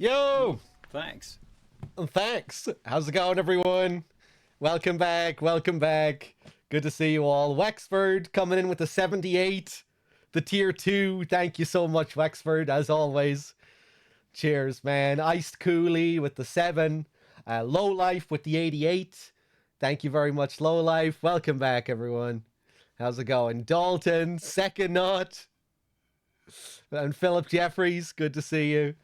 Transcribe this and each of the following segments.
Yo! Thanks. Thanks. How's it going, everyone? Welcome back. Welcome back. Good to see you all. Wexford coming in with the 78. The tier 2. Thank you so much, Wexford, as always. Cheers, man. Iced Cooley with the 7. Low Life with the 88. Thank you very much, Low Life. Welcome back, everyone. How's it going? Dalton, Second Knot. And Philip Jeffries, good to see you.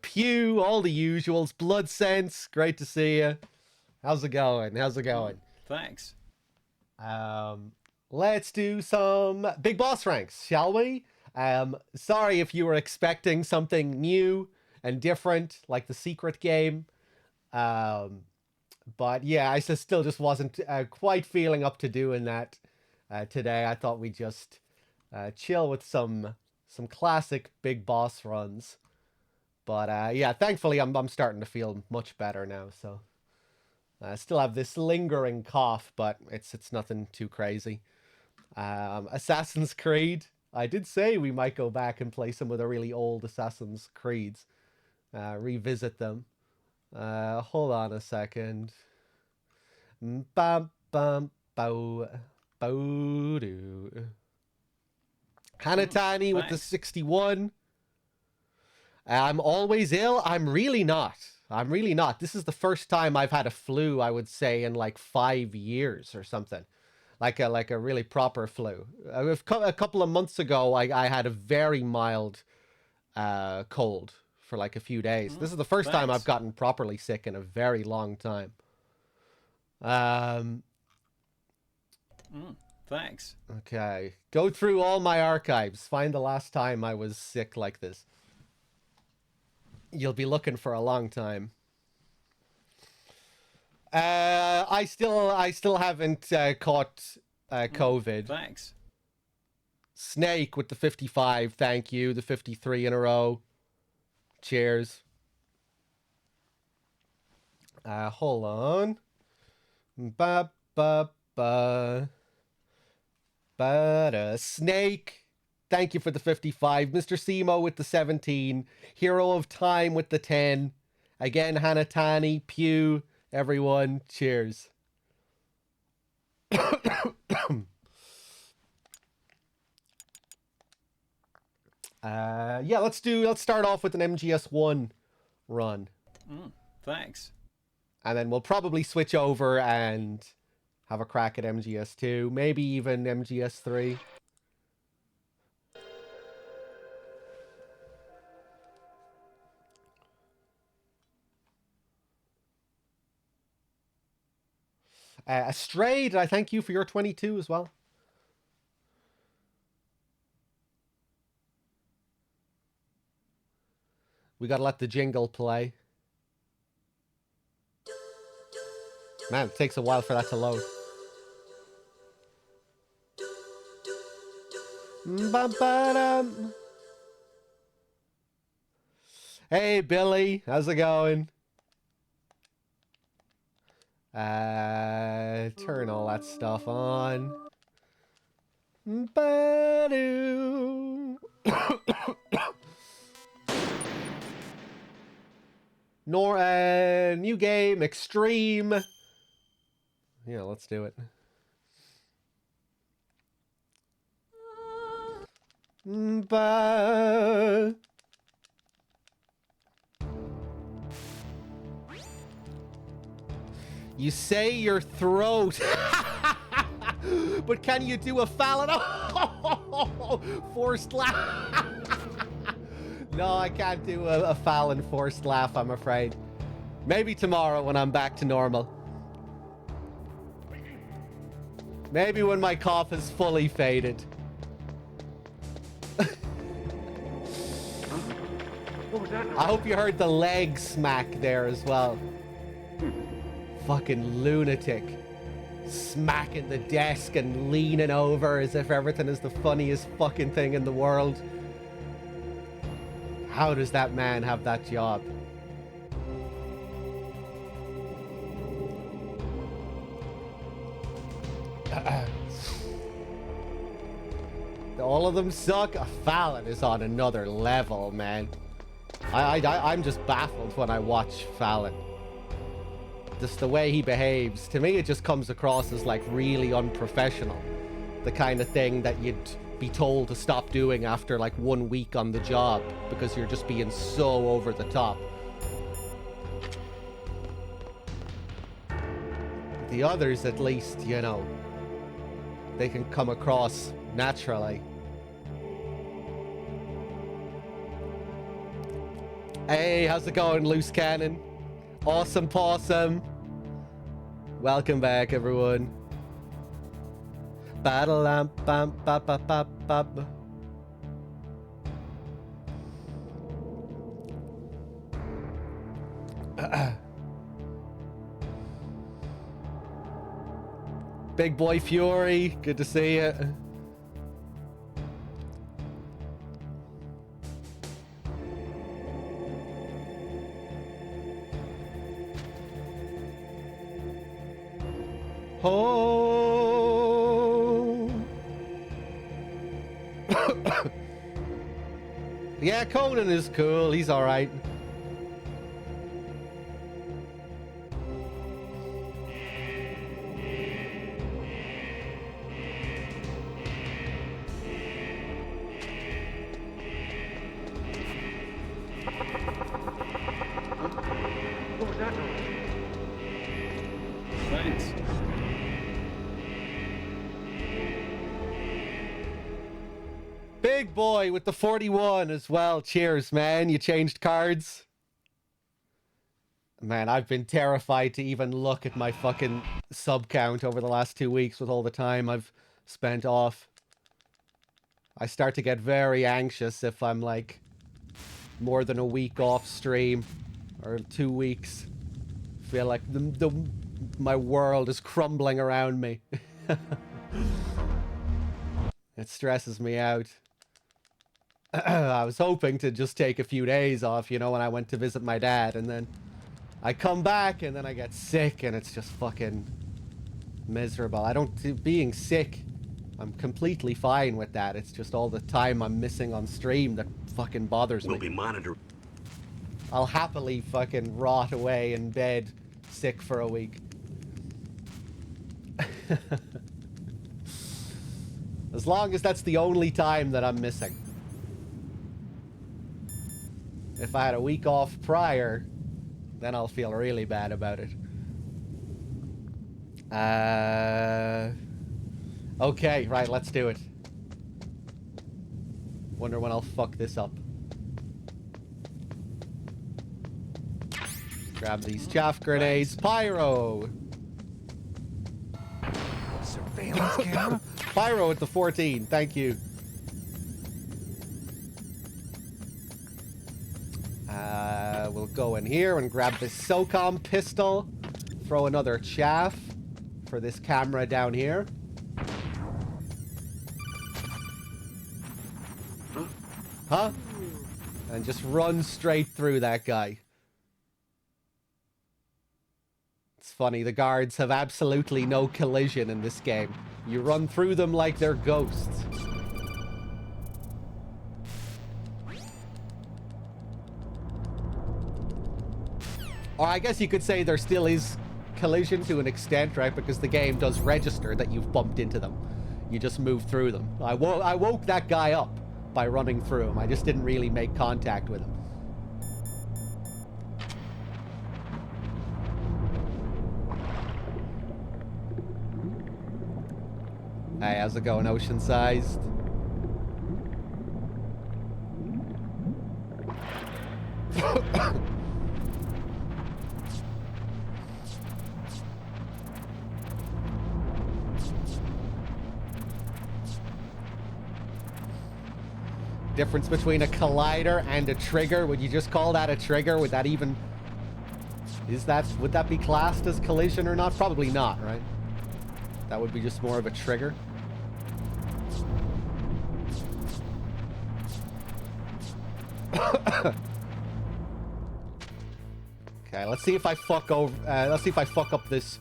Pew, all the usuals. Blood Sense, great to see you. How's it going? How's it going? Thanks. Let's do some Big Boss ranks, shall we? Sorry if you were expecting something new and different, like the secret game. But yeah, I still just wasn't quite feeling up to doing that today. I thought we'd just chill with some classic Big Boss runs. But yeah, thankfully I'm starting to feel much better now. So I still have this lingering cough, but it's nothing too crazy. Assassin's Creed. I did say we might go back and play some of the really old Assassin's Creeds. Revisit them. Hold on a second. Bum bum bow bow doo. Hanatani with the 61. I'm always ill. I'm really not. This is the first time I've had a flu, I would say, in like 5 years or something. Like a really proper flu. A couple of months ago, I had a very mild cold for like a few days. This is the first time I've gotten properly sick in a very long time. Thanks. Okay. Go through all my archives. Find the last time I was sick like this. You'll be looking for a long time. I still haven't caught COVID. Thanks. Snake with the 55, thank you. The 53 in a row. Cheers. Hold on. Ba ba ba. Snake. Thank you for the 55. Mr. Simo with the 17. Hero of Time with the 10. Again, Hanatani, Pew, everyone. Cheers. Yeah, let's start off with an MGS1 run. Thanks. And then we'll probably switch over and have a crack at MGS2, maybe even MGS3. Astrayed, I thank you for your 22 as well. We gotta let the jingle play. Man, it takes a while for that to load. Ba-ba-dum. Hey, Billy. How's it going? Turn all that stuff on. Ba-doo. New game, Extreme. Yeah, let's do it. Ba. You say your throat. But can you do a Fallon? Oh, forced laugh. No, I can't do a Fallon forced laugh, I'm afraid. Maybe tomorrow when I'm back to normal. Maybe when my cough is fully faded. What was that? I hope you heard the leg smack there as well. Fucking lunatic. Smacking the desk and leaning over as if everything is the funniest fucking thing in the world. How does that man have that job? All of them suck. Fallon is on another level, man. I'm just baffled when I watch Fallon. Just the way he behaves. To me, it just comes across as like really unprofessional. The kind of thing that you'd be told to stop doing after like 1 week on the job because you're just being so over the top. The others, at least, you know, they can come across naturally. Hey, how's it going, Loose Cannon? Awesome Possum. Welcome back, everyone. Battle lamp, bam, bap, bap, bap, bap. Big Boy Fury, good to see you. Oh. Yeah, Conan is cool. He's all right. Thanks. Big Boy with the 41 as well. Cheers, man. You changed cards. Man, I've been terrified to even look at my fucking sub count over the last 2 weeks with all the time I've spent off. I start to get very anxious if I'm like more than a week off stream or 2 weeks. Feel like my world is crumbling around me. It stresses me out. I was hoping to just take a few days off, you know, when I went to visit my dad, and then I come back and then I get sick and it's just fucking miserable. Being sick, I'm completely fine with that. It's just all the time I'm missing on stream that fucking bothers me. We'll be monitored. I'll happily fucking rot away in bed sick for a week. As long as that's the only time that I'm missing. If I had a week off prior, then I'll feel really bad about it. Okay, right, let's do it. Wonder when I'll fuck this up. Grab these chaff grenades. Pyro! Surveillance camera? Pyro at the 14, thank you. We'll go in here and grab this SOCOM pistol. Throw another chaff for this camera down here. Huh? And just run straight through that guy. It's funny, the guards have absolutely no collision in this game. You run through them like they're ghosts. Or I guess you could say there still is collision to an extent, right? Because the game does register that you've bumped into them. You just move through them. I woke that guy up by running through him. I just didn't really make contact with him. Hey, how's it going, Ocean-sized? Difference between a collider and a trigger. Would you just call that a trigger? Would that even... Would that be classed as collision or not? Probably not, right? That would be just more of a trigger. Okay, let's see if I fuck over. Let's see if I fuck up this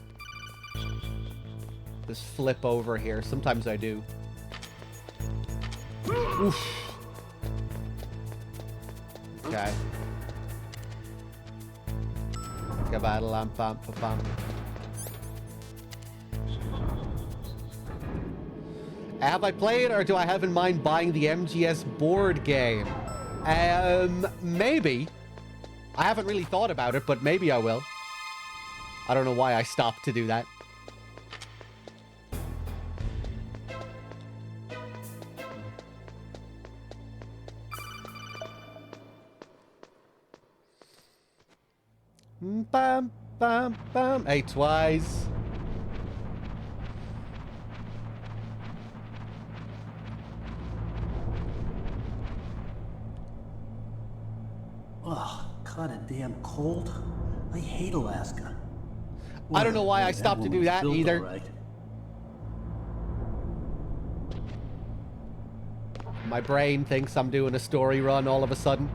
flip over here. Sometimes I do. Oof. Okay. Kabadalam-pam-pam-pam. Have I played, or do I have in mind buying the MGS board game? Maybe. I haven't really thought about it, but maybe I will. I don't know why I stopped to do that. Bam, bam, bam. Hey, twice. Ugh, kinda damn cold. I hate Alaska. I don't know why I stopped to do that Built either. all right. My brain thinks I'm doing a story run all of a sudden.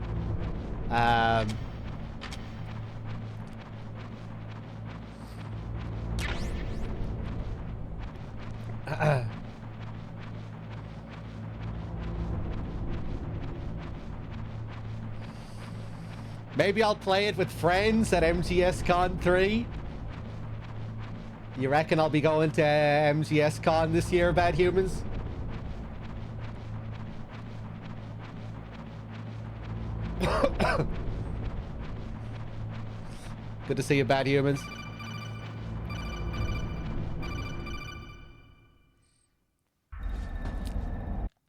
Maybe I'll play it with friends at MGS Con 3. You reckon I'll be going to MGS Con this year, Bad Humans? Good to see you, Bad Humans.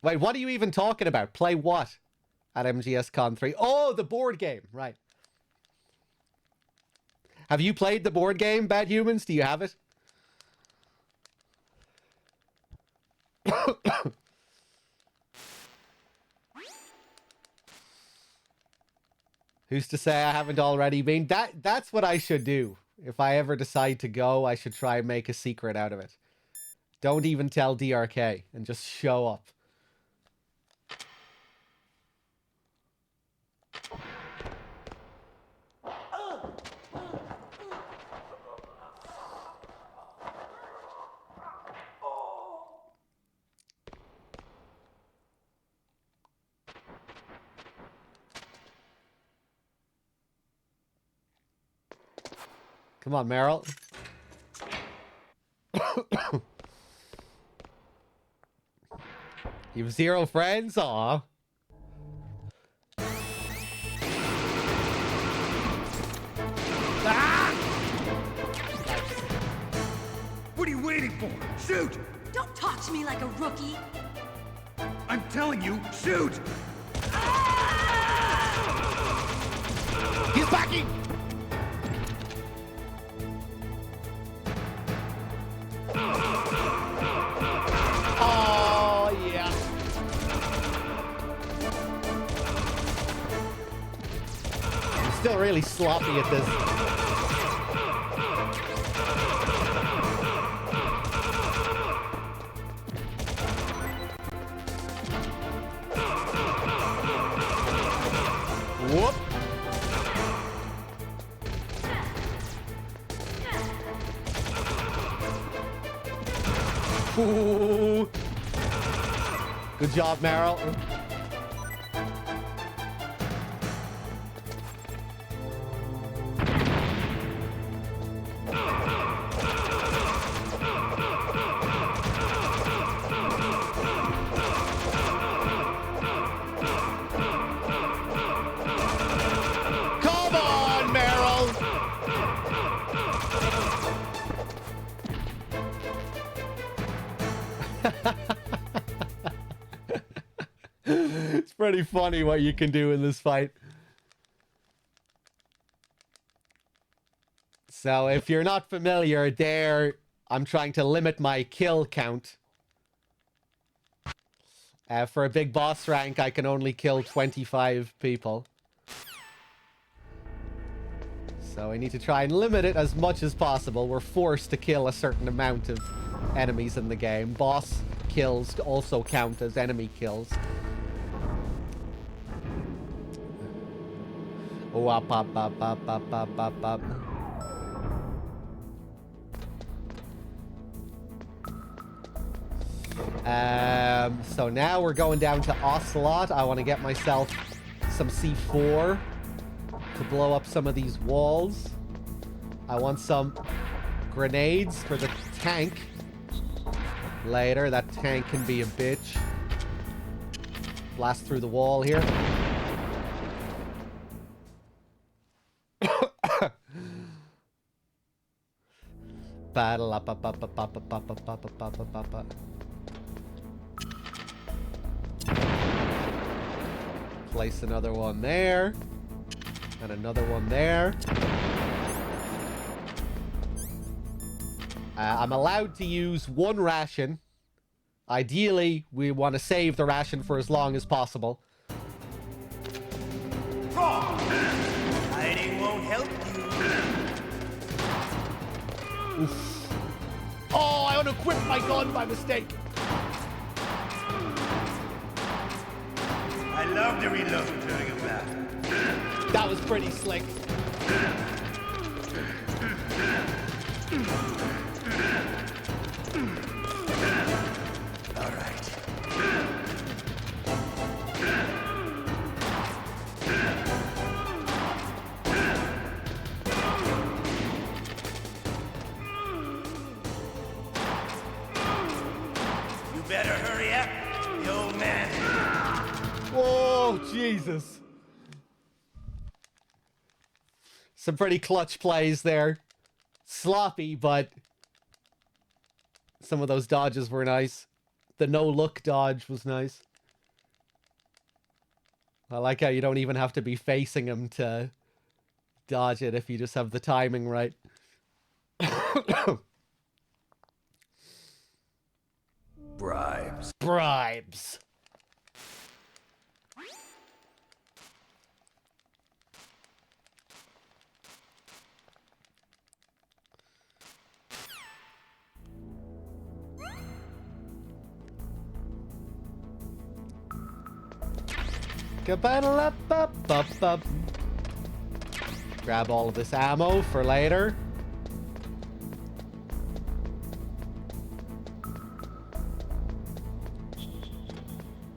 Wait, what are you even talking about? Play what at MGS Con 3? Oh, the board game. Right. Have you played the board game, Bad Humans? Do you have it? Who's to say I haven't already been? That's what I should do. If I ever decide to go, I should try and make a secret out of it. Don't even tell DRK and just show up. Come on, Meryl. You have 0 friends? Aw. Ah! What are you waiting for? Shoot! Don't talk to me like a rookie. I'm telling you, shoot! He's backing! Oh, yeah. I'm still really sloppy at this. Whoop. Ooh. Good job, Meryl. Come on, Meryl. It's pretty funny what you can do in this fight. So if you're not familiar, there I'm trying to limit my kill count. For a big boss rank, I can only kill 25 people. So I need to try and limit it as much as possible. We're forced to kill a certain amount of enemies in the game. Boss kills also count as enemy kills. Oh, up, up, up, up, up, up, up, up. So now we're going down to Ocelot. I want to get myself some C4 to blow up some of these walls. I want some grenades for the tank. Later, that tank can be a bitch. Blast through the wall here. Battle up. Place another one there. And another one there. I'm allowed to use one ration. Ideally, we want to save the ration for as long as possible. Hiding won't help you. Oof. Oh, I unequipped my gun by mistake. I love to reload during a battle. That was pretty slick. All right. You better hurry up, the old man. Oh, Jesus. Some pretty clutch plays there. Sloppy, but some of those dodges were nice. The no-look dodge was nice. I like how you don't even have to be facing him to dodge it if you just have the timing right. Bribes. Bribes. Up. Grab all of this ammo for later.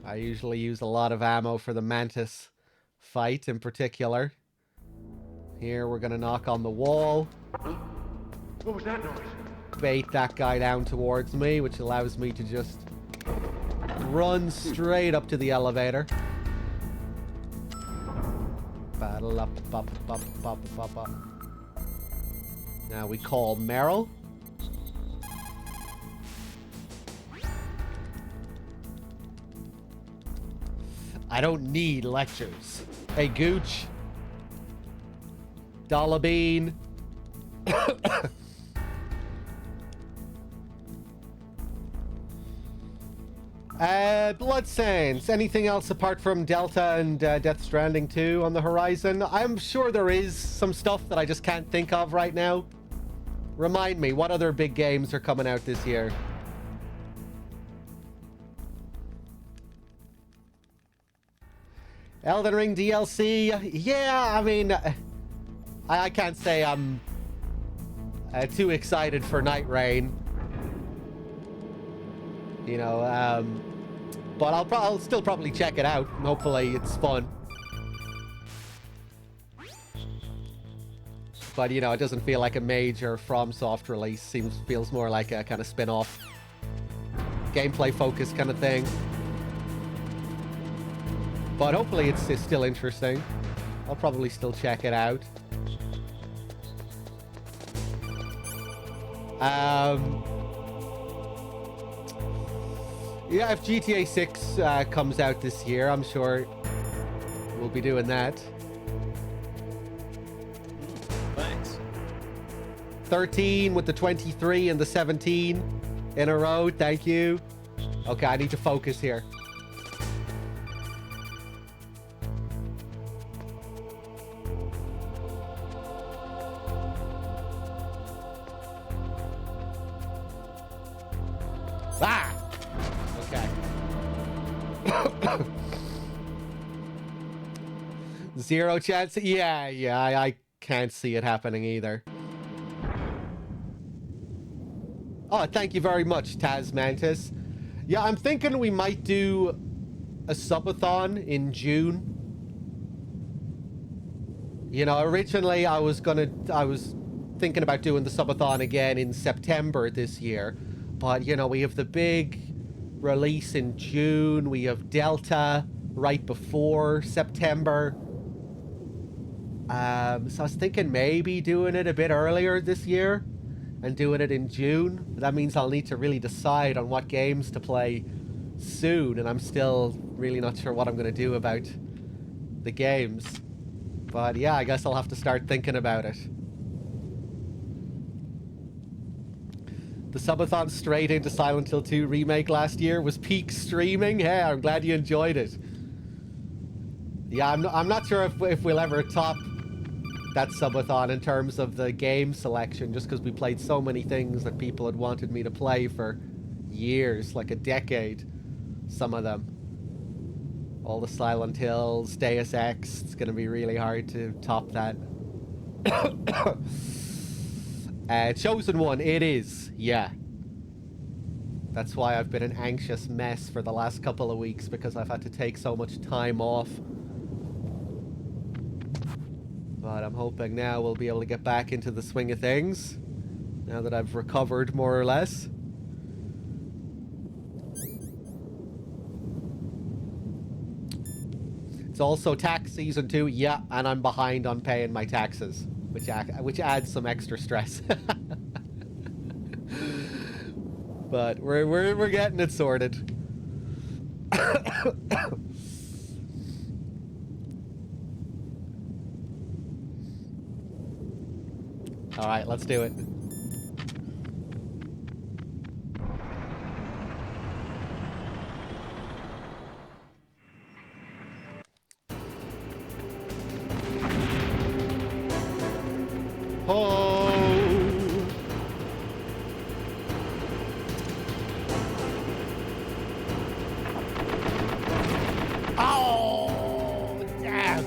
I usually use a lot of ammo for the Mantis fight in particular. Here we're gonna knock on the wall. What was that noise? Bait that guy down towards me, which allows me to just run straight up to the elevator. Battle up. Now we call Meryl. I don't need lectures. Hey, Gooch. Dollar Bean. Bloodstains. Anything else apart from Delta and Death Stranding 2 on the horizon? I'm sure there is some stuff that I just can't think of right now. Remind me, what other big games are coming out this year? Elden Ring DLC? Yeah, I mean, I can't say I'm too excited for Night Rain. You know, but I'll still probably check it out. And hopefully it's fun. But, you know, it doesn't feel like a major FromSoft release. Feels more like a kind of spin-off, gameplay-focused kind of thing. But hopefully it's still interesting. I'll probably still check it out. Yeah, if GTA 6 comes out this year, I'm sure we'll be doing that. Thanks. 13 with the 23 and the 17 in a row. Thank you. Okay, I need to focus here. Ah! Okay. Zero chance? Yeah, I can't see it happening either. Oh, thank you very much, Taz Mantis. Yeah, I'm thinking we might do a subathon in June. You know, originally I was thinking about doing the subathon again in September this year. But, you know, we have the big release in June. We have Delta right before September. So I was thinking maybe doing it a bit earlier this year and doing it in June. But that means I'll need to really decide on what games to play soon, and I'm still really not sure what I'm going to do about the games. But yeah, I guess I'll have to start thinking about it. The subathon straight into Silent Hill 2 remake last year was peak streaming. Hey, I'm glad you enjoyed it. Yeah, I'm not sure if we'll ever top that subathon in terms of the game selection, just because we played so many things that people had wanted me to play for years, like a decade, some of them. All the Silent Hills, Deus Ex, it's going to be really hard to top that. Chosen One, it is, yeah. That's why I've been an anxious mess for the last couple of weeks, because I've had to take so much time off. But I'm hoping now we'll be able to get back into the swing of things, now that I've recovered more or less. It's also tax season 2, yeah, and I'm behind on paying my taxes, which adds some extra stress. But we're getting it sorted. All right, let's do it. Oh. Oh, damn.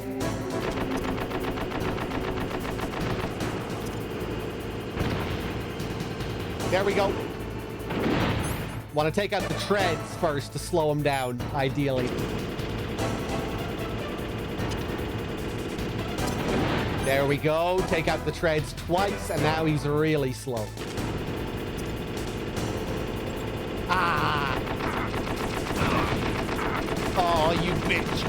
There we go. Want to take out the treads first to slow him down, ideally. There we go. Take out the treads twice, and now he's really slow. Ah! Oh, you bitch.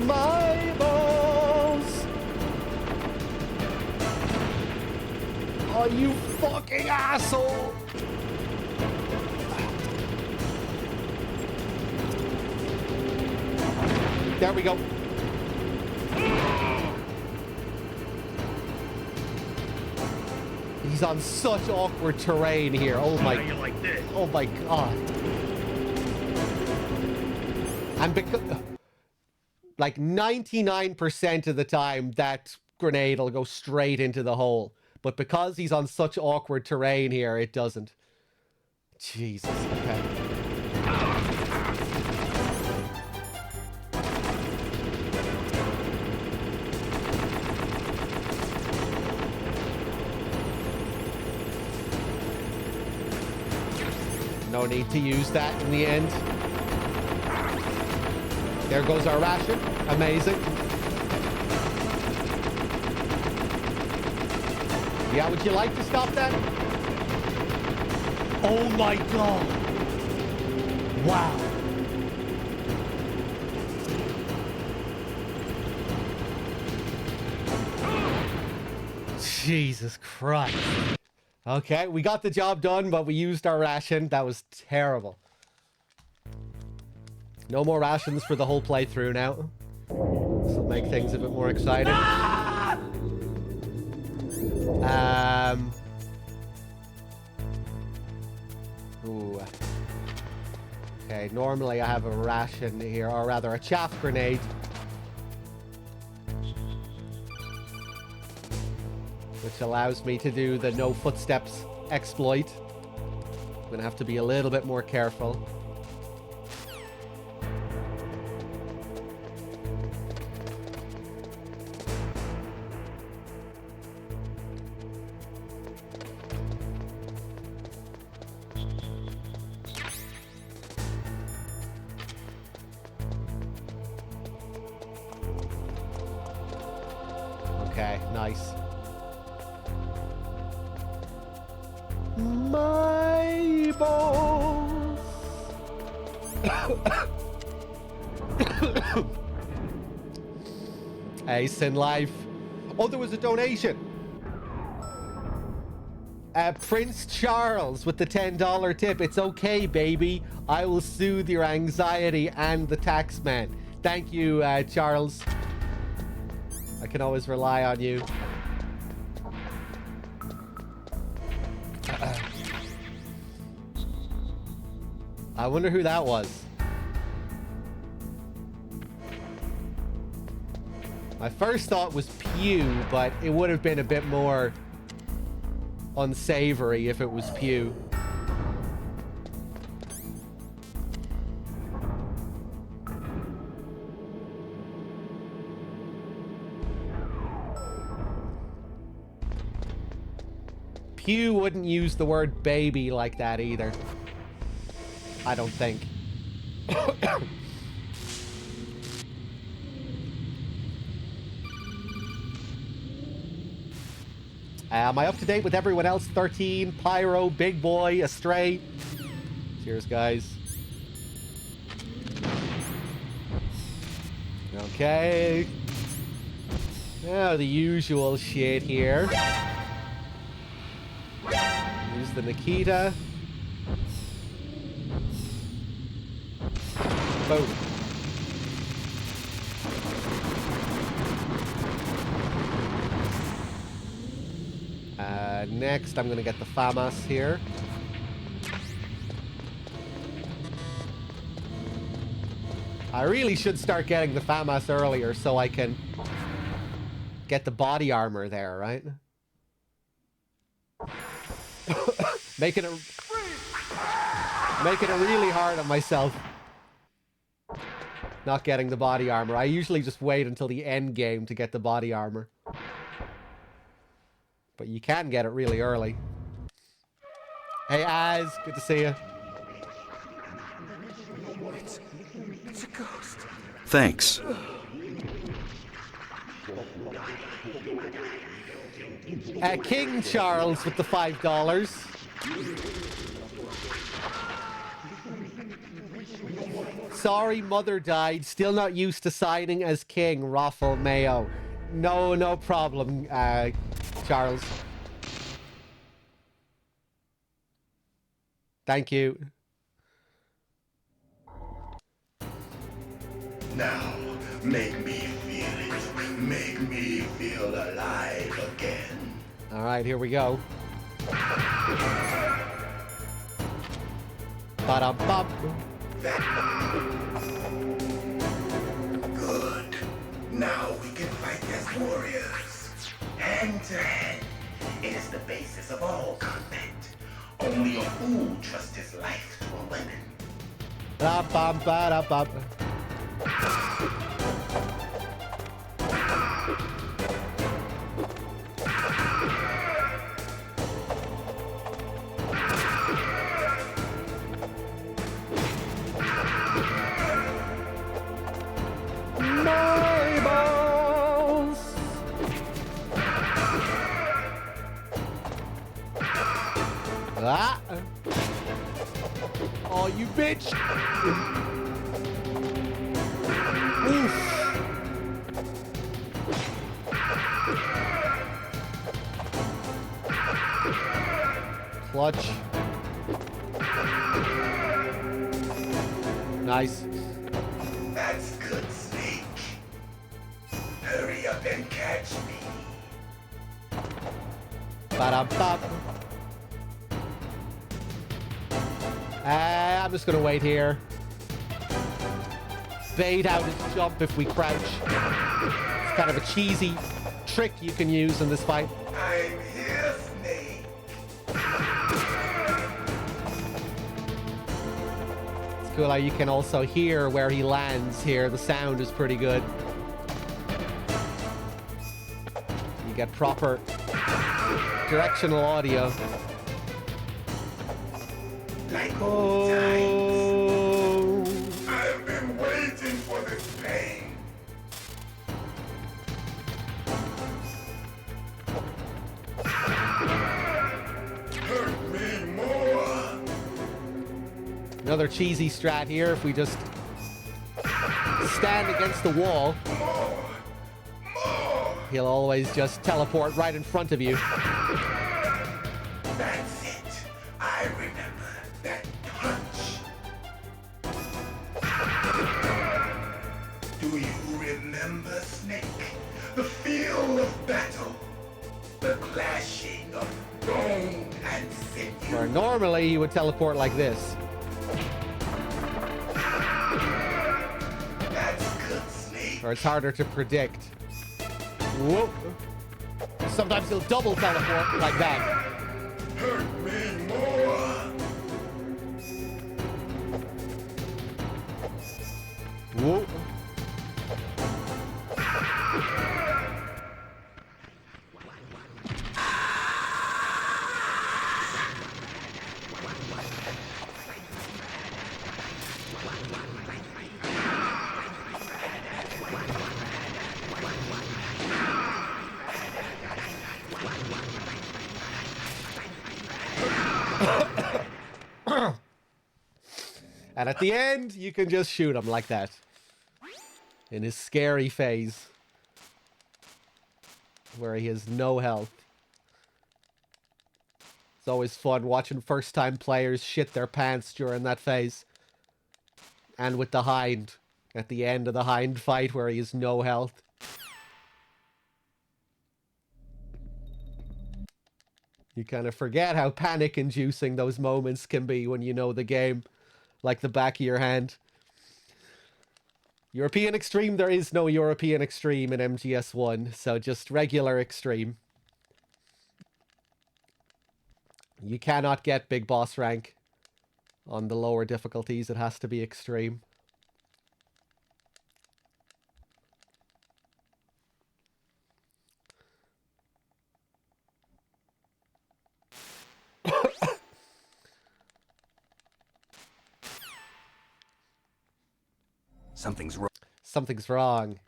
My balls! Oh, you fucking asshole! There we go. He's on such awkward terrain here. Oh my! How you like this? Oh my god! And because, like 99% of the time, that grenade will go straight into the hole. But because he's on such awkward terrain here, it doesn't. Jesus. Okay. No need to use that in the end. There goes our ration. Amazing. Yeah, would you like to stop that? Oh my god. Wow. Jesus Christ. Okay, we got the job done, but we used our ration. That was terrible. No more rations for the whole playthrough now. This will make things a bit more exciting. Ooh. Okay, normally I have a ration here, or rather a chaff grenade. Which allows me to do the no footsteps exploit. I'm gonna have to be a little bit more careful. Okay, nice. My balls. Ace in life. Oh, there was a donation. Prince Charles with the $10 tip. It's okay, baby. I will soothe your anxiety and the tax man. Thank you, Charles. I can always rely on you. I wonder who that was. My first thought was Pew, but it would have been a bit more unsavory if it was Pew. Pew wouldn't use the word baby like that either. I don't think. Am I up to date with everyone else? 13, Pyro, Big Boy, Astray. Cheers, guys. Okay. Now the usual shit here. Use the Nikita. Boom. Next, I'm going to get the FAMAS here. I really should start getting the FAMAS earlier so I can get the body armor there, right? Making it really hard on myself. Not getting the body armor. I usually just wait until the end game to get the body armor. But you can get it really early. Hey, Az, good to see you. It's a ghost. Thanks. King Charles with the $5. Sorry, mother died. Still not used to signing as king. Raffle Mayo. No problem, Charles. Thank you. Now, make me feel it. Make me feel alive again. All right, here we go. Ba-dum-bum. Good. Now we can fight as warriors. Hand to hand. It is the basis of all combat. Only a fool trusts his life to a weapon. Ba-bum-ba-da-bum. My balls. Ah. Oh, you bitch. Oof. Clutch. Nice. That's good, Snake. Hurry up and catch me. Ba-dum-bum. I'm just gonna wait here. Bait out his jump if we crouch. It's kind of a cheesy trick you can use in this fight. I'm here, Snake. It's cool how you can also hear where he lands here. The sound is pretty good. You get proper directional audio. Like old times. Oh. I've been waiting for this pain. Another cheesy strat here. If we just stand against the wall, he'll always just teleport right in front of you. That's it. I remember that punch. Do you remember, Snake? The feel of battle. The clashing of bone and sinew. Where normally you would teleport like this. That's good, Snake. Or it's harder to predict. Whoop. Sometimes he'll double teleport like that. Hurt me more. Whoop. And at the end, you can just shoot him like that. In his scary phase. Where he has no health. It's always fun watching first-time players shit their pants during that phase. And with the Hind. At the end of the Hind fight where he has no health. You kind of forget how panic-inducing those moments can be when you know the game like the back of your hand. European Extreme, there is no European Extreme in MGS1, so just regular Extreme. You cannot get Big Boss rank on the lower difficulties, it has to be Extreme. Something's wrong.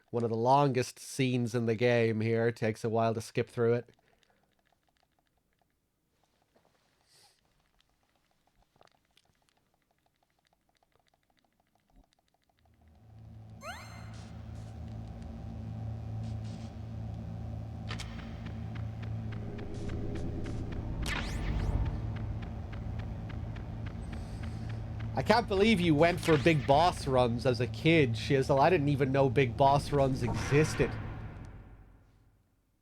One of the longest scenes in the game here. Takes a while to skip through it. I can't believe you went for Big Boss runs as a kid, Shizzle. I didn't even know Big Boss runs existed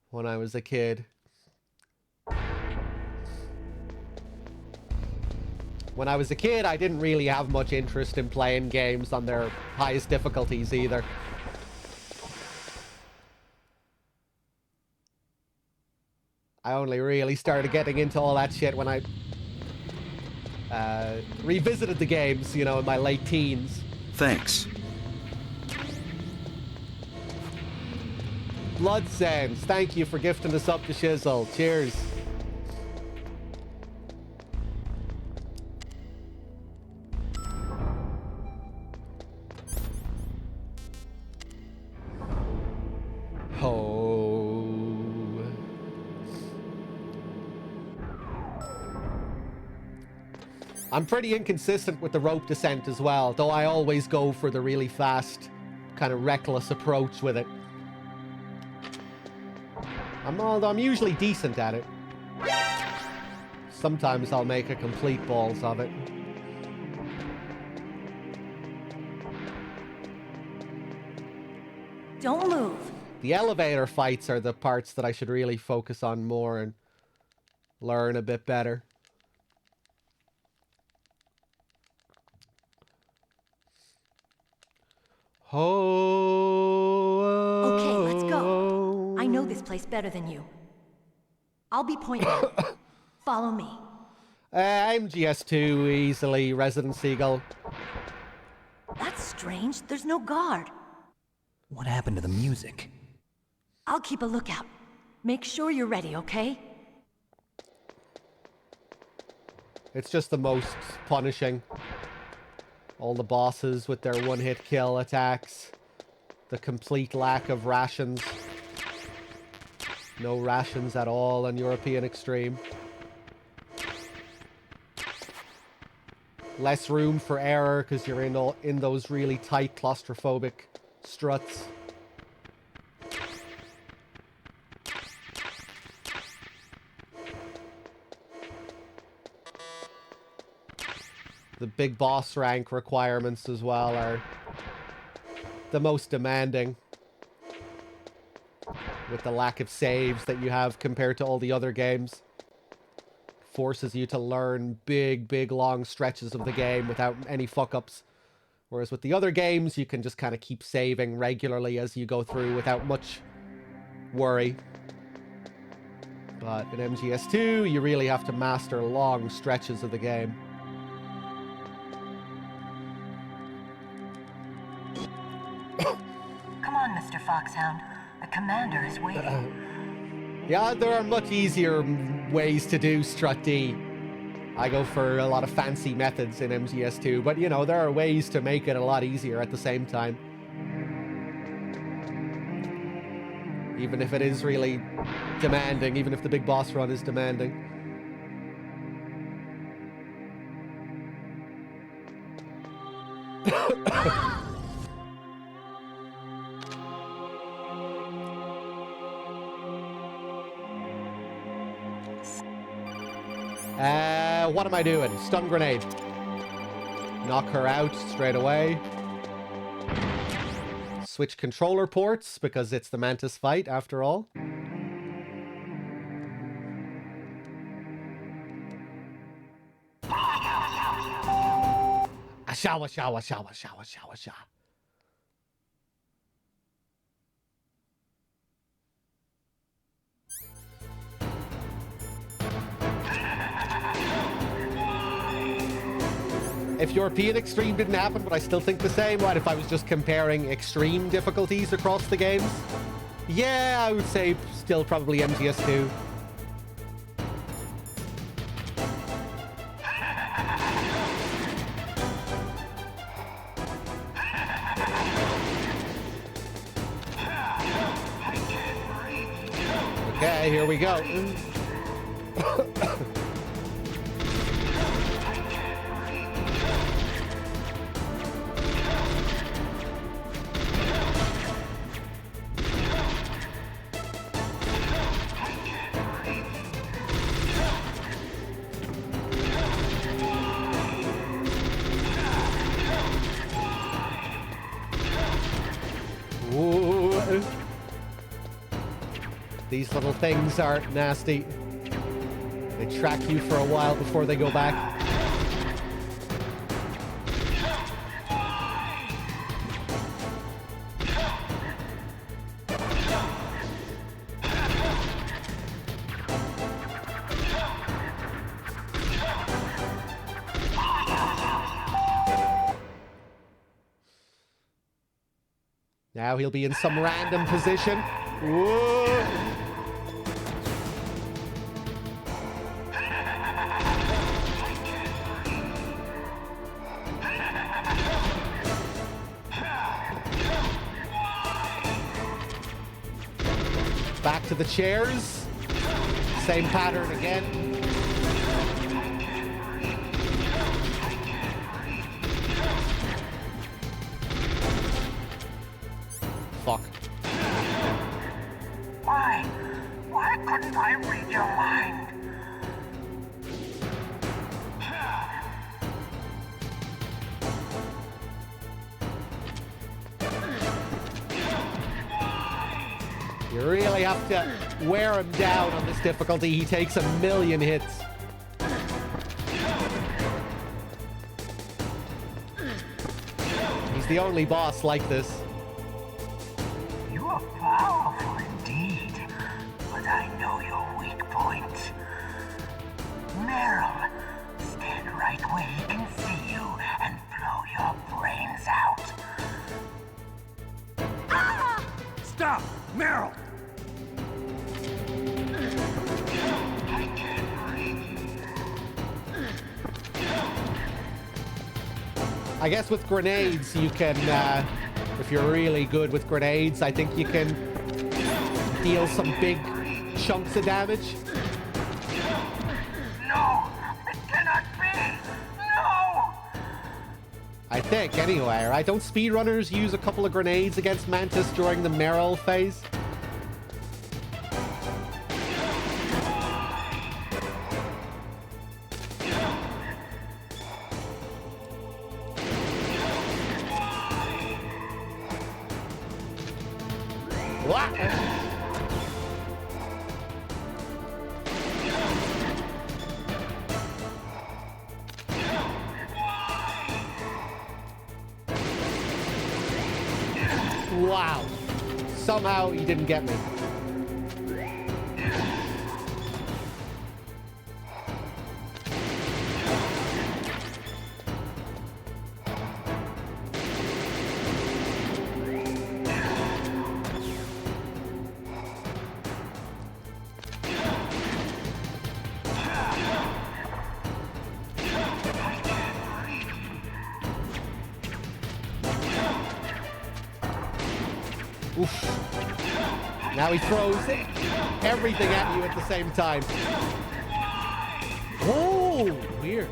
when I was a kid. When I was a kid, I didn't really have much interest in playing games on their highest difficulties either. I only really started getting into all that shit when I revisited the games, you know, in my late teens. Thanks. Blood Sands, thank you for gifting us up to Shizzle. Cheers. I'm pretty inconsistent with the rope descent as well, though I always go for the really fast, kind of reckless approach with it. I'm usually decent at it. Sometimes I'll make a complete balls of it. Don't move. The elevator fights are the parts that I should really focus on more and learn a bit better. Oh. Okay, let's go. I know this place better than you. I'll be pointing. Follow me. I'm GS2 easily, Resident Seagull. That's strange. There's no guard. What happened to the music? I'll keep a lookout. Make sure you're ready, okay? It's just the most punishing. All the bosses with their one-hit kill attacks. The complete lack of rations. No rations at all on European Extreme. less room for error because you're in those really tight claustrophobic struts. The big boss rank requirements as well are the most demanding, with the lack of saves that you have compared to all the other games. Forces you to learn big long stretches of the game without any fuck-ups. Whereas with the other games, you can just kind of keep saving regularly as you go through without much worry. But in MGS2, you really have to master long stretches of the game. Come on, Mr. Foxhound. The commander is waiting. Yeah, there are much easier ways to do Strut D. I go for a lot of fancy methods in MGS2, but you know, there are ways to make it a lot easier at the same time. Even if it is really demanding, even if the big boss run is demanding. What am I doing? Stun grenade. Knock her out straight away. Switch controller ports, because it's the Mantis fight, after all. Ashawa, shawa, shawa, shawa, shawa, shawa. If European Extreme didn't happen, would I still think the same? What if I was just comparing extreme difficulties across the games? Yeah, I would say still probably MGS2. Okay, here we go. Ooh. These little things are nasty. They track you for a while before they go back. Now he'll be in some random position. Whoa. Back to the chairs. Same pattern again. Fuck. Why? Why couldn't I read your mind? You really have to wear him down on this difficulty. He takes 1,000,000 hits. He's the only boss like this. You are powerful indeed, but I know your weak point. Meryl, stand right where he can see you and blow your brains out. Stop! Meryl! I can't breathe. I guess with grenades, you can, if you're really good with grenades, I think you can deal some big chunks of damage. No, it cannot be. No! I think, anyway, right? Don't speedrunners use a couple of grenades against Mantis during the Meryl phase? What? Wow. Somehow he didn't get me. Oof. Now he throws everything at you at the same time. Oh, weird.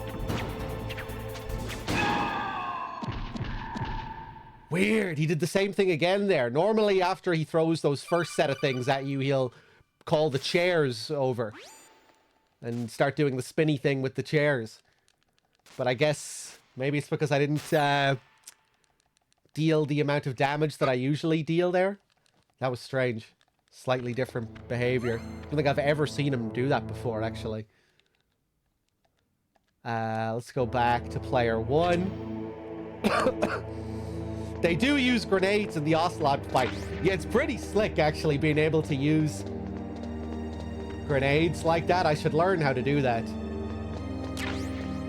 Weird. He did the same thing again there. Normally, after he throws those first set of things at you, he'll call the chairs over and start doing the spinny thing with the chairs. But I guess maybe it's because I didn't deal the amount of damage that I usually deal there. That was strange. Slightly different behavior. I don't think I've ever seen him do that before, actually. Let's go back to player 1. They do use grenades in the Ocelot fight. Yeah, it's pretty slick, actually, being able to use grenades like that. I should learn how to do that.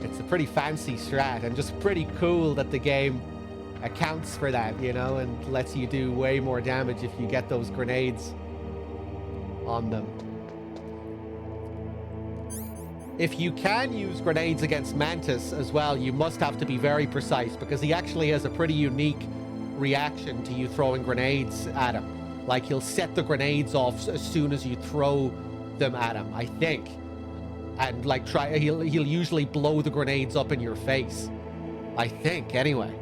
It's a pretty fancy strat, and just pretty cool that the game accounts for that, you know, and lets you do way more damage if you get those grenades on them. If you can use grenades against Mantis as well, you must have to be very precise, because he actually has a pretty unique reaction to you throwing grenades at him. Like, he'll set the grenades off as soon as you throw them at him, I think. And like he'll usually blow the grenades up in your face. I think, anyway.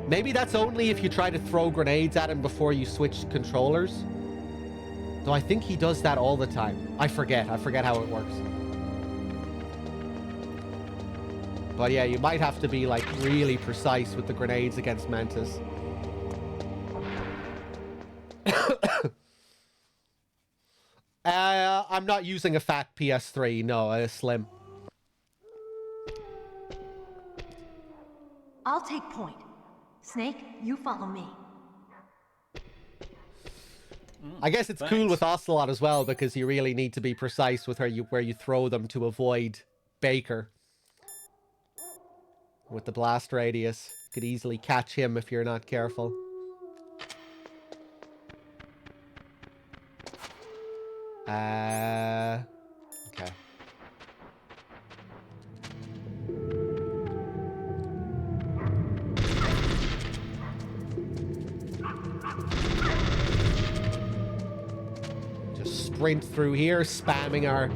Maybe that's only if you try to throw grenades at him before you switch controllers. Though I think he does that all the time. I forget how it works. But yeah, you might have to be like really precise with the grenades against Mantis. I'm not using a fat PS3, no, a slim. I'll take point. Snake, you follow me. I guess it's cool with Ocelot as well, because you really need to be precise with where you throw them to avoid Baker. With the blast radius, you could easily catch him if you're not careful. Okay. Just sprint through here, spamming our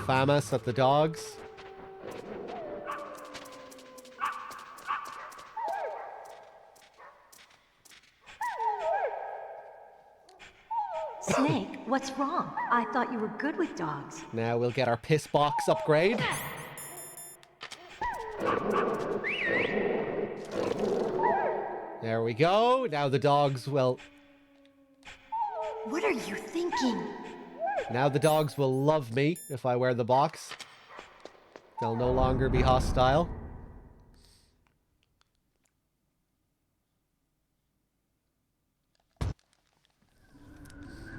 FAMAS at the dogs. Snake, what's wrong? I thought you were good with dogs. Now we'll get our piss box upgrade. There we go. Now the dogs will... What are you thinking? Now the dogs will love me if I wear the box. They'll no longer be hostile.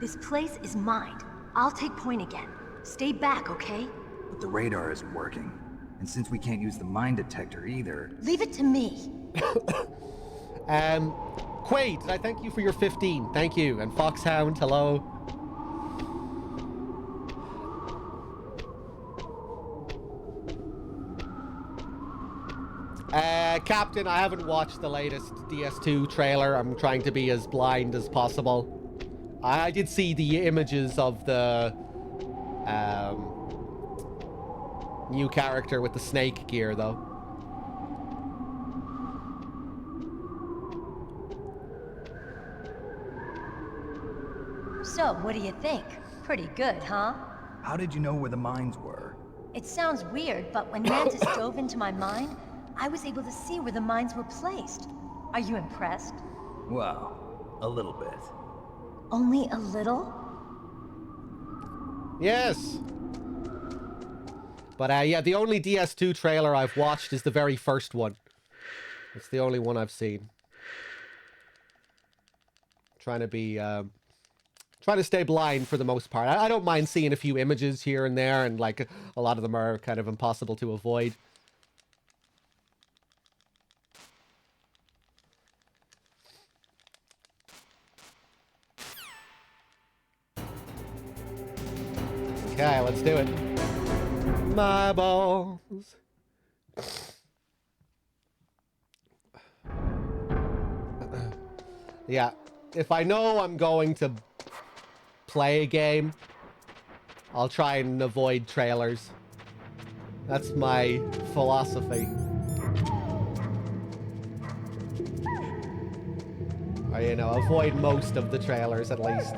This place is mine. I'll take point again. Stay back, okay? But the radar isn't working. And since we can't use the mine detector either... Leave it to me. Quaid, I thank you for your 15. Thank you. And Foxhound, hello. Captain, I haven't watched the latest DS2 trailer. I'm trying to be as blind as possible. I did see the images of the new character with the snake gear, though. So, what do you think? Pretty good, huh? How did you know where the mines were? It sounds weird, but when Mantis dove into my mind, I was able to see where the mines were placed. Are you impressed? Well, a little bit. Only a little? Yes. But yeah, the only DS2 trailer I've watched is the very first one. It's the only one I've seen. Trying to stay blind for the most part. I don't mind seeing a few images here and there, and like a lot of them are kind of impossible to avoid. Okay, let's do it. My balls. Yeah, if I know I'm going to play a game, I'll try and avoid trailers. That's my philosophy. Or, you know, avoid most of the trailers at least.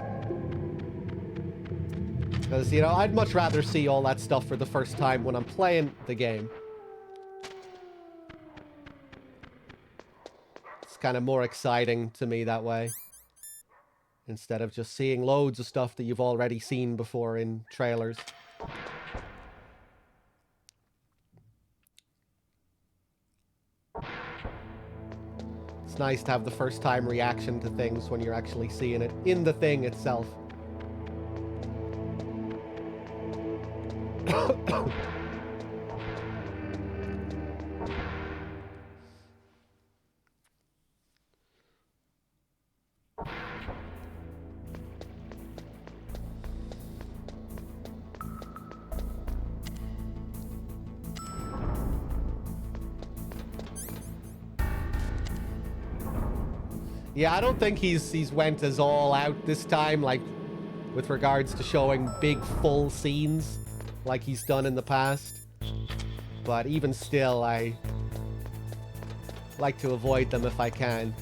Because, you know, I'd much rather see all that stuff for the first time when I'm playing the game. It's kind of more exciting to me that way. Instead of just seeing loads of stuff that you've already seen before in trailers. It's nice to have the first time reaction to things when you're actually seeing it in the thing itself. Yeah, I don't think he's went as all out this time, like, with regards to showing big, full scenes like he's done in the past. But even still, I like to avoid them if I can.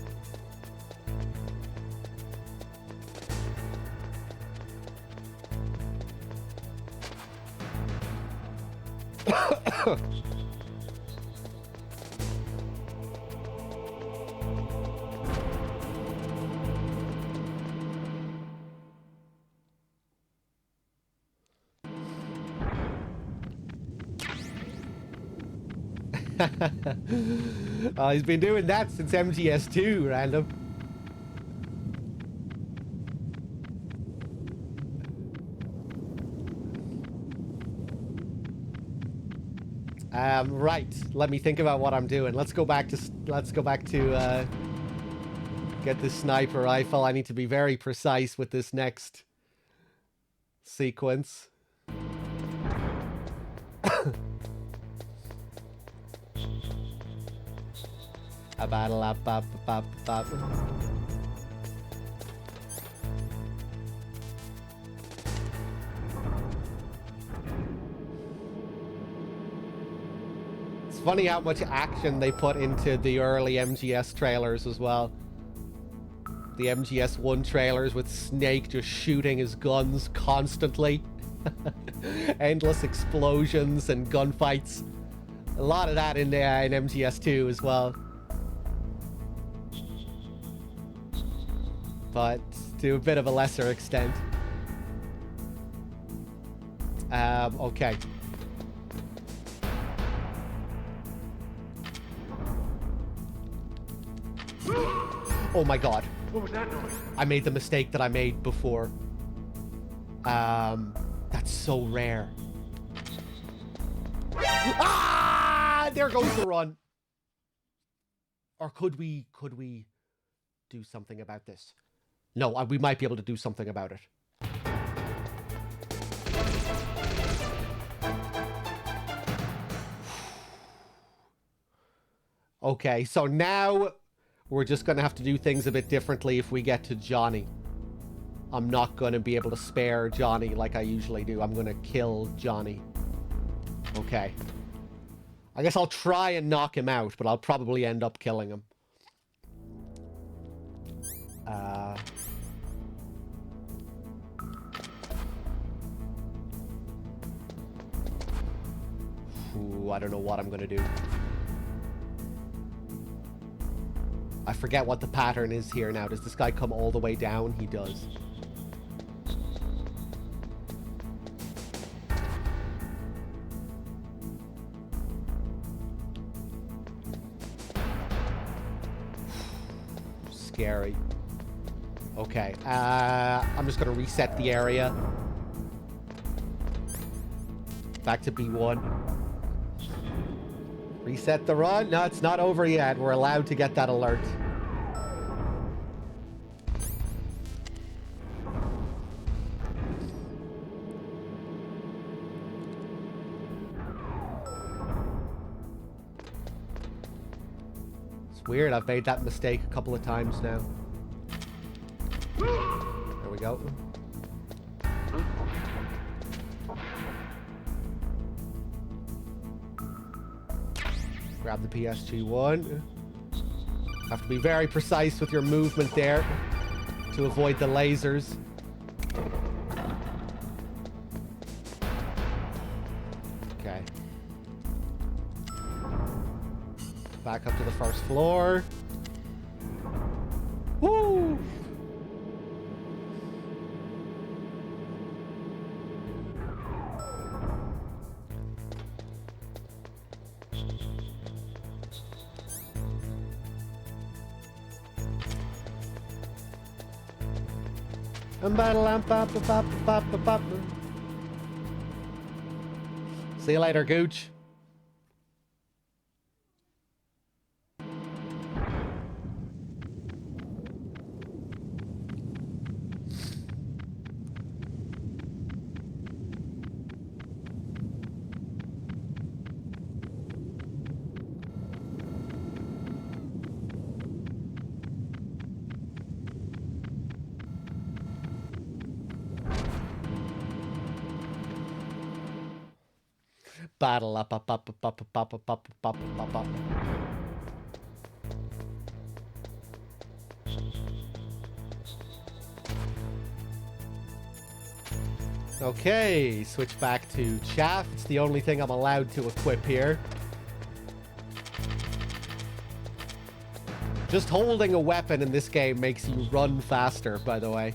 Oh, he's been doing that since MGS2, random. Right. Let me think about what I'm doing. Let's go back to get this sniper rifle. I need to be very precise with this next sequence. A battle up. It's funny how much action they put into the early MGS trailers as well. The MGS1 trailers with Snake just shooting his guns constantly. Endless explosions and gunfights. A lot of that in MGS2 as well. But to a bit of a lesser extent. Okay. Oh my god. What was that noise? I made the mistake that I made before. That's so rare. Ah! There goes the run. Or could we do something about this? No, we might be able to do something about it. Okay, so now we're just going to have to do things a bit differently if we get to Johnny. I'm not going to be able to spare Johnny like I usually do. I'm going to kill Johnny. Okay. I guess I'll try and knock him out, but I'll probably end up killing him. I don't know what I'm gonna do. I forget what the pattern is here now. Does this guy come all the way down? He does. Scary. Okay, I'm just gonna reset the area. Back to B1. Reset the run. No, it's not over yet. We're allowed to get that alert. It's weird. I've made that mistake a couple of times now. There we go. Grab the PSG-1. Have to be very precise with your movement there to avoid the lasers. Okay. Back up to the first floor. Woo! See you later, Gooch. Battle up. Okay, switch back to chaff. It's the only thing I'm allowed to equip here. Just holding a weapon in this game makes you run faster, by the way.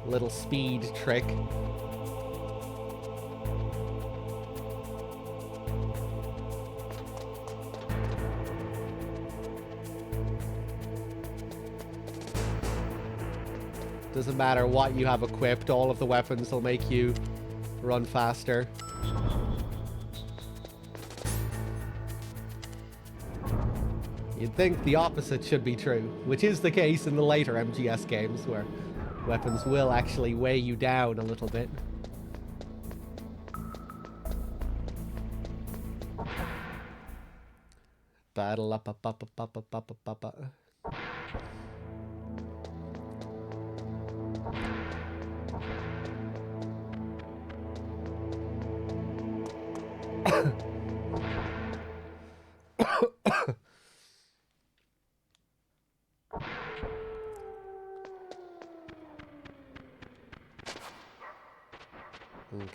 Little speed trick. Doesn't matter what you have equipped, all of the weapons will make you run faster. You'd think the opposite should be true, which is the case in the later MGS games, where weapons will actually weigh you down a little bit. Battle up.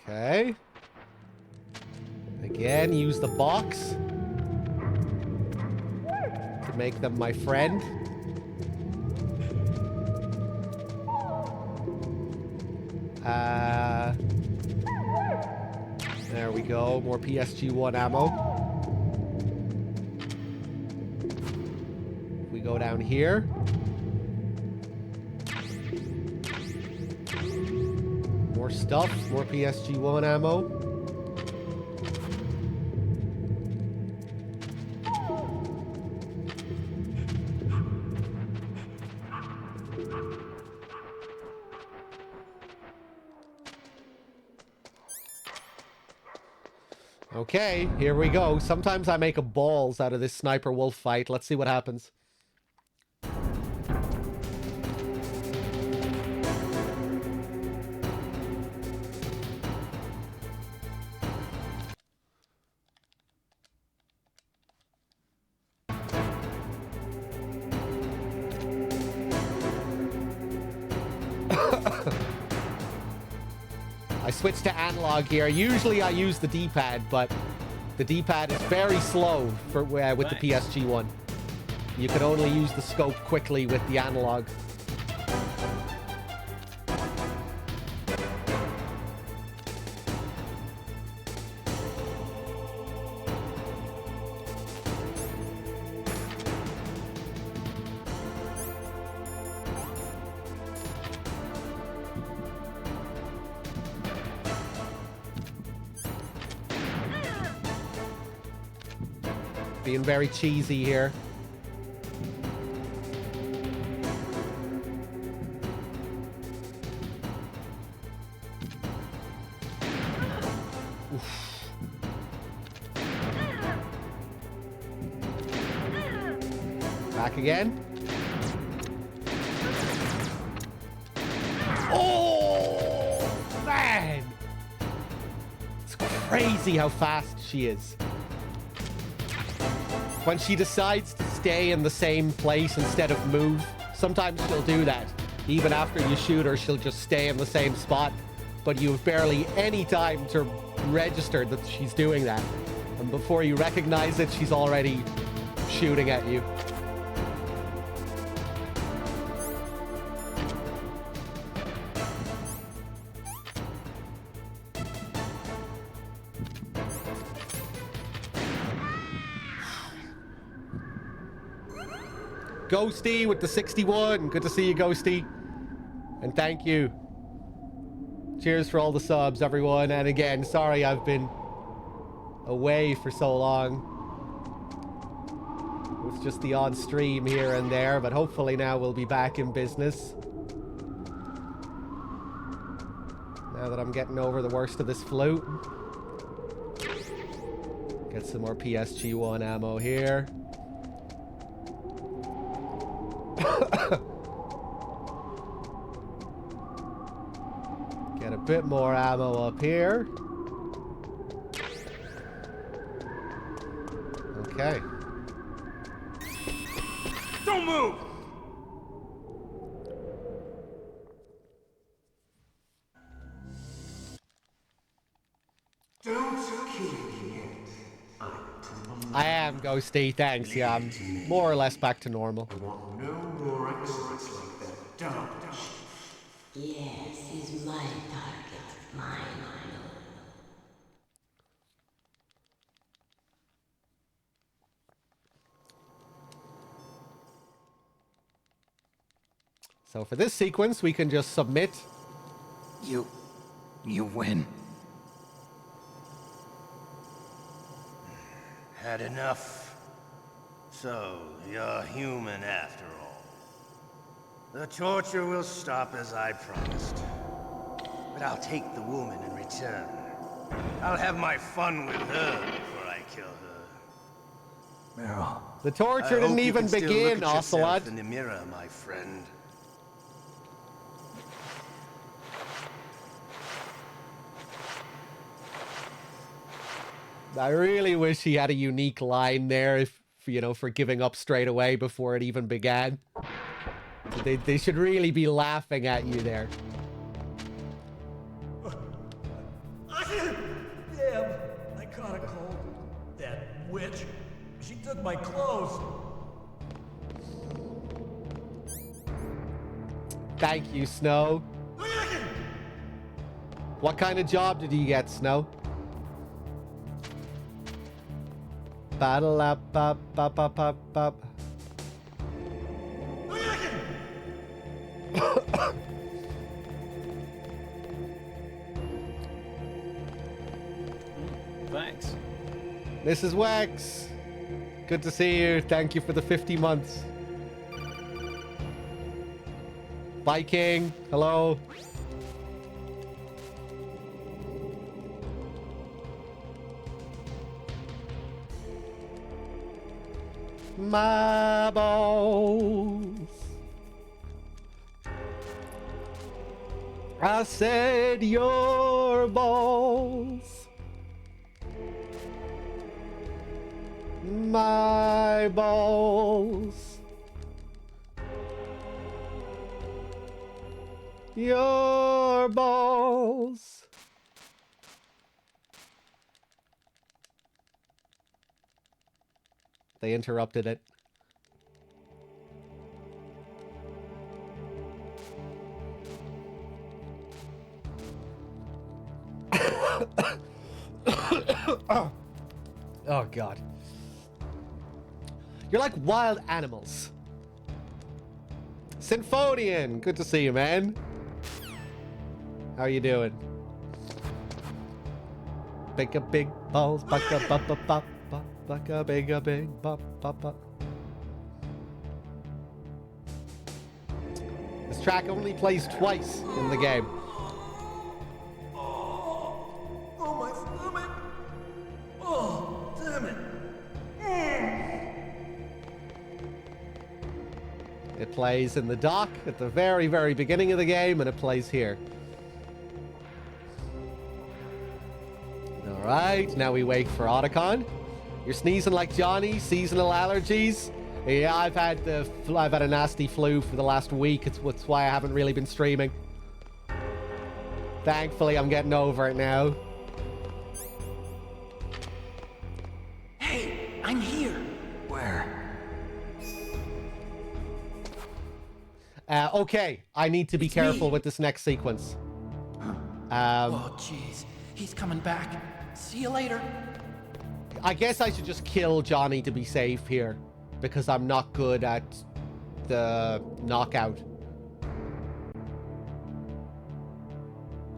Okay. Again, use the box to make them my friend. There we go. More PSG-1 ammo. We go down here. More stuff. More PSG-1 ammo. Okay, here we go. Sometimes I make a balls out of this sniper wolf fight. Let's see what happens. I switched to analog here. Usually I use the D-pad, but The D-pad is very slow for with the PSG one. You can only use the scope quickly with the analog. Being very cheesy here. Back again. Oh, man. It's crazy how fast she is. When she decides to stay in the same place instead of move, sometimes she'll do that. Even after you shoot her, she'll just stay in the same spot, but you have barely any time to register that she's doing that. And before you recognize it, she's already shooting at you. Ghosty with the 61. Good to see you, Ghosty. And thank you. Cheers for all the subs, everyone. And again, sorry I've been away for so long. With just the odd stream here and there, but hopefully now we'll be back in business. Now that I'm getting over the worst of this flu. Get some more PSG-1 ammo here. Get a bit more ammo up here. Okay. Don't move! Don't kill me yet. I am Ghosty, thanks. Yeah, I'm more or less back to normal. I want no more accidents like that. Don't. Yes, he's my target. Mine. So for this sequence, we can just submit. You win. Had enough. So, you're human after all. The torture will stop as I promised. But I'll take the woman in return. I'll have my fun with her before I kill her. Meryl. The torture I hope didn't you even can still begin, look at yourself Ocelot. in the mirror, my friend. I really wish he had a unique line there, if you know, for giving up straight away before it even began. They should really be laughing at you there. Damn, I caught a cold. That witch, she took my clothes. Thank you, Snow. What kind of job did you get, Snow? Battle up, up, up, up, up, up. Thanks. Mrs. Wax, good to see you. Thank you for the 50 months. Viking, hello. My balls. I said your balls. My balls. Your balls. They interrupted it. Oh, God. You're like wild animals. Symphonian, good to see you, man. How you doing? Big balls, baka ba ba ba ba baka big ba ba ba. This track only plays twice in the game. Oh, my stomach! Oh, damn it! It plays in the dock at the very, very beginning of the game, and it plays here. All right, now we wait for Otacon. You're sneezing like Johnny. Seasonal allergies. Yeah, I've had a nasty flu for the last week. It's why I haven't really been streaming. Thankfully, I'm getting over it now. Hey, I'm here. Where? Okay, I need to be careful with this next sequence. Oh, jeez. He's coming back. See you later. I guess I should just kill Johnny to be safe here, because I'm not good at the knockout.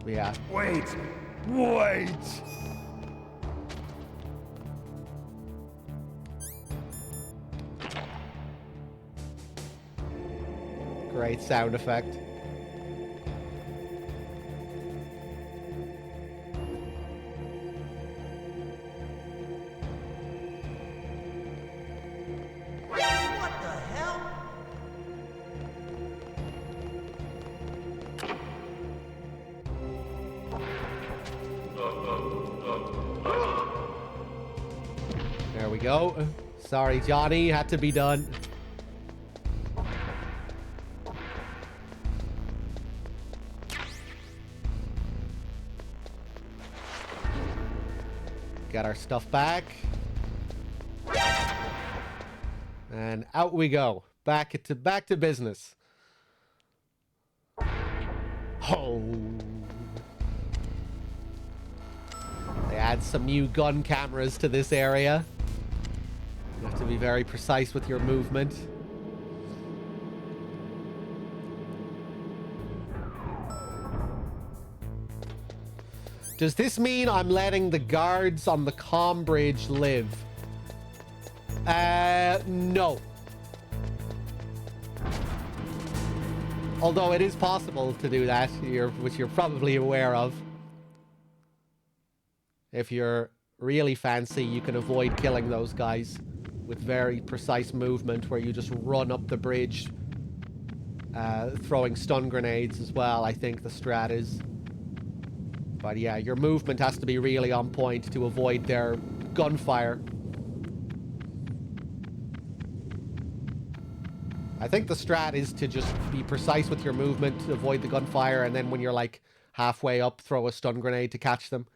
Yeah. Wait! Great sound effect. What the hell? There we go. Sorry, Johnny, had to be done. Got our stuff back. And out we go. Back to business. Oh. They add some new gun cameras to this area. You have to be very precise with your movement. Does this mean I'm letting the guards on the comm bridge live? No. Although it is possible to do that, which you're probably aware of. If you're really fancy, you can avoid killing those guys with very precise movement, where you just run up the bridge, throwing stun grenades as well, I think the strat is. But yeah, your movement has to be really on point to avoid their gunfire. I think the strat is to just be precise with your movement, to avoid the gunfire, and then when you're like halfway up, throw a stun grenade to catch them.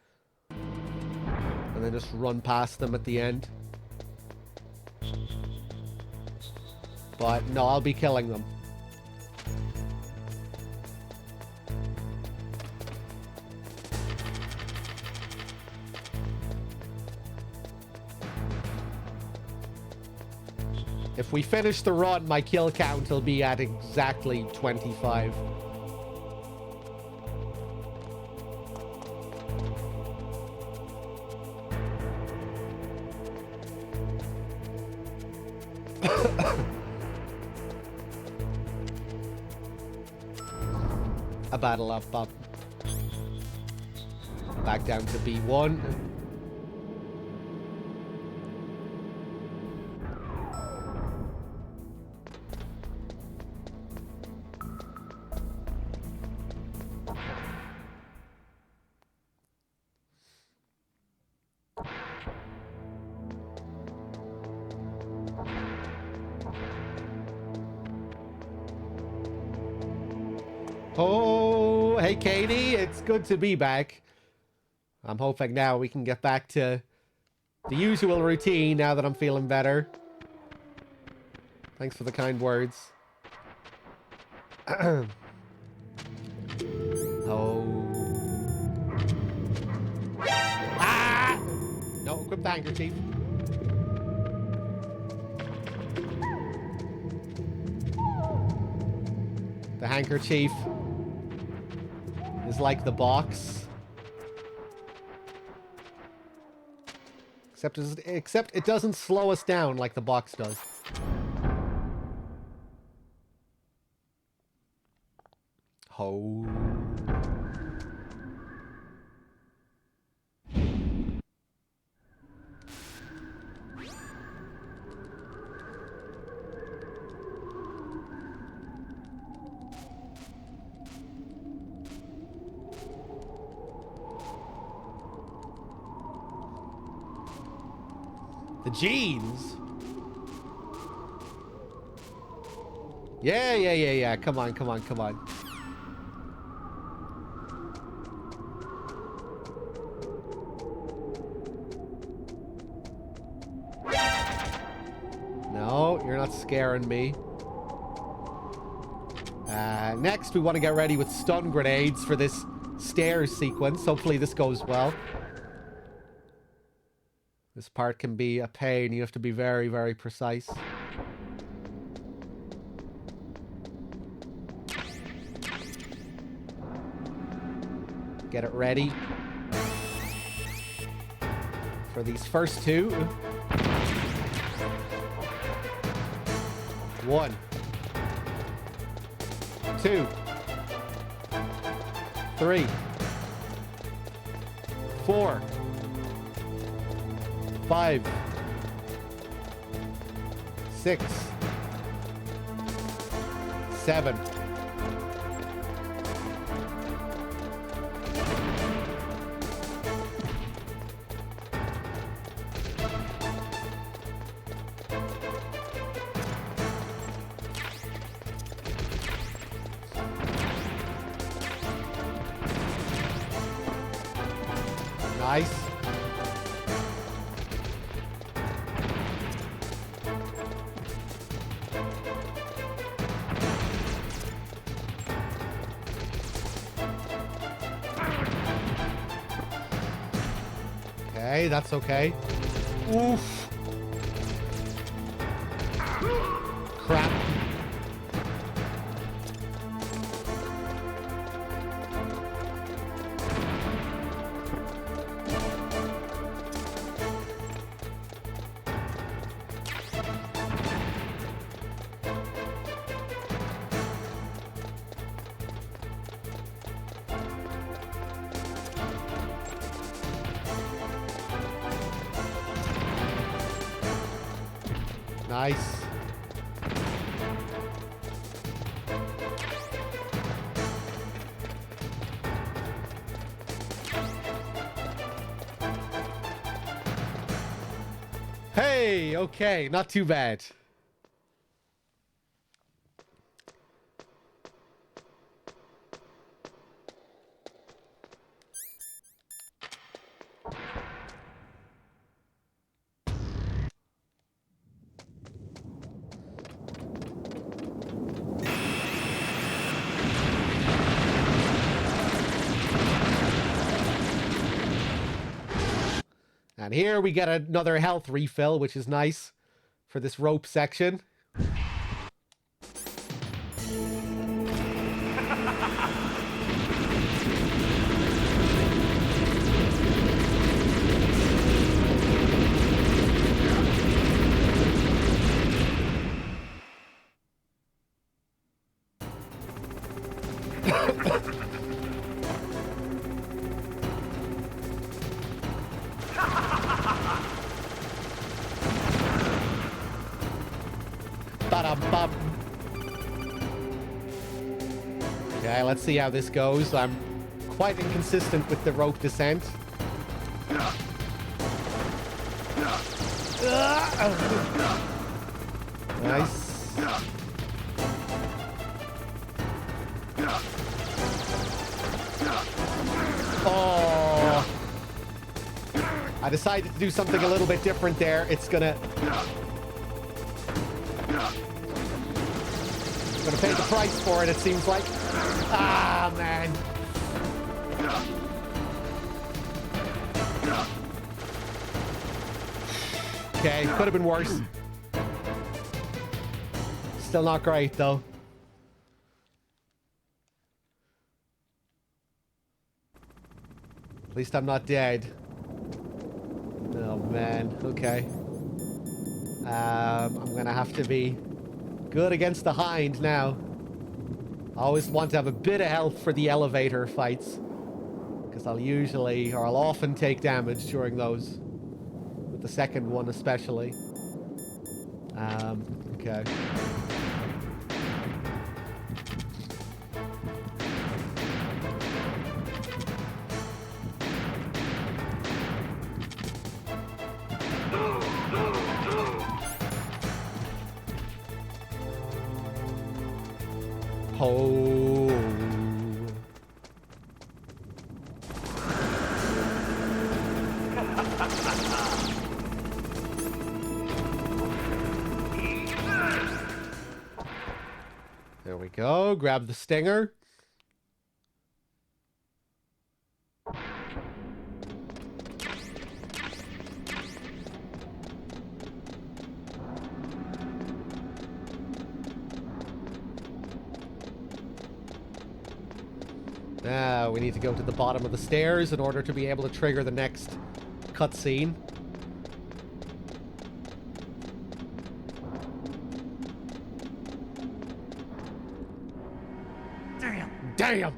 And then just run past them at the end. But no, I'll be killing them. If we finish the run, my kill count will be at exactly 25. A battle up. Back down to B1. Oh, hey Katie, it's good to be back. I'm hoping now we can get back to the usual routine now that I'm feeling better. Thanks for the kind words. Oh. Ah! No, equip the handkerchief. The handkerchief is like the box. Except it doesn't slow us down like the box does. Oh. The jeans? Yeah. Come on. No, you're not scaring me. Next, we want to get ready with stun grenades for this stairs sequence. Hopefully this goes well. This part can be a pain. You have to be very, very precise. Get it ready for these first two. 1, 2, 3, 4, 5, 6, 7. Nice. Okay, that's okay. Oof. Crap. Nice. Hey, okay, not too bad. And here we get another health refill, which is nice for this rope section. Ba-dum-bum. Okay, let's see how this goes. I'm quite inconsistent with the rope descent. Nice. Oh. I decided to do something a little bit different there. It's gonna... Gonna pay the price for it, it seems like. Ah, man. Okay, could have been worse. Still not great, though. At least I'm not dead. Oh, man. Okay. I'm gonna have to be good against the Hind now. I always want to have a bit of health for the elevator fights. Because I'll often take damage during those. With the second one especially. Okay. Oh. There we go. Grab the stinger. Now we need to go to the bottom of the stairs in order to be able to trigger the next cutscene. Damn! Damn!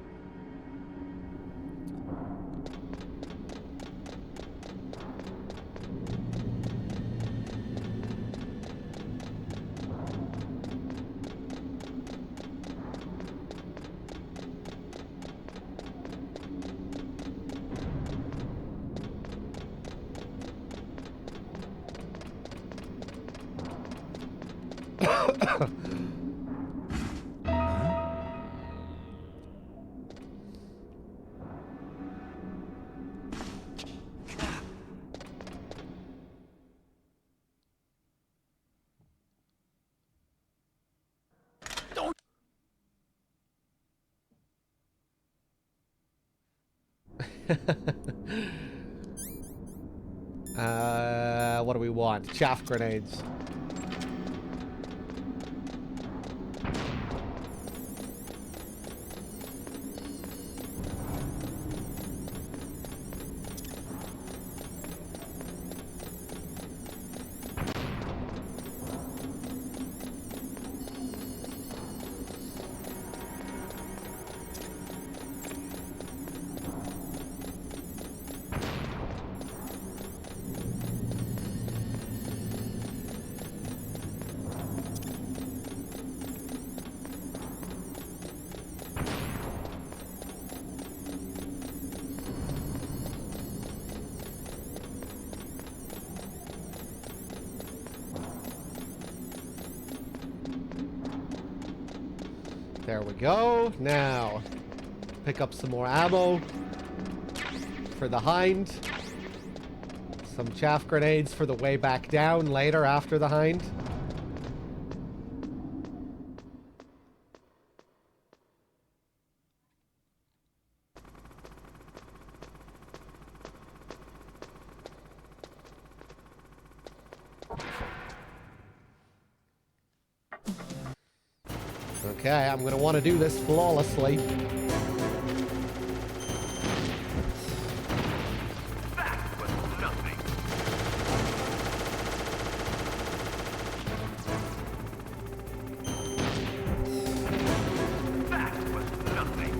What do we want? Chaff grenades. There we go. Now, pick up some more ammo for the Hind. Some chaff grenades for the way back down later after the Hind. Okay, I'm going to want to do this flawlessly. That was nothing. That was nothing.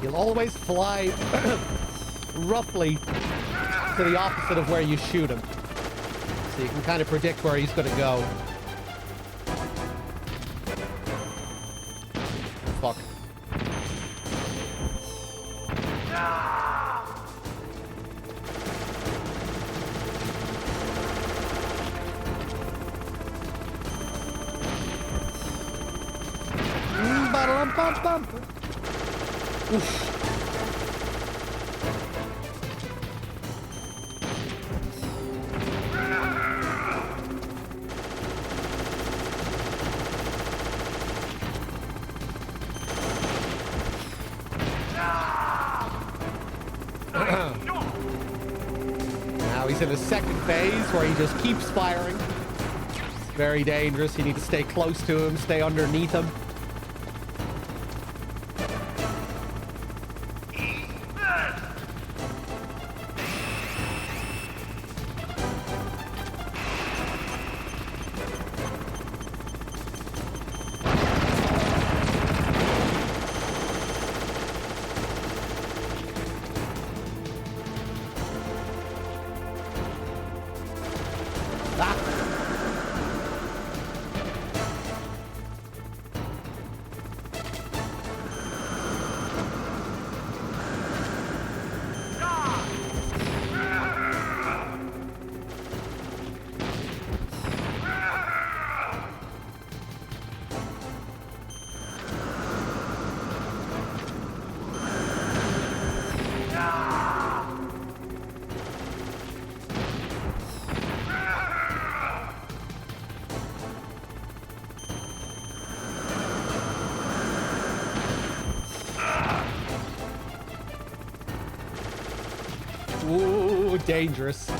You'll always fly roughly to the opposite of where you shoot him. So you can kind of predict where he's going to go. Fuck. Ba-dum-bum-bum. Oof. he's in a second phase where he just keeps firing. It's very dangerous. You need to stay close to him, stay underneath him. Ooh, dangerous.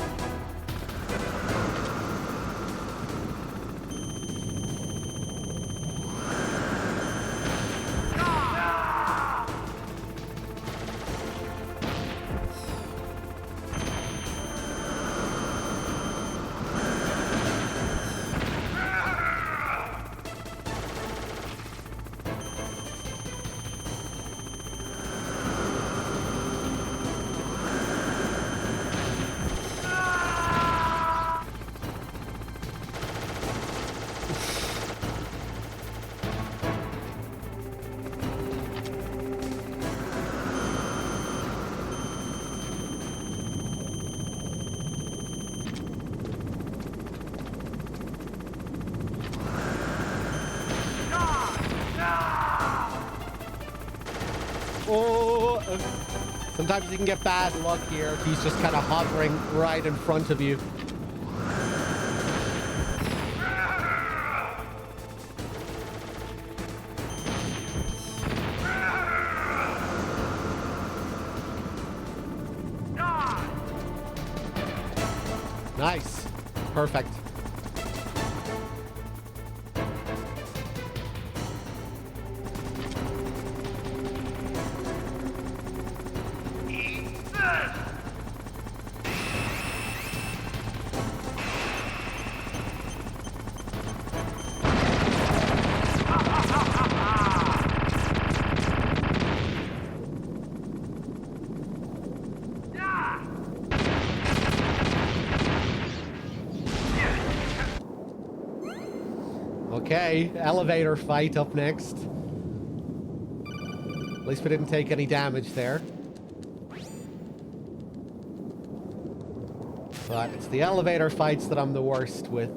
Sometimes you can get bad luck here if he's just kind of hovering right in front of you. Nice. Perfect. Okay, elevator fight up next. At least we didn't take any damage there. But it's the elevator fights that I'm the worst with.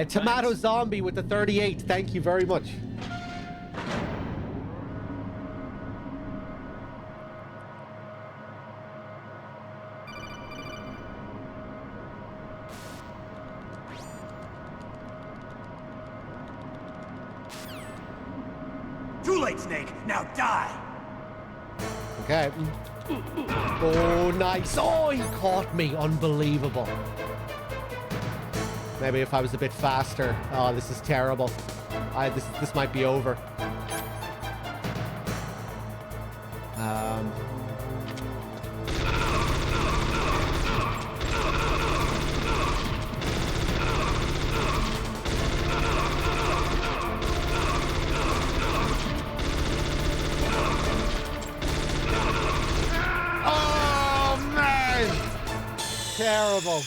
Tomato Zombie with the 38. Thank you very much. Too late, Snake. Now die. Okay. Oh, nice. Oh, he caught me. Unbelievable. Maybe if I was a bit faster. Oh, this is terrible. This might be over. Oh, man! Terrible.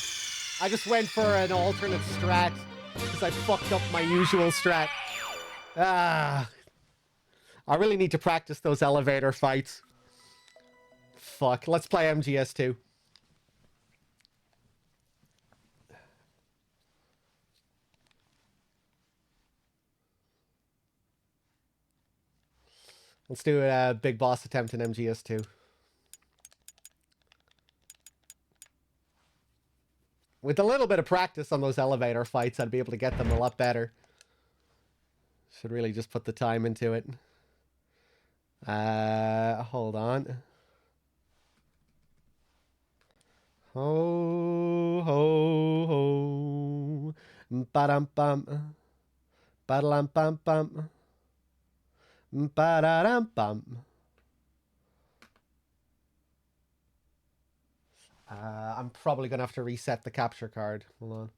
I just went for an alternate strat because I fucked up my usual strat. I really need to practice those elevator fights. Fuck. Let's play MGS2. Let's do a big boss attempt in MGS2. With a little bit of practice on those elevator fights, I'd be able to get them a lot better. Should really just put the time into it. Hold on. Ho, ho, ho. Ba-dum-bum. Ba-da-lam-bum-bum. Ba-da-dum-bum. I'm probably going to have to reset the capture card. Hold on.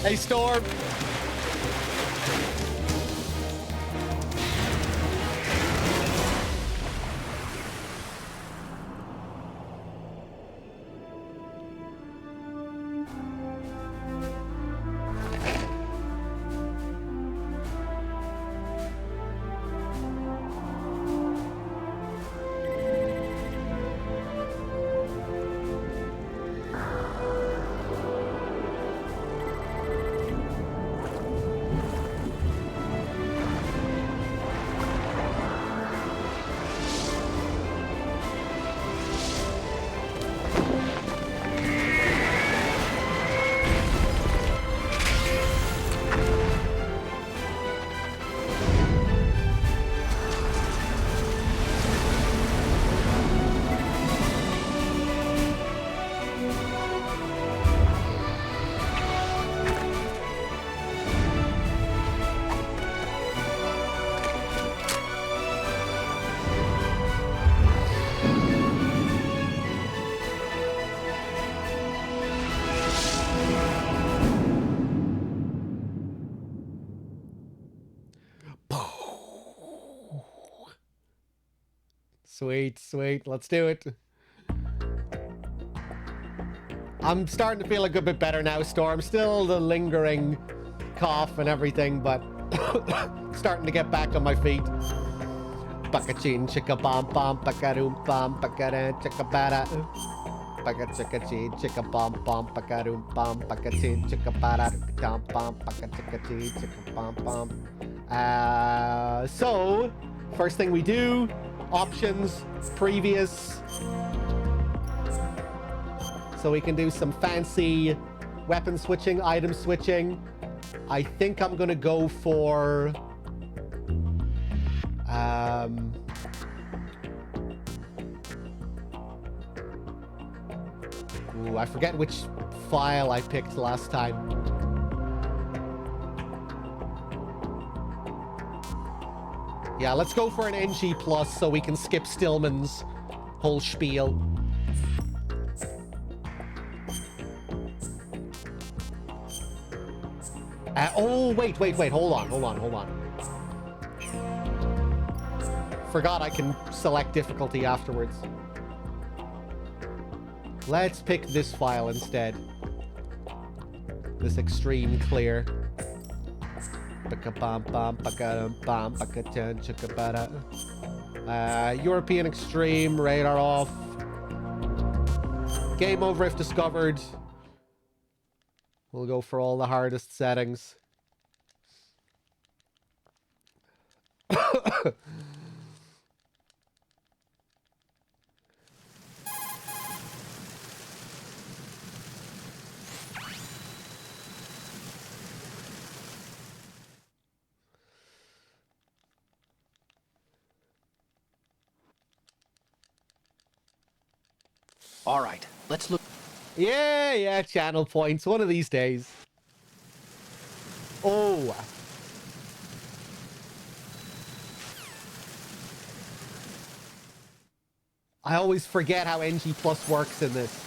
Hey, Storm. Sweet, sweet. Let's do it. I'm starting to feel a good bit better now, Storm. Still the lingering cough and everything, but starting to get back on my feet. Bakachin chicka bom bom bakaroom bom bakaran chicka bada. Bakachicka chicka bom bom bakaroom bom bakachin chicka bada dum bom bakachicka chicka bom bom. So first thing we do, options, previous. So we can do some fancy weapon switching, item switching. I think I'm gonna go for ooh, I forget which file I picked last time. Yeah, let's go for an NG plus so we can skip Stillman's whole spiel. Oh, wait, hold on. Forgot I can select difficulty afterwards. Let's pick this file instead. This extreme clear. European extreme, radar off. Game over if discovered. We'll go for all the hardest settings. All right, let's look. Yeah, channel points. One of these days. Oh. I always forget how NG Plus works in this.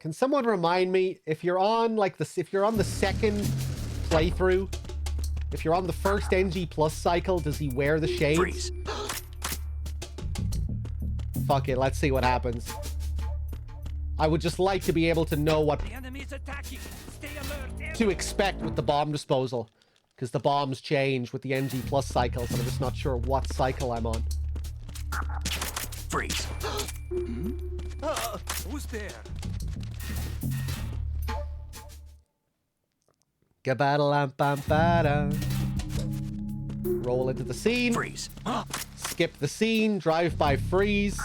Can someone remind me if you're on if you're on the second playthrough, if you're on the first NG Plus cycle, does he wear the shades? Freeze. Fuck it, let's see what happens. I would just like to be able to know what to expect with the bomb disposal, because the bombs change with the NG Plus cycles, and I'm just not sure what cycle I'm on. Freeze. Who's there? Roll into the scene. Freeze. Skip the scene. Drive by freeze.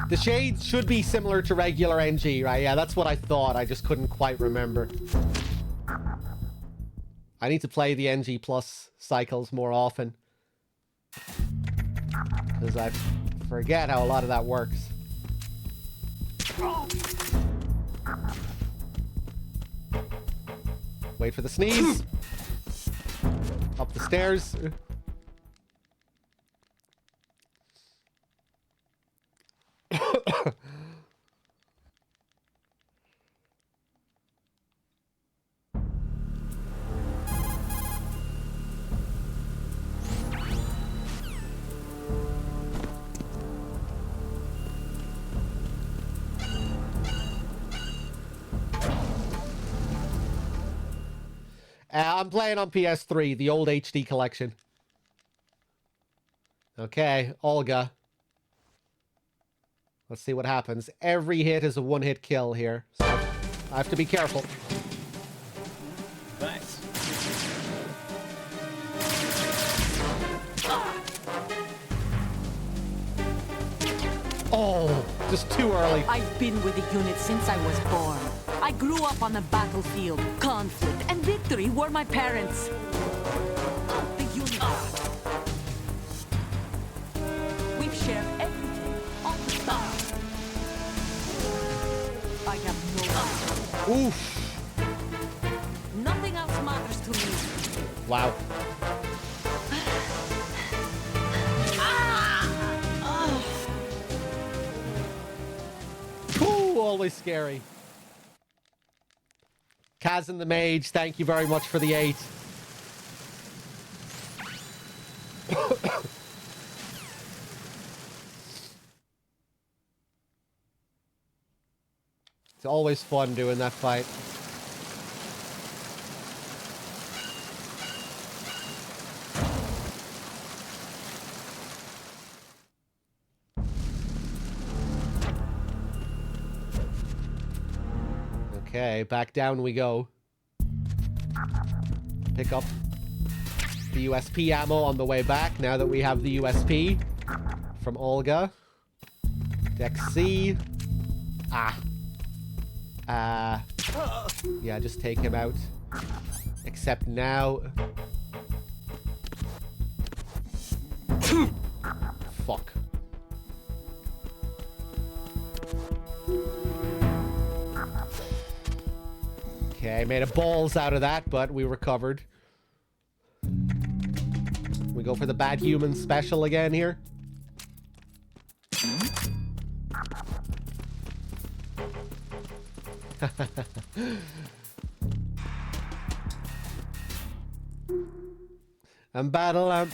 The shades should be similar to regular NG, right? Yeah, that's what I thought. I just couldn't quite remember. I need to play the NG Plus cycles more often, because I forget how a lot of that works. Wait for the sneeze. Up the stairs. I'm playing on PS3, the old HD collection. Okay, Olga. Let's see what happens. Every hit is a one-hit kill here, so I have to be careful. Thanks. Oh, just too early. I've been with the unit since I was born. I grew up on the battlefield. Conflict and victory were my parents. The unit. We've shared everything. All the stuff. I have no... Oof. Nothing else matters to me. Wow. always scary. Kaz and the Mage, thank you very much for the 8. It's always fun doing that fight. Okay, back down we go. Pick up the USP ammo on the way back, now that we have the USP from Olga. Deck C. Yeah, just take him out. Except now... Fuck. Okay, made a balls out of that, but we recovered. We go for the bad human special again here. And battle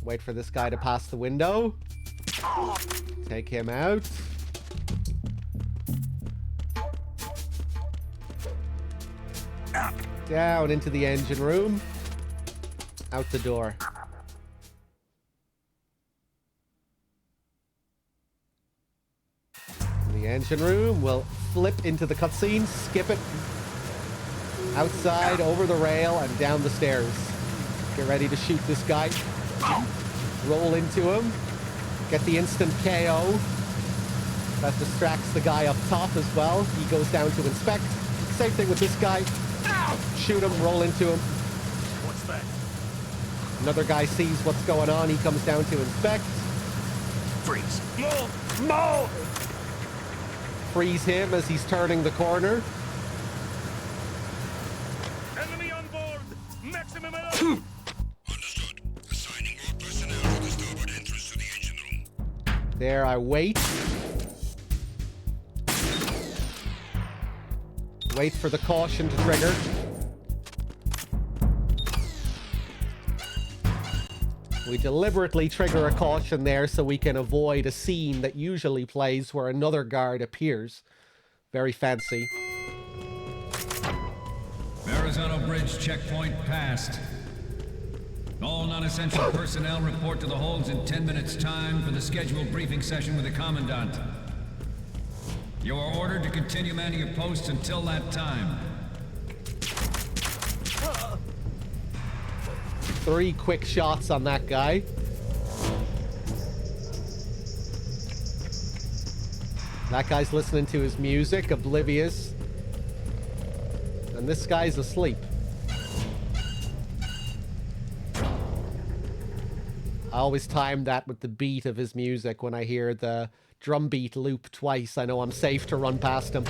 wait for this guy to pass the window. Take him out. Down into the engine room. Out the door. The engine room will flip into the cutscene, skip it. Outside, over the rail, and down the stairs. Get ready to shoot this guy. Roll into him. Get the instant KO. That distracts the guy up top as well. He goes down to inspect. Same thing with this guy. Shoot him, roll into him. What's that? Another guy sees what's going on. He comes down to inspect. Freeze. Move! Freeze him as he's turning the corner. Enemy on board! Maximum alert! Understood. Assigning more personnel to the starboard entrance to the engine room. There, I wait. Wait for the caution to trigger. We deliberately trigger a caution there so we can avoid a scene that usually plays where another guard appears. Very fancy. Verrazano Bridge checkpoint passed. All non-essential personnel report to the holds in 10 minutes' time for the scheduled briefing session with the Commandant. You are ordered to continue manning your posts until that time. 3 quick shots on that guy. That guy's listening to his music, oblivious. And this guy's asleep. I always time that with the beat of his music. When I hear the drum beat loop twice, I know I'm safe to run past him.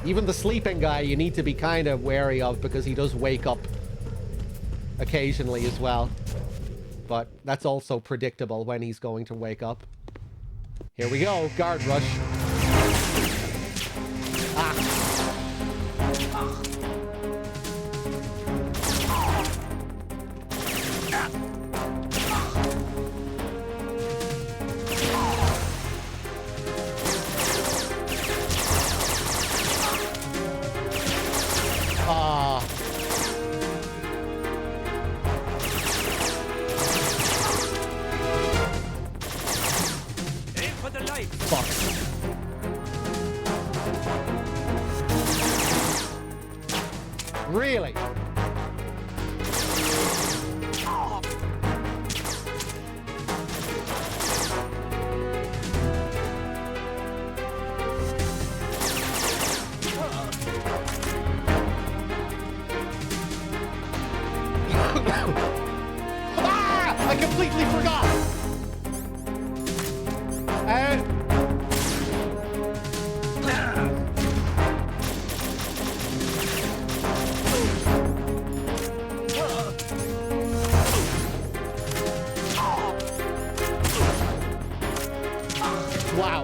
Even the sleeping guy you need to be kind of wary of because he does wake up occasionally as well. But that's also predictable when he's going to wake up. Here we go, guard rush. Really? I completely forgot. Wow.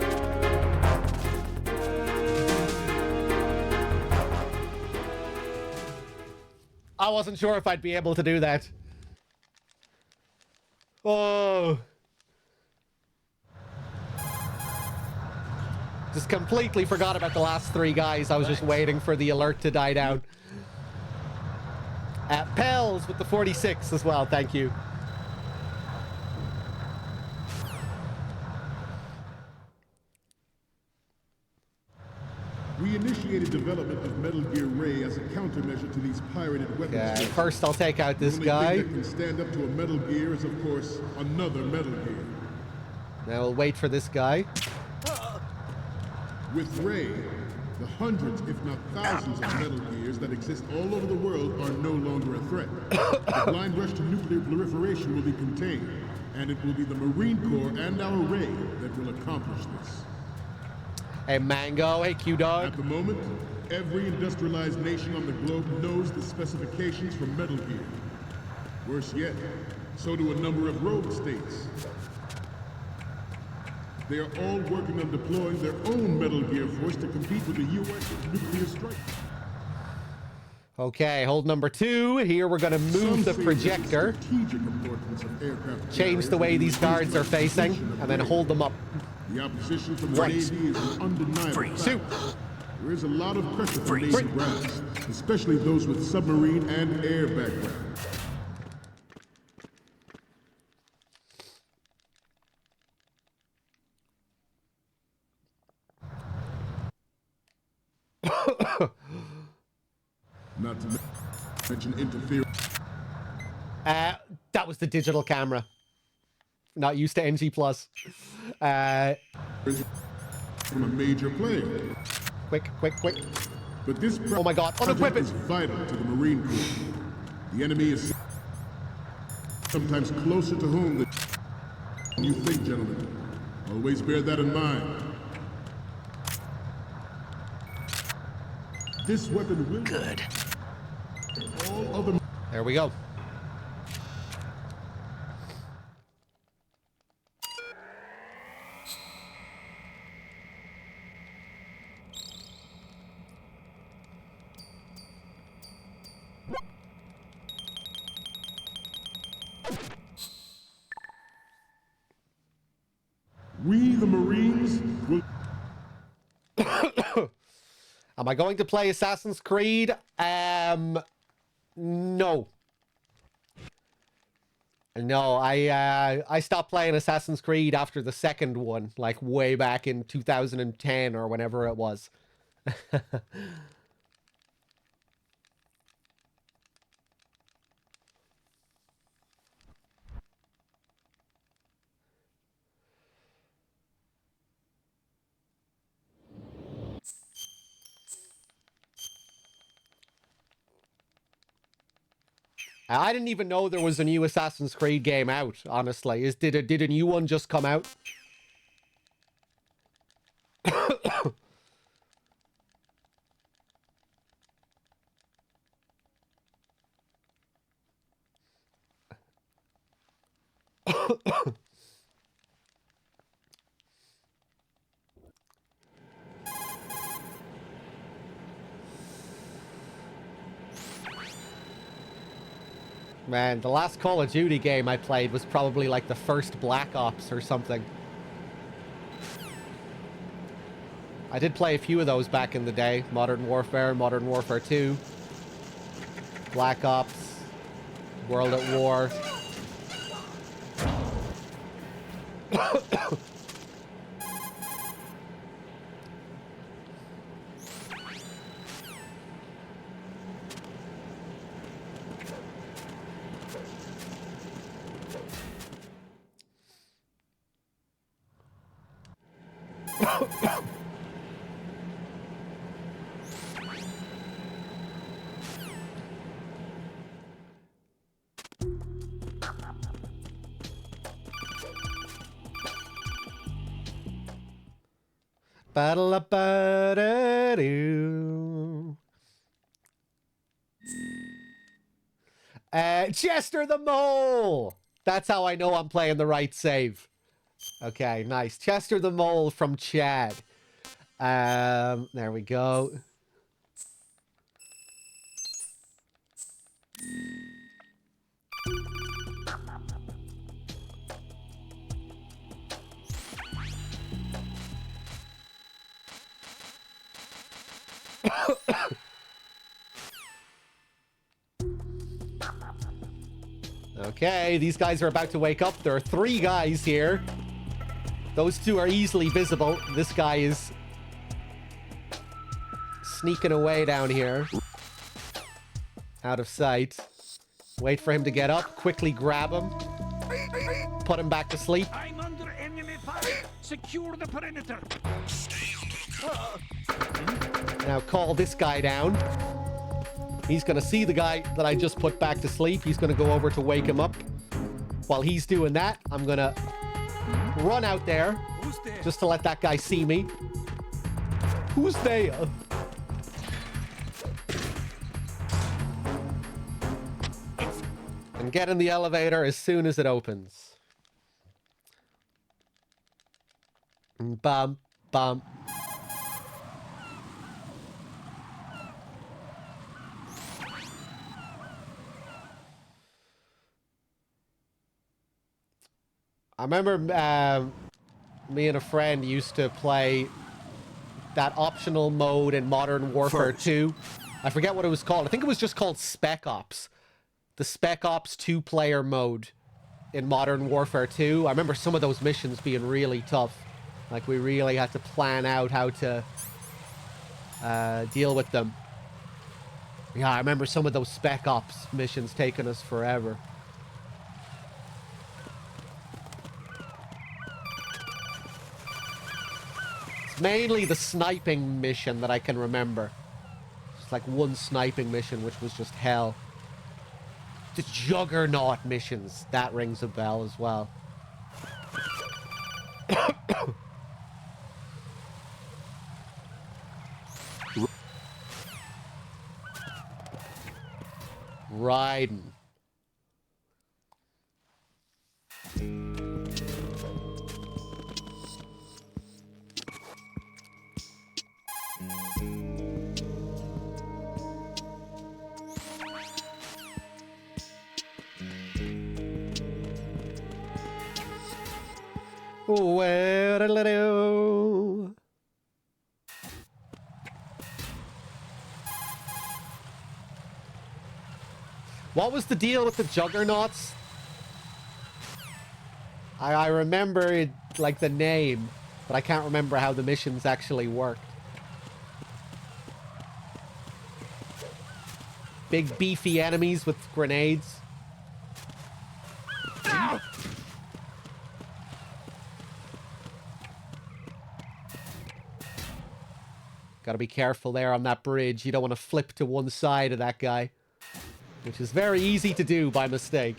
I wasn't sure if I'd be able to do that. Oh. Just completely forgot about the last three guys. I was just waiting for the alert to die down. Pels with the 46 as well. Thank you. We initiated development of Metal Gear Ray as a countermeasure to these pirated weapons. Okay, first I'll take out this guy. The only thing that can stand up to a Metal Gear is, of course, another Metal Gear. Now we'll wait for this guy. With Ray, the hundreds, if not thousands, of Metal Gears that exist all over the world are no longer a threat. The blind rush to nuclear proliferation will be contained, and it will be the Marine Corps and our Ray that will accomplish this. Hey, Mango. Hey, Q-Dog. At the moment, every industrialized nation on the globe knows the specifications for Metal Gear. Worse yet, so do a number of rogue states. They are all working on deploying their own Metal Gear force to compete with the U.S. nuclear strike. Okay, hold number 2. Here we're going to move the projector. Change the way these guards are facing, and then hold them up. The opposition from the Navy is an undeniable fact. There is a lot of pressure from Navy brass, especially those with submarine and air backgrounds. Not to mention interference. That was the digital camera. Not used to NG+. From a major player. Quick. But this oh my god, unequip it! Is vital to the Marine Corps. The enemy is sometimes closer to home than you think, gentlemen. Always bear that in mind. This weapon will... Good. All other... There we go. We, the Marines, will... Am I going to play Assassin's Creed? No. No, I stopped playing Assassin's Creed after the second one, like way back in 2010 or whenever it was. I didn't even know there was a new Assassin's Creed game out, honestly. Did a new one just come out? Man, the last Call of Duty game I played was probably like the first Black Ops or something. I did play a few of those back in the day. Modern Warfare, Modern Warfare 2, Black Ops, World at War. Ba-da-la-ba-da-doo. Chester the Mole! That's how I know I'm playing the right save. Okay, nice. Chester the Mole from Chad. There we go. Okay, these guys are about to wake up. There are 3 guys here. Those 2 are easily visible. This guy is sneaking away down here. Out of sight. Wait for him to get up. Quickly grab him. Put him back to sleep. I'm under enemy fire. Secure the perimeter. Now call this guy down. He's going to see the guy that I just put back to sleep. He's going to go over to wake him up. While he's doing that, I'm going to run out there just to let that guy see me. Who's there? And get in the elevator as soon as it opens. Bum, bum. I remember me and a friend used to play that optional mode in Modern Warfare 2. I forget what it was called. I think it was just called Spec Ops. The Spec Ops 2-player mode in Modern Warfare 2. I remember some of those missions being really tough. Like, we really had to plan out how to deal with them. Yeah, I remember some of those Spec Ops missions taking us forever. Mainly the sniping mission that I can remember. It's like one sniping mission, which was just hell. The Juggernaut missions. That rings a bell as well. Riding. What was the deal with the Juggernauts? I remember it, like the name, but I can't remember how the missions actually worked. Big beefy enemies with grenades. Ow! Gotta be careful there on that bridge. You don't want to flip to one side of that guy. Which is very easy to do by mistake.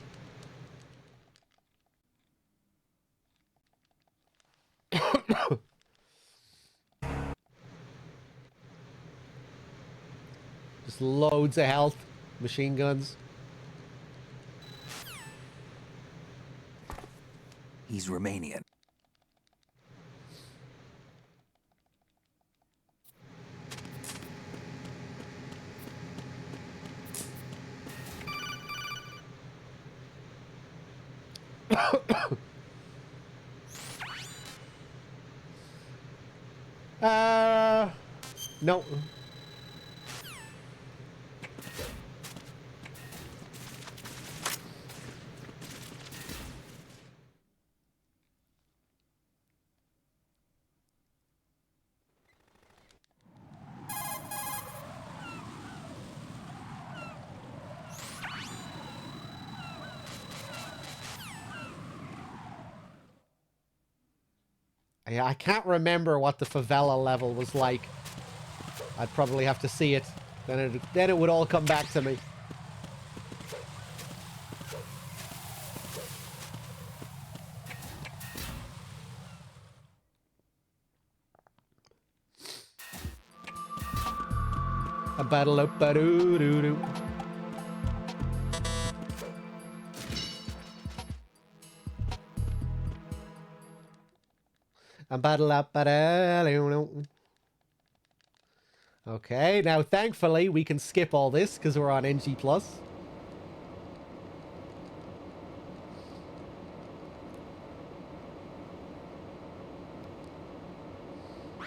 Just loads of health. Machine guns. He's Romanian. No. Yeah, I can't remember what the favela level was like. I'd probably have to see it. Then it would all come back to me. A battle up a doo doo doo. Okay, now thankfully we can skip all this because we're on NG+.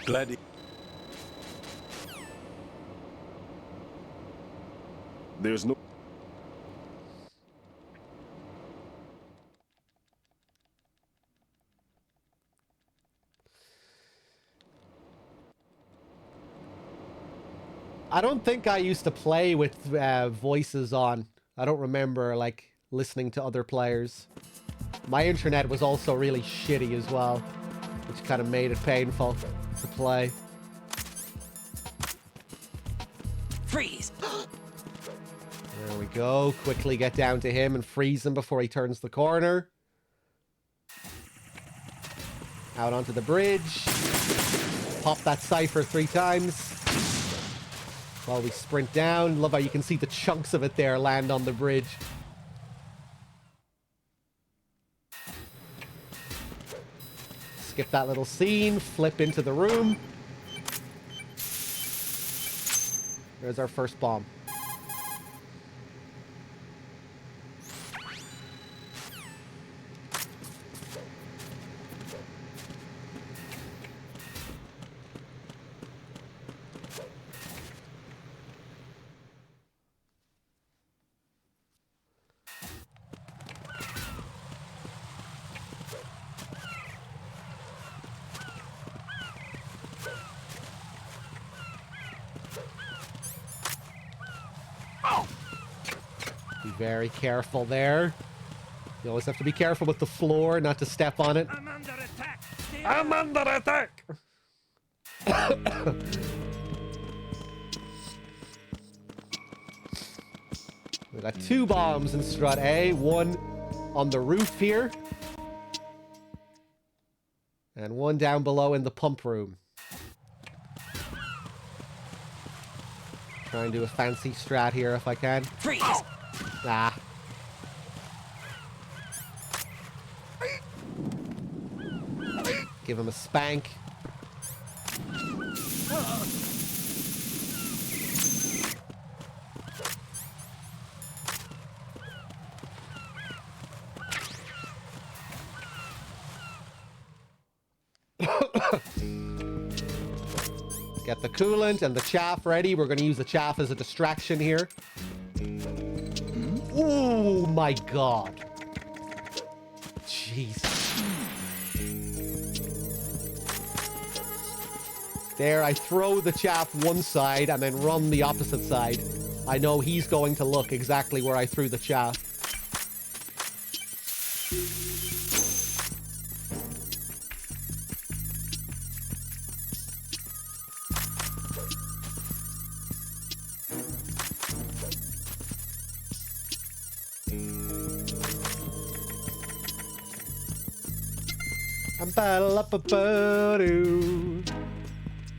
Glad. There's no. I don't think I used to play with voices on. I don't remember, like, listening to other players. My internet was also really shitty as well, which kind of made it painful to play. Freeze! There we go. Quickly get down to him and freeze him before he turns the corner. Out onto the bridge. Pop that cipher 3 times. While we sprint down. Love how you can see the chunks of it there land on the bridge. Skip that little scene. Flip into the room. There's our first bomb. Be very careful there. You always have to be careful with the floor, not to step on it. I'm under attack. I'm under attack. We got 2 bombs in strut A. One on the roof here. And one down below in the pump room. Try and do a fancy strat here if I can. Freeze! Ah. Give him a spank. Get the coolant and the chaff ready. We're going to use the chaff as a distraction here. Oh my god. Jeez. There, I throw the chaff one side and then run the opposite side. I know he's going to look exactly where I threw the chaff.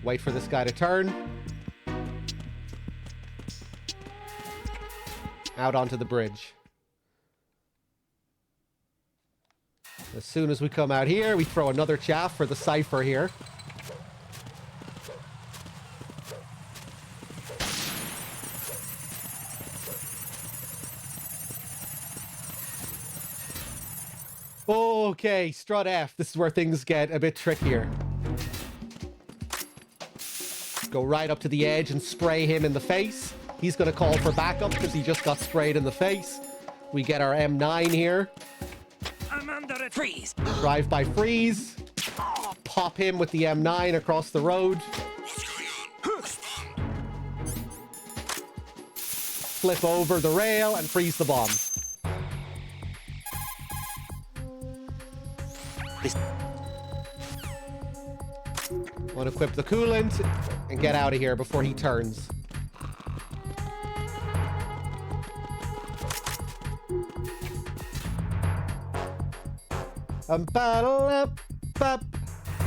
Wait for this guy to turn. Out onto the bridge. As soon as we come out here, we throw another chaff for the cipher here. Okay, strut F. This is where things get a bit trickier. Go right up to the edge and spray him in the face. He's going to call for backup because he just got sprayed in the face. We get our M9 here. I'm under a freeze. Drive-by freeze. Pop him with the M9 across the road. Flip over the rail and freeze the bomb. Unequip the coolant and get out of here before he turns.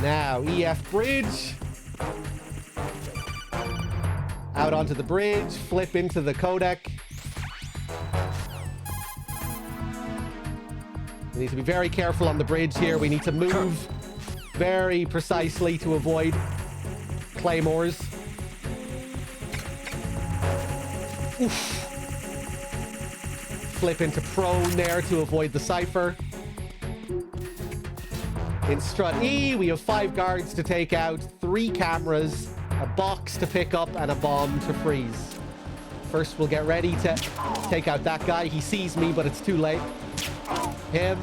Now, EF bridge. Out onto the bridge, flip into the codec. We need to be very careful on the bridge here. We need to move very precisely to avoid claymores. Oof. Flip into prone there to avoid the cipher. In strut E, we have 5 guards to take out, 3 cameras, a box to pick up, and a bomb to freeze. First, we'll get ready to take out that guy. He sees me, but it's too late. Him.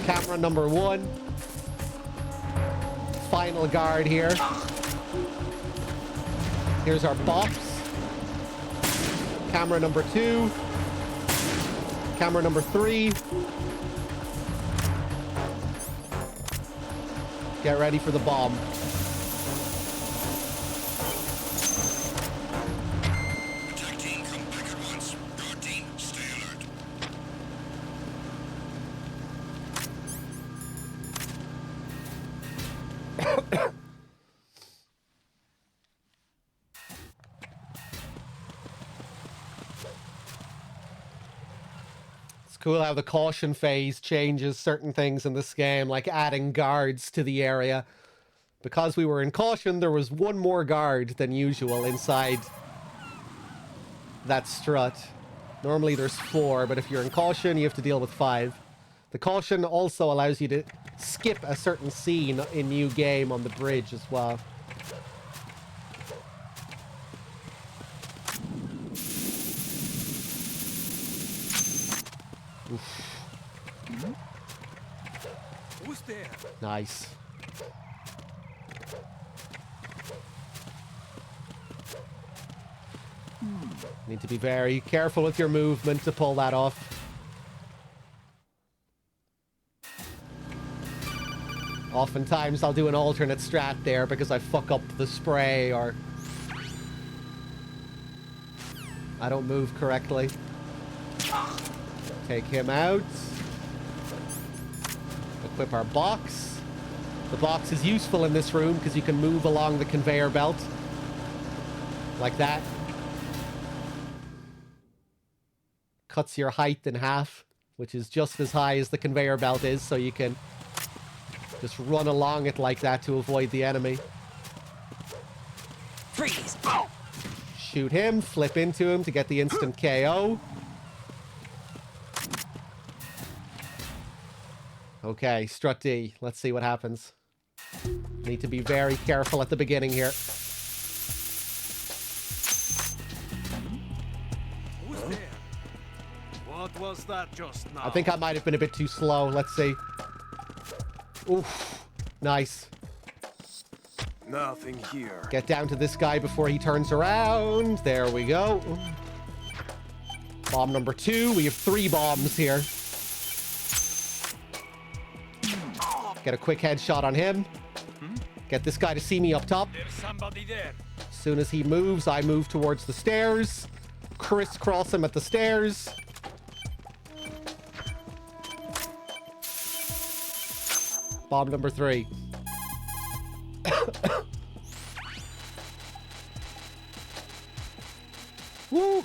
Camera number 1. Final guard here. Here's our box. Camera number 2. Camera number 3. Get ready for the bomb. Attack team, come back at once. Guard team, stay alert. Cool how the caution phase changes certain things in this game, like adding guards to the area. Because we were in caution, there was 1 more guard than usual inside that strut. Normally there's 4, but if you're in caution, you have to deal with 5. The caution also allows you to skip a certain scene in New Game on the bridge as well. Who's there? Nice. Need to be very careful with your movement to pull that off. Oftentimes I'll do an alternate strat there because I fuck up the spray or I don't move correctly. Take him out. Equip our box. The box is useful in this room because you can move along the conveyor belt. Like that. Cuts your height in half, which is just as high as the conveyor belt is, so you can just run along it like that to avoid the enemy. Freeze! Shoot him, flip into him to get the instant KO. Okay, strut D. Let's see what happens. Need to be very careful at the beginning here. Who's there? What was that just now? I think I might have been a bit too slow. Let's see. Oof. Nice. Nothing here. Get down to this guy before he turns around. There we go. Bomb number 2. We have 3 bombs here. Get a quick headshot on him. Get this guy to see me up top. There's somebody there. As soon as he moves, I move towards the stairs. Crisscross him at the stairs. Bomb number 3. Woo!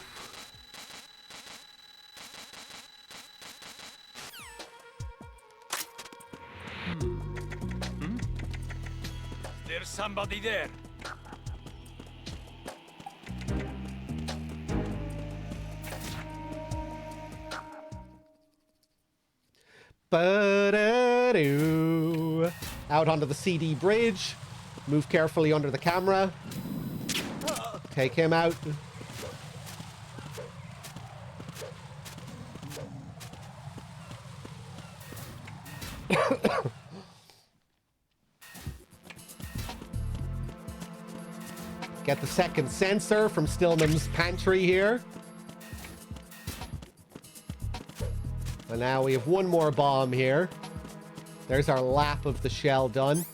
There's somebody there. Ba-da-doo. Out onto the CD bridge. Move carefully under the camera. Take him out. Get the second sensor from Stillman's pantry here. And now we have 1 more bomb here. There's our lap of the shell done.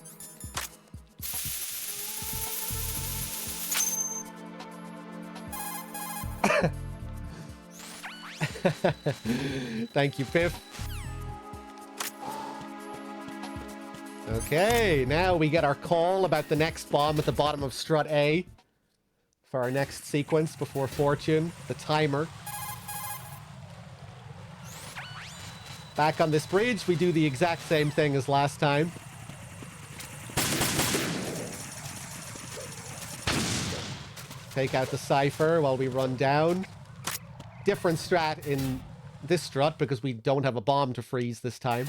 Thank you, Piff. Okay, now we get our call about the next bomb at the bottom of strut A for our next sequence before Fortune, the timer. Back on this bridge, we do the exact same thing as last time. Take out the cipher while we run down. Different strat in this strut because we don't have a bomb to freeze this time.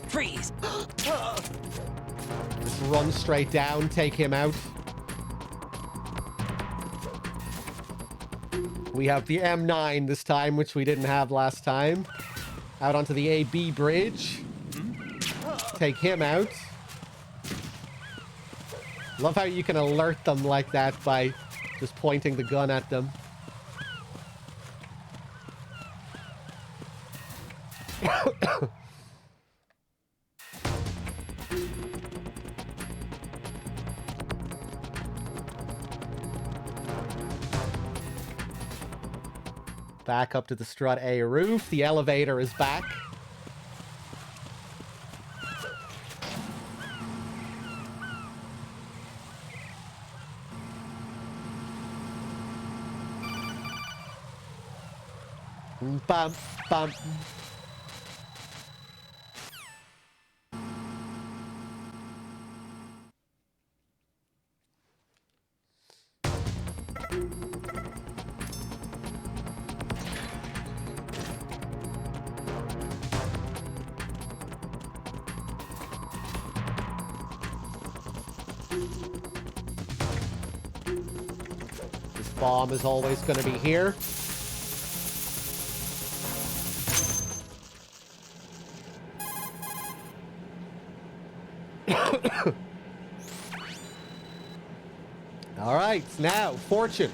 Freeze! Just run straight down, take him out. We have the M9 this time, which we didn't have last time. Out onto the AB bridge. Take him out. Love how you can alert them like that by just pointing the gun at them. Back up to the strut A roof. The elevator is back. Bum, bum. This bomb is always going to be here. All right, now, Fortune.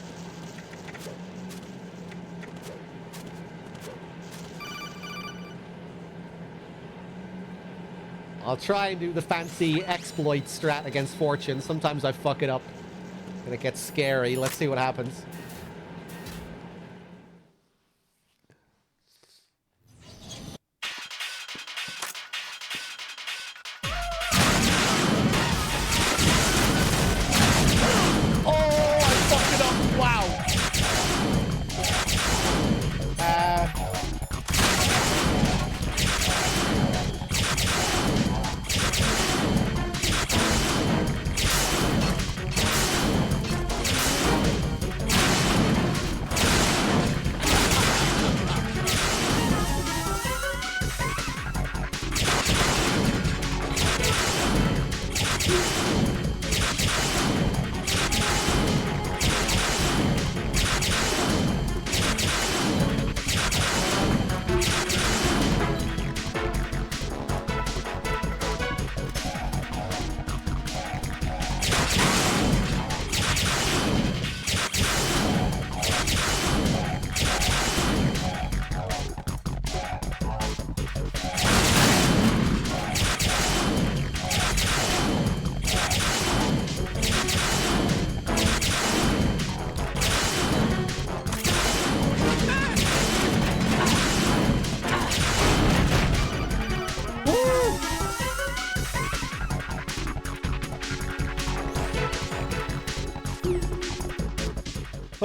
I'll try and do the fancy exploit strat against Fortune. Sometimes I fuck it up and it gets scary. Let's see what happens.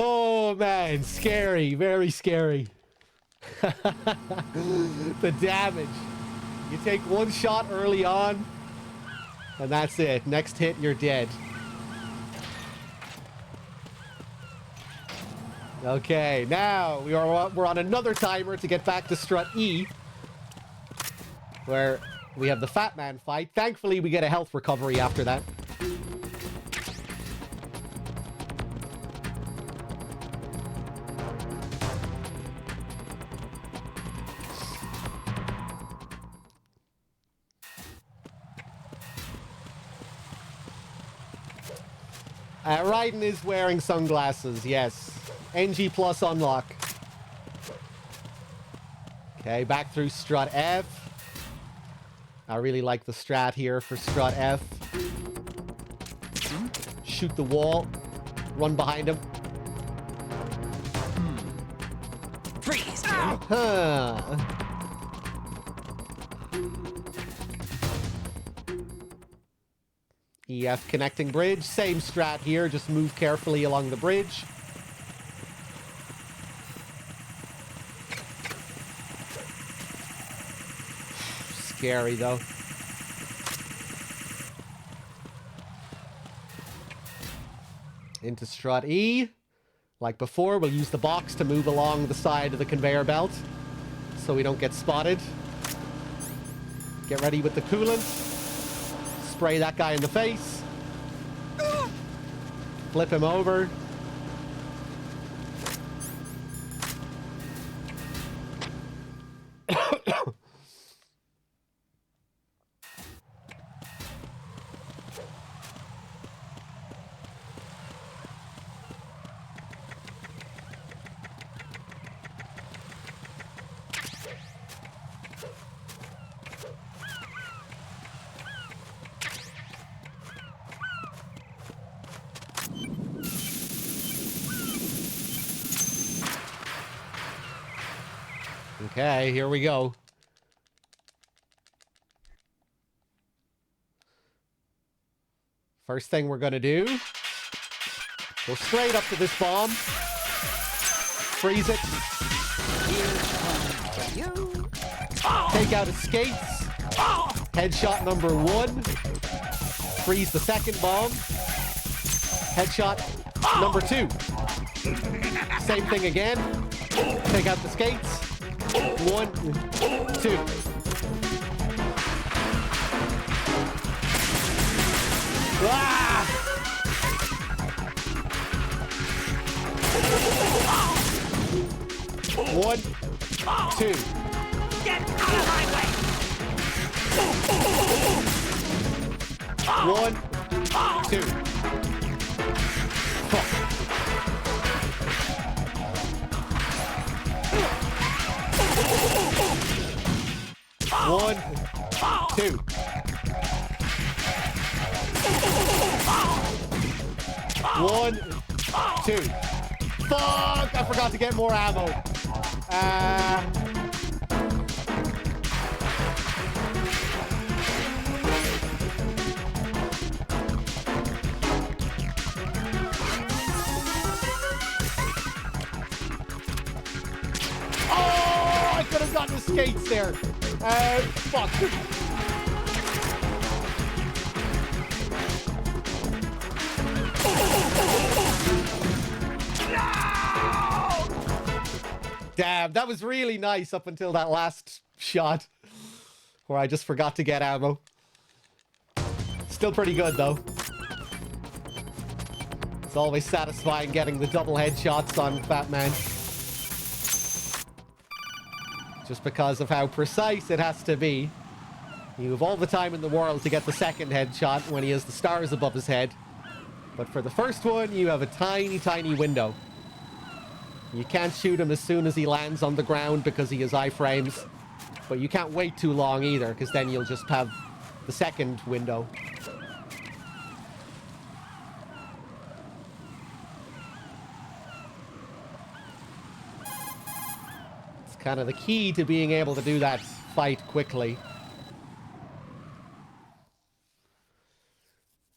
Oh man, scary, very scary. The damage. You take one shot early on, and that's it. Next hit, you're dead. Okay, now we're on another timer to get back to Strut E, where we have the Fat Man fight. Thankfully, we get a health recovery after that. Raiden is wearing sunglasses, yes. NG plus unlock. Okay, back through Strut F. I really like the strat here for Strut F. Shoot the wall. Run behind him. Freeze! Huh. EF connecting bridge. Same strat here. Just move carefully along the bridge. scary, though. Into strut E. Like before, we'll use the box to move along the side of the conveyor belt so we don't get spotted. Get ready with the coolant. Spray that guy in the face. Flip him over. Okay, here we go. First thing we're gonna do, go straight up to this bomb. Freeze it. Take out his skates. Headshot number 1. Freeze the second bomb. Headshot number 2. Same thing again. Take out the skates. 1, 2. Ah! 1, 2. Get out of my way! 1, 2. Fuck. 1, 2. 1, 2. Fuck! I forgot to get more ammo. Oh! I could have gotten the skates there. Fuck. Damn, that was really nice up until that last shot where I just forgot to get ammo. Still pretty good, though. It's always satisfying getting the double headshots on Fat Man. Just because of how precise it has to be. You have all the time in the world to get the second headshot when he has the stars above his head. But for the first one, you have a tiny, tiny window. You can't shoot him as soon as he lands on the ground because he has iframes. But you can't wait too long either, because then you'll just have the second window. It's kind of the key to being able to do that fight quickly.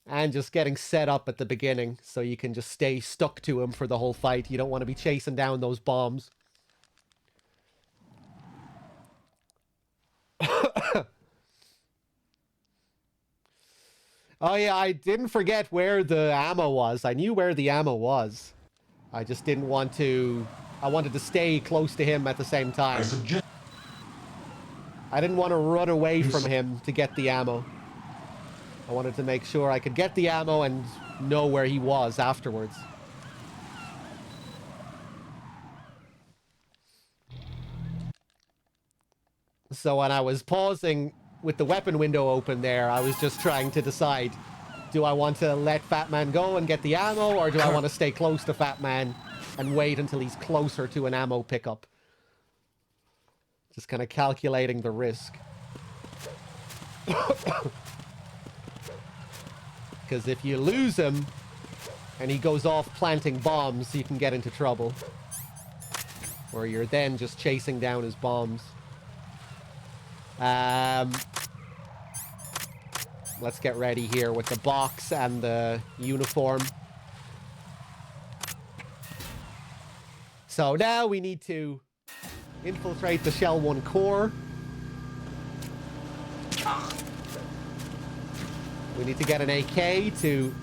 And just getting set up at the beginning so you can just stay stuck to him for the whole fight. You don't want to be chasing down those bombs. Oh yeah, I didn't forget where the ammo was. I knew where the ammo was. I just didn't want to... I wanted to stay close to him at the same time. I didn't want to run away from him to get the ammo. I wanted to make sure I could get the ammo and know where he was afterwards. So when I was pausing with the weapon window open there, I was just trying to decide, do I want to let Fat Man go and get the ammo, or do I want to stay close to Fat Man and wait until he's closer to an ammo pickup? Just kind of calculating the risk. Because if you lose him and he goes off planting bombs, you can get into trouble. Or you're then just chasing down his bombs. Let's get ready here with the box and the uniform. So now we need to infiltrate the Shell 1 core. We need to get an AK to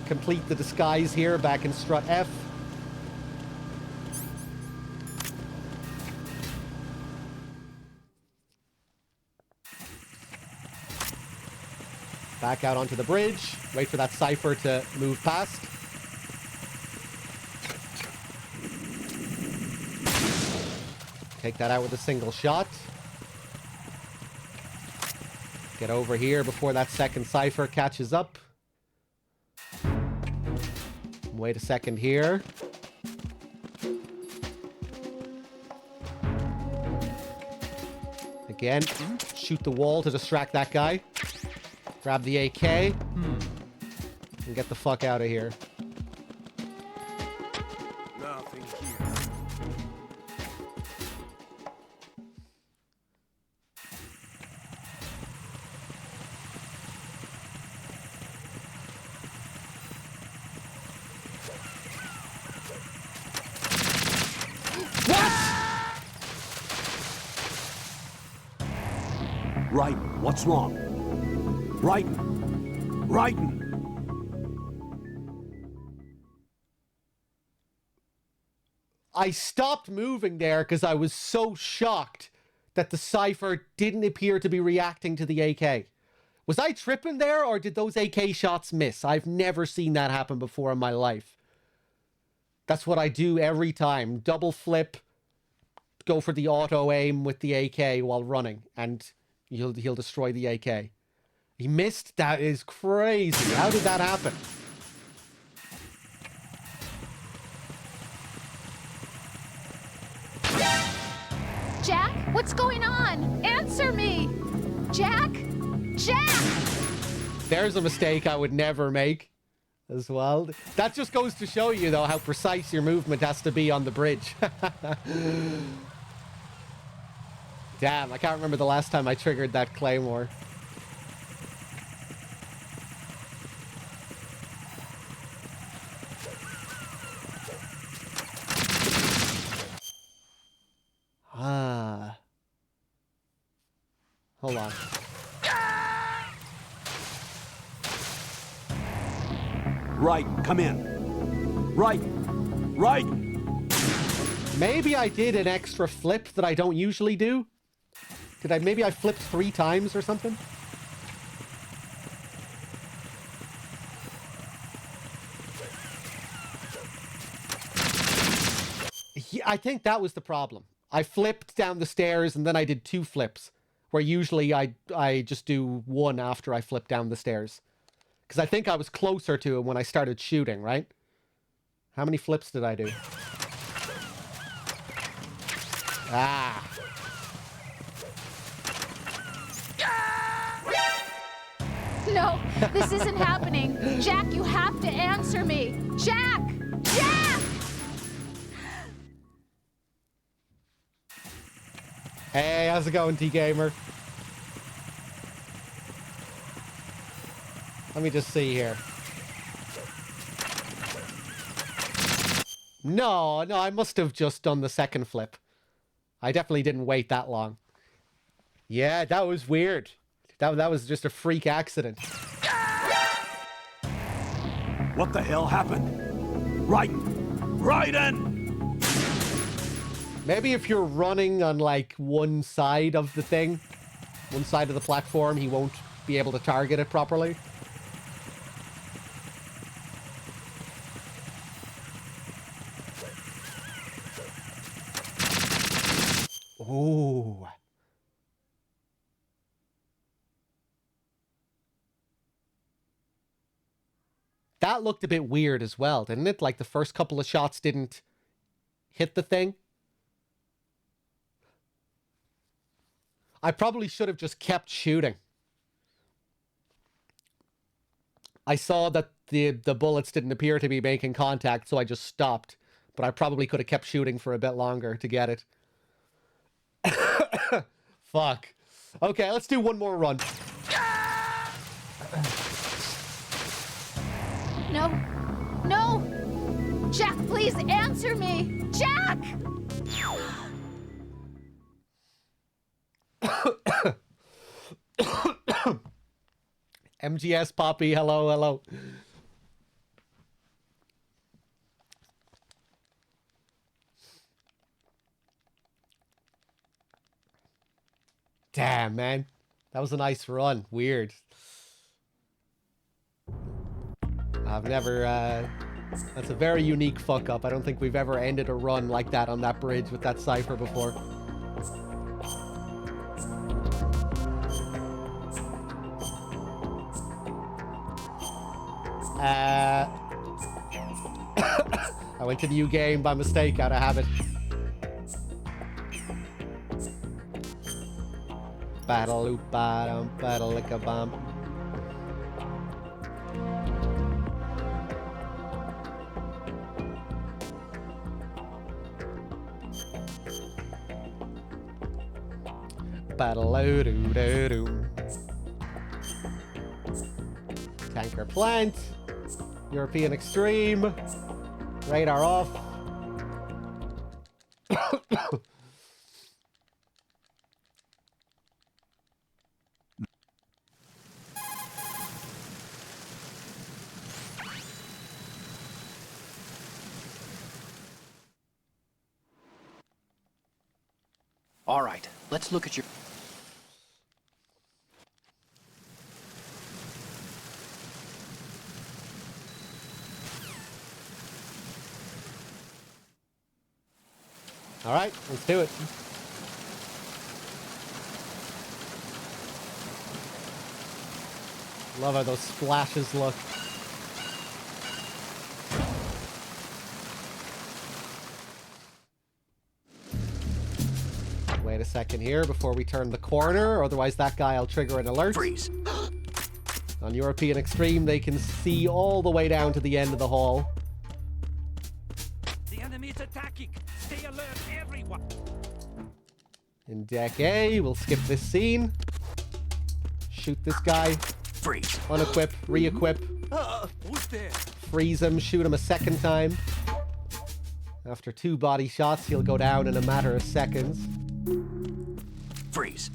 complete the disguise here back in strut F. Back out onto the bridge. Wait for that cipher to move past. Take that out with a single shot. Get over here before that second cipher catches up. Wait a second here. Again, shoot the wall to distract that guy. Grab the AK. And get the fuck out of here. Nothing here. Right, what's wrong? Right. I stopped moving there because I was so shocked that the cipher didn't appear to be reacting to the AK. Was I tripping there, or did those AK shots miss? I've never seen that happen before in my life. That's what I do every time. Double flip, go for the auto aim with the AK while running, and he'll destroy the AK. He missed? That is crazy. How did that happen? Jack, what's going on? Answer me! Jack! Jack! There's a mistake I would never make as well. That just goes to show you, though, how precise your movement has to be on the bridge. Damn, I can't remember the last time I triggered that claymore. Hold on. Right, come in. Right. Maybe I did an extra flip that I don't usually do. Maybe I flipped 3 times or something? Yeah, I think that was the problem. I flipped down the stairs and then I did 2 flips, where usually I just do 1 after I flip down the stairs. Because I think I was closer to him when I started shooting, right? How many flips did I do? Ah. No, this isn't happening. Jack, you have to answer me. Jack! Jack! Hey, how's it going, T-Gamer? Let me just see here. No, I must have just done the second flip. I definitely didn't wait that long. Yeah, that was weird. That was just a freak accident. What the hell happened? Right in! Maybe if you're running on, like, one side of the thing, one side of the platform, he won't be able to target it properly. Ooh. That looked a bit weird as well, didn't it? Like the first couple of shots didn't hit the thing. I probably should have just kept shooting. I saw that the bullets didn't appear to be making contact, so I just stopped. But I probably could have kept shooting for a bit longer to get it. Fuck. Okay, let's do one more run. No! Jack, please answer me! Jack! MGS Poppy, hello, hello. Damn, man. That was a nice run. Weird. I've never, that's a very unique fuck up. I don't think we've ever ended a run like that on that bridge with that cipher before. I went to new game by mistake, out of habit. Battle loop bottom, battle like a bomb. Battle doo doo doo doo. Tanker plant. European extreme. Radar off. All right, let's look at your... All right, let's do it. Love how those splashes look. Wait a second here before we turn the corner, otherwise that guy will trigger an alert. Freeze. On European Extreme, they can see all the way down to the end of the hall. The enemy is attacking. Stay alert, everyone. In Deck A, we'll skip this scene. Shoot this guy. Freeze. Unequip, re-equip. Who's there? Freeze him, shoot him a second time. After 2 body shots, he'll go down in a matter of seconds. Freeze.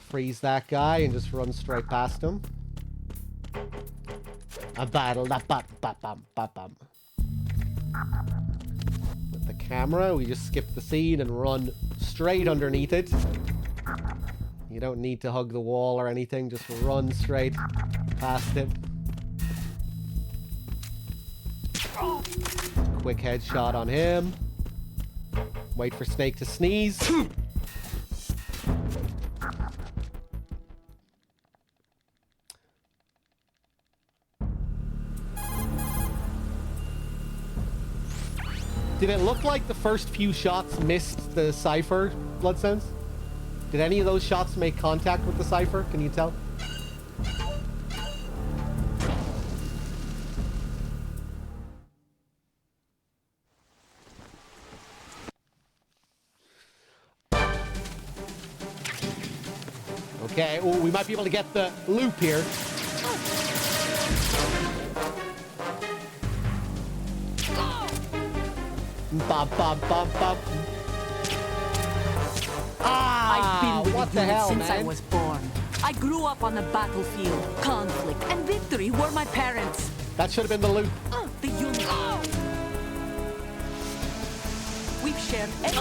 Freeze that guy and just run straight past him. A battle. With the camera, we just skip the scene and run straight underneath it. You don't need to hug the wall or anything, just run straight past it. Quick headshot on him. Wait for Snake to sneeze. Did it look like the first few shots missed the cipher, Bloodsense? Did any of those shots make contact with the cipher? Can you tell? Okay, oh, we might be able to get the loop here. Bop, bop, bop, bop. I've been with what the the unit hell, since man? I was born. I grew up on the battlefield. Conflict and victory were my parents. That should have been the loop. The unit. We've shared everything.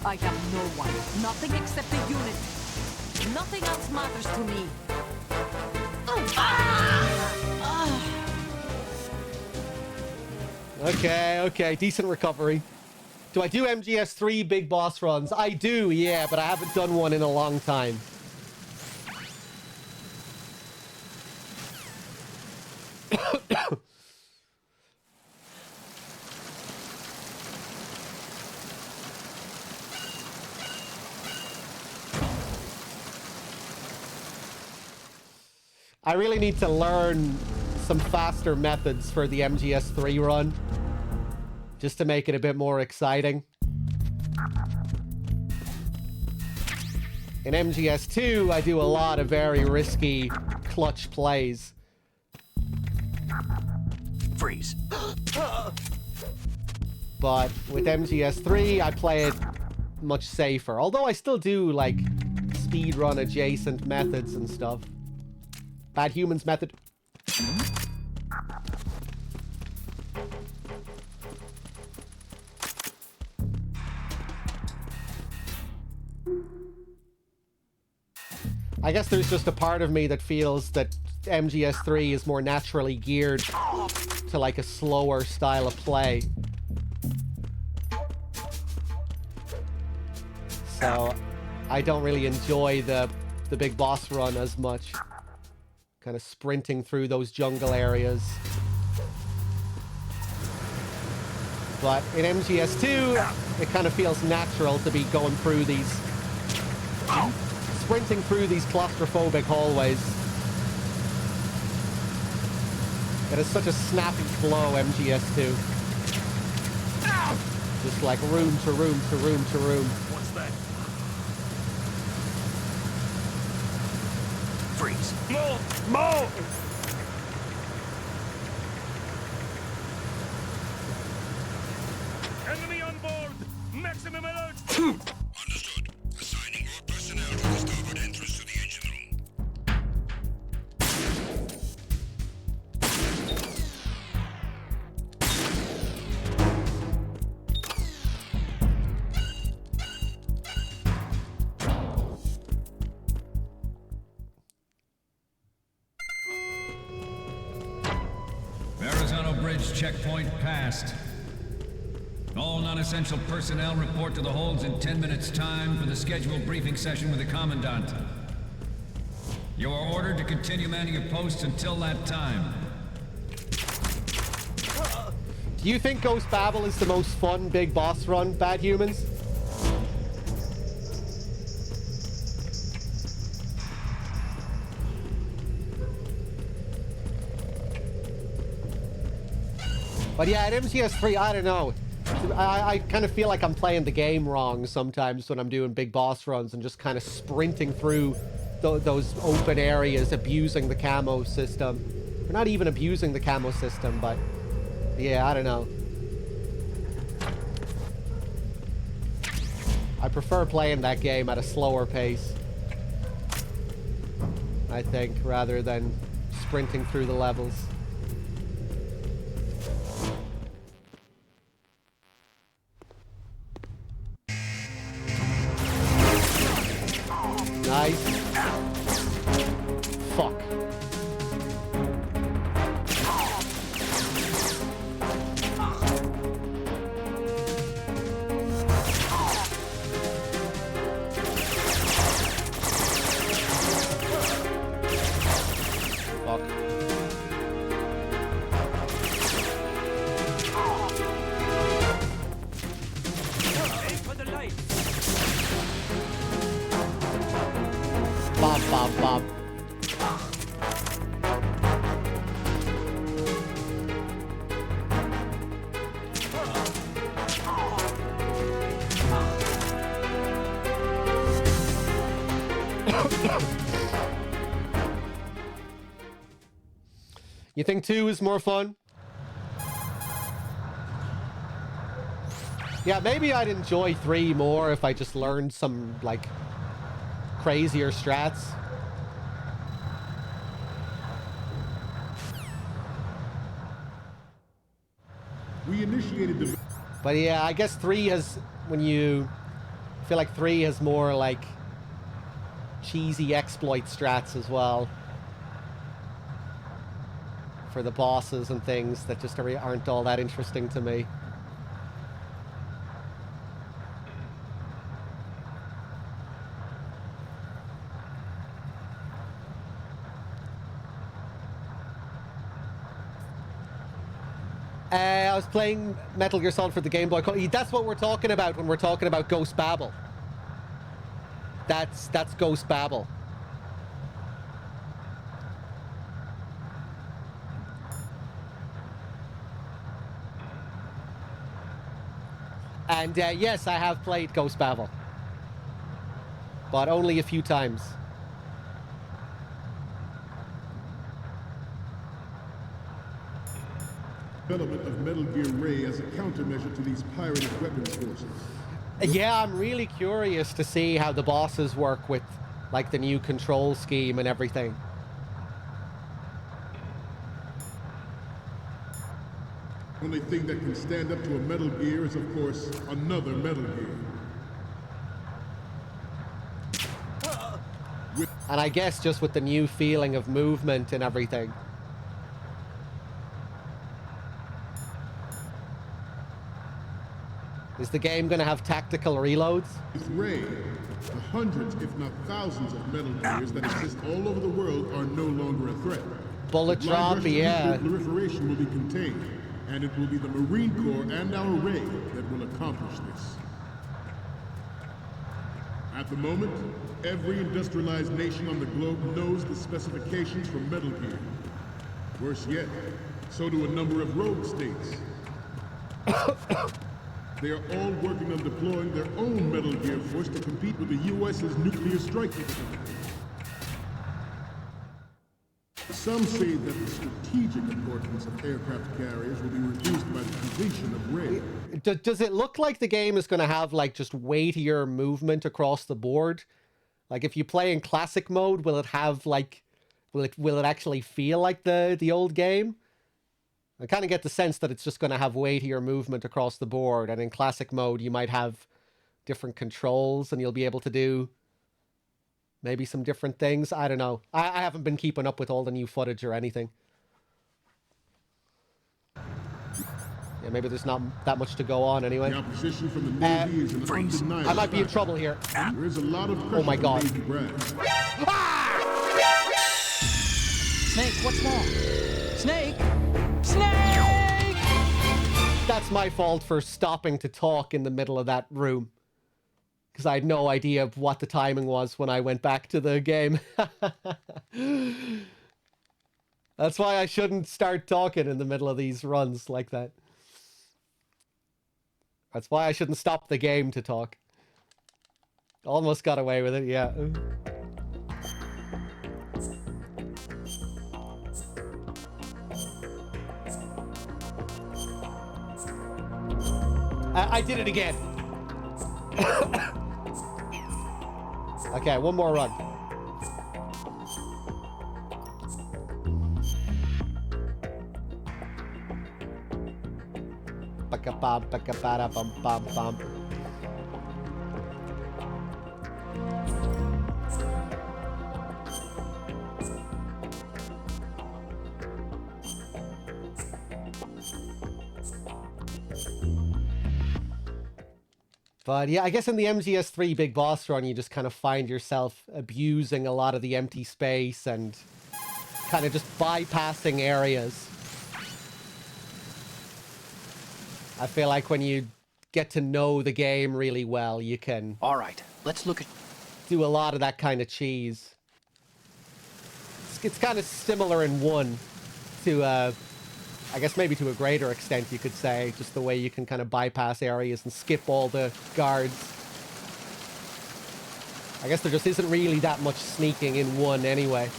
I have no one. Nothing except the unit. Nothing else matters to me. Okay, decent recovery. Do I do MGS3 big boss runs? I do, yeah, but I haven't done one in a long time. I really need to learn some faster methods for the MGS3 run, just to make it a bit more exciting. In MGS2, I do a lot of very risky clutch plays. Freeze. But with MGS3, I play it much safer. Although I still do, like, speedrun adjacent methods and stuff. Bad Humans method. I guess there's just a part of me that feels that MGS3 is more naturally geared to like a slower style of play. So I don't really enjoy the big boss run as much. Kind of sprinting through those jungle areas. But in MGS2, it kind of feels natural to be going through these... sprinting through these claustrophobic hallways. It is such a snappy flow, MGS2. Just like room to room to room to room. What's that? Freeze! More! Enemy on board! Maximum alert! Understood. Assigning all personnel to the starboard entrance to the engine room. Verrazano Bridge checkpoint passed. All non-essential personnel report to the holds in 10 minutes' time for the scheduled briefing session with the Commandant. You are ordered to continue manning your posts until that time. Do you think Ghost Babel is the most fun big boss run, Bad Humans? But yeah, at MGS3, I don't know. I kind of feel like I'm playing the game wrong sometimes when I'm doing big boss runs and just kind of sprinting through those open areas, abusing the camo system. Or not even abusing the camo system, but yeah, I don't know. I prefer playing that game at a slower pace, I think, rather than sprinting through the levels. Nice. Fuck. Fuck. Aim for the light! Bob, Bob, Bob. You think 2 is more fun? Yeah, maybe I'd enjoy 3 more if I just learned some, like, crazier strats. We initiated the... But yeah, I guess 3 has, when you... I feel like 3 has more, like, cheesy exploit strats as well. For the bosses and things that just aren't all that interesting to me. I was playing Metal Gear Solid for the Game Boy Color. That's what we're talking about when we're talking about Ghost Babel. That's Ghost Babel. And yes, I have played Ghost Babel. But only a few times. Development of Metal Gear Ray as a countermeasure to these pirated weapons forces. Yeah, I'm really curious to see how the bosses work with like the new control scheme and everything. Only thing that can stand up to a Metal Gear is, of course, another Metal Gear. And I guess just with the new feeling of movement and everything. Is the game going to have tactical reloads? With Ray, the hundreds, if not thousands, of Metal Gears that exist all over the world are no longer a threat. Bullet drop, yeah. Proliferation will be contained, and it will be the Marine Corps and our Ray that will accomplish this. At the moment, every industrialized nation on the globe knows the specifications for Metal Gear. Worse yet, so do a number of rogue states. They are all working on deploying their own Metal Gear force to compete with the U.S.'s nuclear strike capability. Some say that the strategic importance of aircraft carriers will be reduced by the completion of Ray. Does it look like the game is going to have like just weightier movement across the board? Like if you play in classic mode, will it have like, will it actually feel like the old game? I kind of get the sense that it's just going to have weightier movement across the board, and in classic mode you might have different controls and you'll be able to do maybe some different things. I don't know. I haven't been keeping up with all the new footage or anything. Yeah, maybe there's not that much to go on anyway. The opposition from the Navy is an undeniable I might be in fact. trouble here. There is a lot of pressure Oh my God. from Navy brass. Snake, what's wrong? Snake! Snake! That's my fault for stopping to talk in the middle of that room. Because I had no idea of what the timing was when I went back to the game. That's why I shouldn't start talking in the middle of these runs like that. That's why I shouldn't stop the game to talk. Almost got away with it, yeah. I did it again. Okay, one more run. Baka-bam, baka-bada-bum-bum-bum. But yeah, I guess in the MGS3 Big Boss run, you just kind of find yourself abusing a lot of the empty space and kind of just bypassing areas. I feel like when you get to know the game really well, you can... All right, let's look at... do a lot of that kind of cheese. It's kind of similar in 1 to... I guess maybe to a greater extent, you could say, just the way you can kind of bypass areas and skip all the guards. I guess there just isn't really that much sneaking in 1 anyway.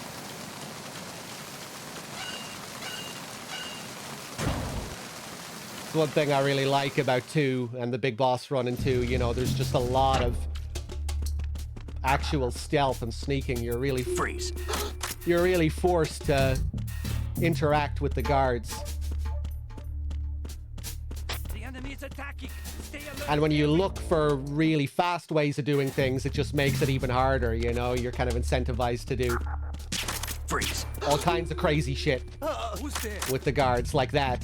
It's one thing I really like about 2 and the Big Boss run in 2, you know, there's just a lot of actual stealth and sneaking. You're really... Freeze. You're really forced to interact with the guards. And when you look for really fast ways of doing things, it just makes it even harder, you know? You're kind of incentivized to do Freeze. all kinds of crazy shit with the guards like that.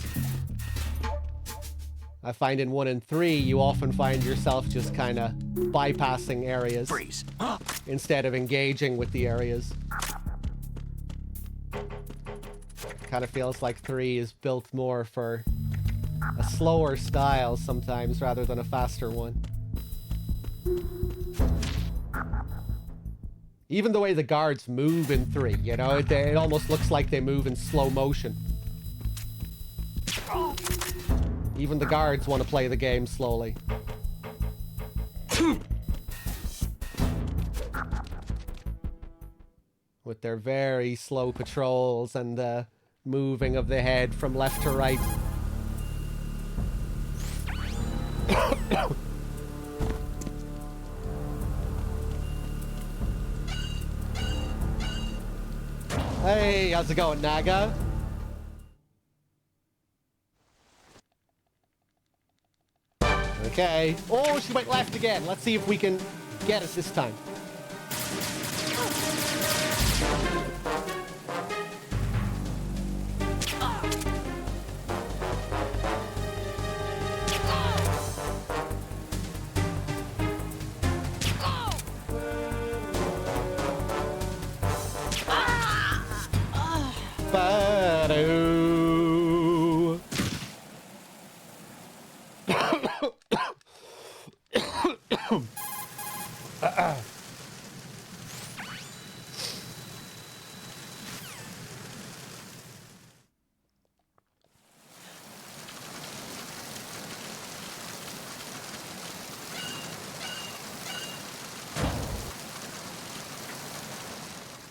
I find in 1 and 3, you often find yourself just kind of bypassing areas Freeze. instead of engaging with the areas. Kind of feels like 3 is built more for a slower style sometimes rather than a faster one. Even the way the guards move in 3, you know, it almost looks like they move in slow motion. Even the guards want to play the game slowly. With their very slow patrols and the moving of the head from left to right. Hey, how's it going, Naga? Okay. Oh, she went left again. Let's see if we can get it this time. Ba-doo.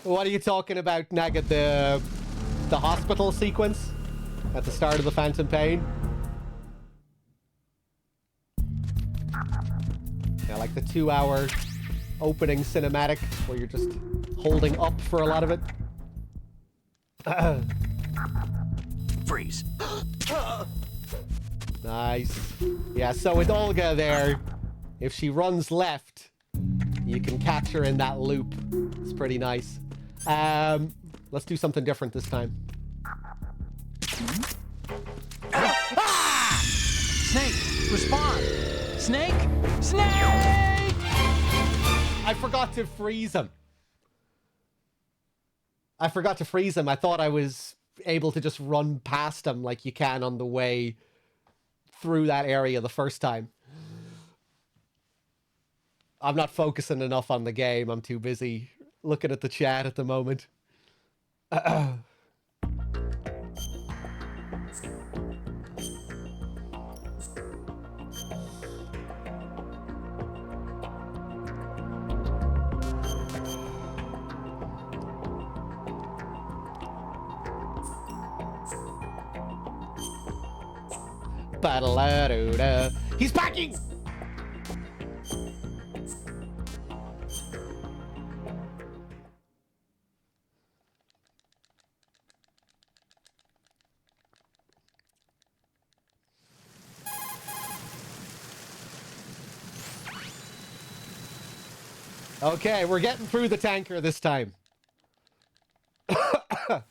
What are you talking about, Naga? The hospital sequence at the start of the Phantom Pain? Yeah, like the 2-hour opening cinematic where you're just holding up for a lot of it. Freeze. Nice. Yeah, so with Olga there, if she runs left, you can catch her in that loop. It's pretty nice. Let's do something different this time. Ah! Snake, respond! Snake! Snake! I forgot to freeze him. I thought I was able to just run past him like you can on the way through that area the first time. I'm not focusing enough on the game. I'm too busy looking at the chat at the moment. Ba-da-la-doo-da. He's packing! Okay, we're getting through the tanker this time.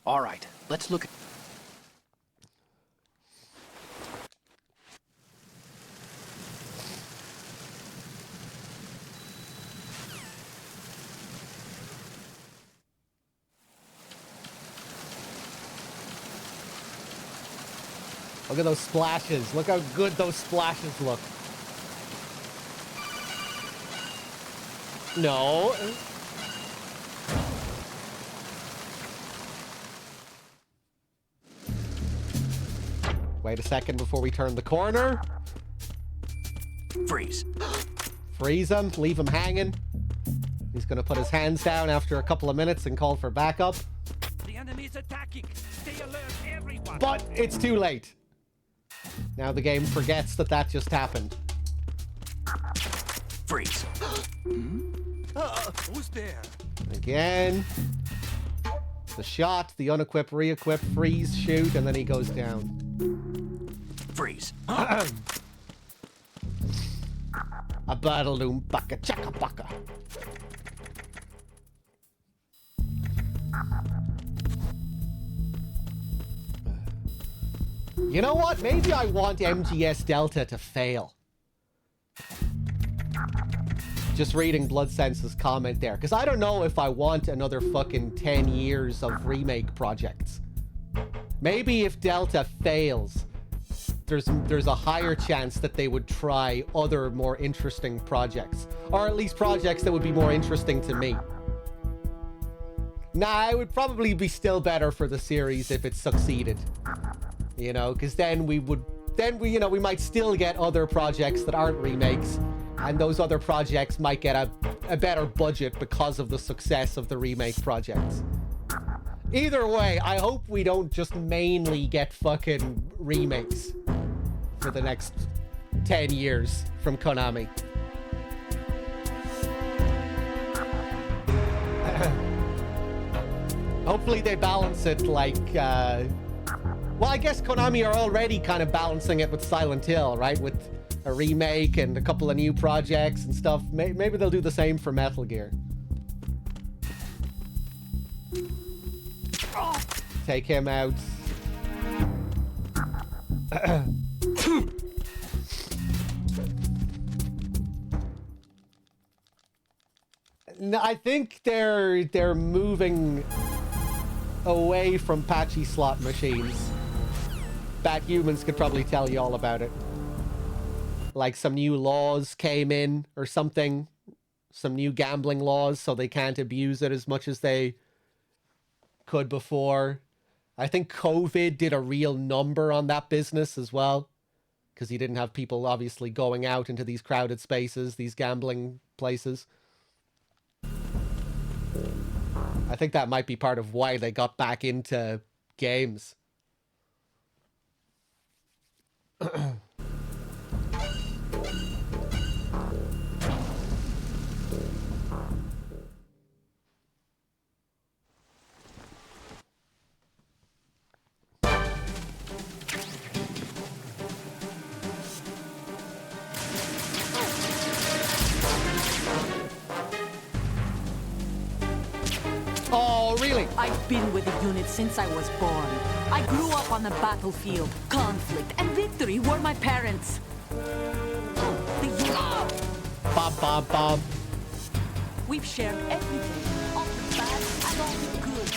All right, let's look at... Look at those splashes. Look how good those splashes look. No. Wait a second before we turn the corner. Freeze. Freeze him. Leave him hanging. He's going to put his hands down after a couple of minutes and call for backup. The enemy is attacking. Stay alert, everyone. But it's too late. Now the game forgets that that just happened. Freeze. Who's there? Again. The shot, the unequip, re-equip, freeze, shoot, and then he goes down. Freeze. A battle loom baka chaka baka. You know what? Maybe I want MGS Delta to fail. Just reading Blood Sense's comment there, because I don't know if I want another fucking 10 years of remake projects. Maybe if Delta fails, there's a higher chance that they would try other more interesting projects, or at least projects that would be more interesting to me. Nah, it would probably be still better for the series if it succeeded. You know, because then we might still get other projects that aren't remakes, and those other projects might get a better budget because of the success of the remake projects. Either way, I hope we don't just mainly get fucking remakes for the next 10 years from Konami. Hopefully they balance it like, well, I guess Konami are already kind of balancing it with Silent Hill, right? With a remake and a couple of new projects and stuff. Maybe they'll do the same for Metal Gear. Take him out. No, I think they're moving away from patchy slot machines. Bad Humans could probably tell you all about it. Like some new laws came in or something. Some new gambling laws, so they can't abuse it as much as they could before. I think COVID did a real number on that business as well. Because you didn't have people obviously going out into these crowded spaces, these gambling places. I think that might be part of why they got back into games. Oh, really? I've been with the unit since I was born. I grew up on the battlefield. Conflict and victory were my parents. The unit. Bob. We've shared everything, all the bad and all the good.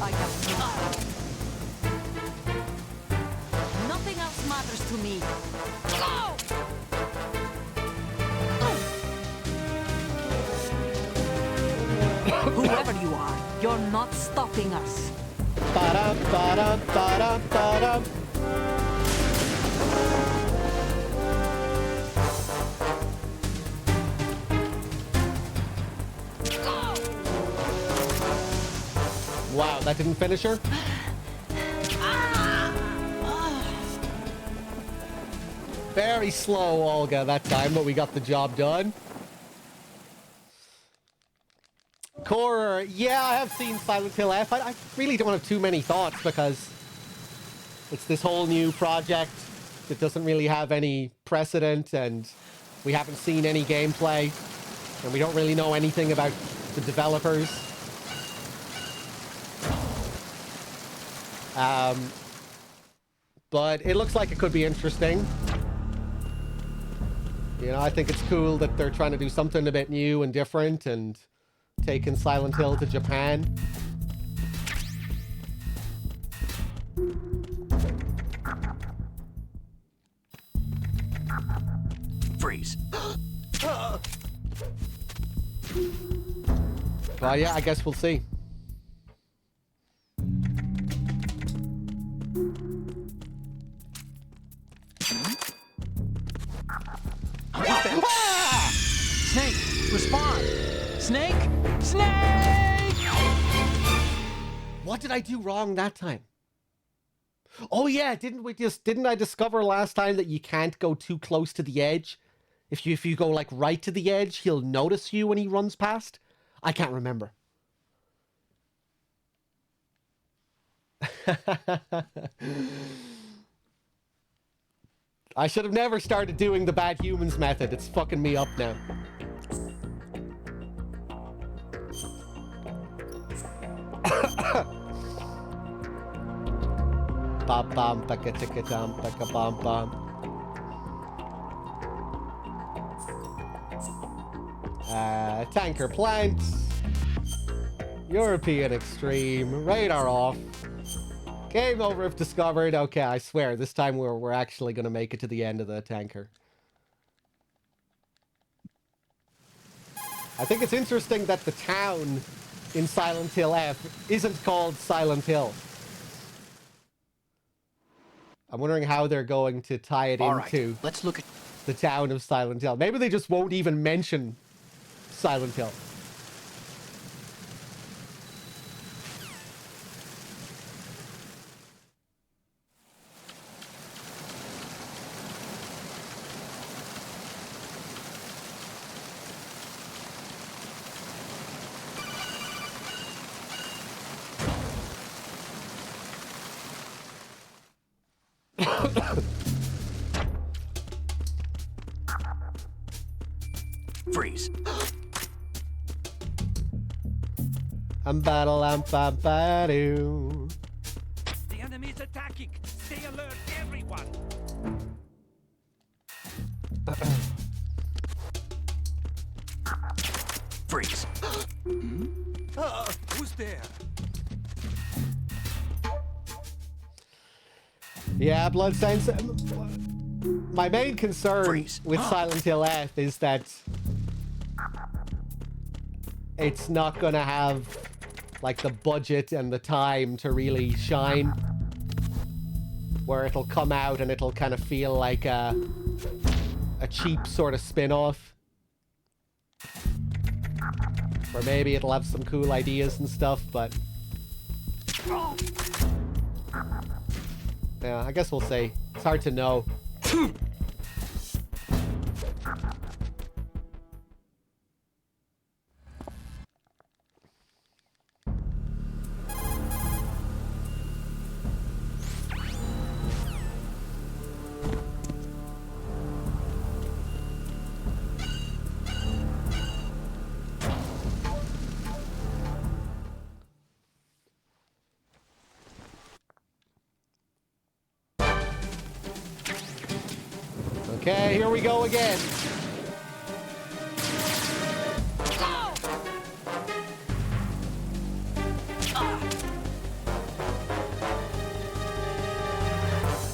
I have nothing else matters to me. Whoever you are, you're not stopping us. Ba-da, ba-da, ba-da, ba-da. Wow, that didn't finish her? Very slow, Olga, that time, but we got the job done. Core, yeah, I have seen Silent Hill F. I really don't have too many thoughts because it's this whole new project that doesn't really have any precedent and we haven't seen any gameplay and we don't really know anything about the developers. But it looks like it could be interesting. You know, I think it's cool that they're trying to do something a bit new and different and taking Silent Hill to Japan. Freeze. Well, yeah, I guess we'll see. Snake, respond! Snake! Snake! What did I do wrong that time? Oh yeah, didn't I discover last time that you can't go too close to the edge? If you go like right to the edge, he'll notice you when he runs past? I can't remember. I should have never started doing the Bad Humans method. It's fucking me up now. Bam bam baka tika dam baka bam bam. Tanker plant. European extreme. Radar off. Game over if discovered. Okay, I swear this time we're actually gonna make it to the end of the tanker. I think it's interesting that the town in Silent Hill F isn't called Silent Hill. I'm wondering how they're going to tie it into let's look at the town of Silent Hill. Maybe they just won't even mention Silent Hill. Freeze. Battle. The enemy is attacking. Stay alert, everyone. Freeze. Who's there? Yeah, Bloodstains. My main concern with Silent Hill F is that it's not gonna have like the budget and the time to really shine, where it'll come out and it'll kind of feel like a cheap sort of spin-off, or maybe it'll have some cool ideas and stuff, but yeah, I guess we'll see. It's hard to know. Okay, here we go again.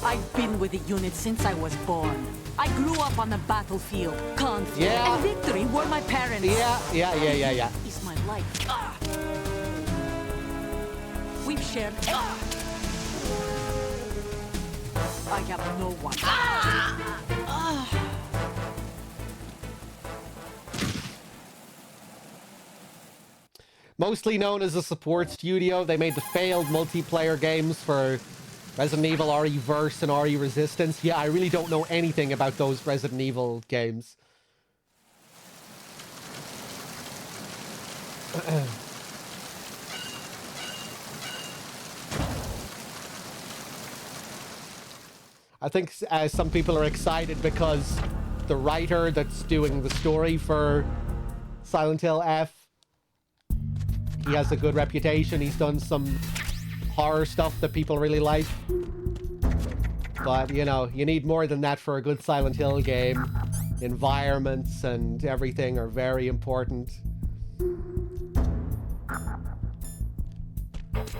I've been with the unit since I was born. I grew up on the battlefield. Conflict and victory were my parents. Yeah. It's my life. We've shared. I have no one. Mostly known as a support studio, they made the failed multiplayer games for Resident Evil RE Verse and RE Resistance. Yeah, I really don't know anything about those Resident Evil games. I think some people are excited because the writer that's doing the story for Silent Hill F, he has a good reputation. He's done some horror stuff that people really like. But, you know, you need more than that for a good Silent Hill game. Environments and everything are very important.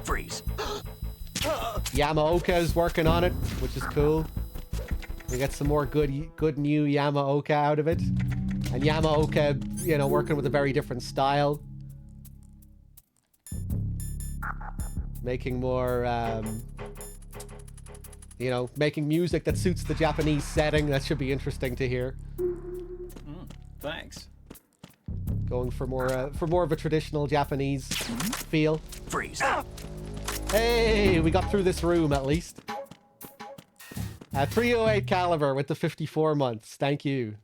Freeze. Yamaoka is working on it, which is cool. We get some more good new Yamaoka out of it. And Yamaoka, you know, working with a very different style. Making more, you know, making music that suits the Japanese setting. That should be interesting to hear. Thanks. Going for more of a traditional Japanese feel. Freeze. Hey, we got through this room at least. 308 caliber with the 54 months. Thank you.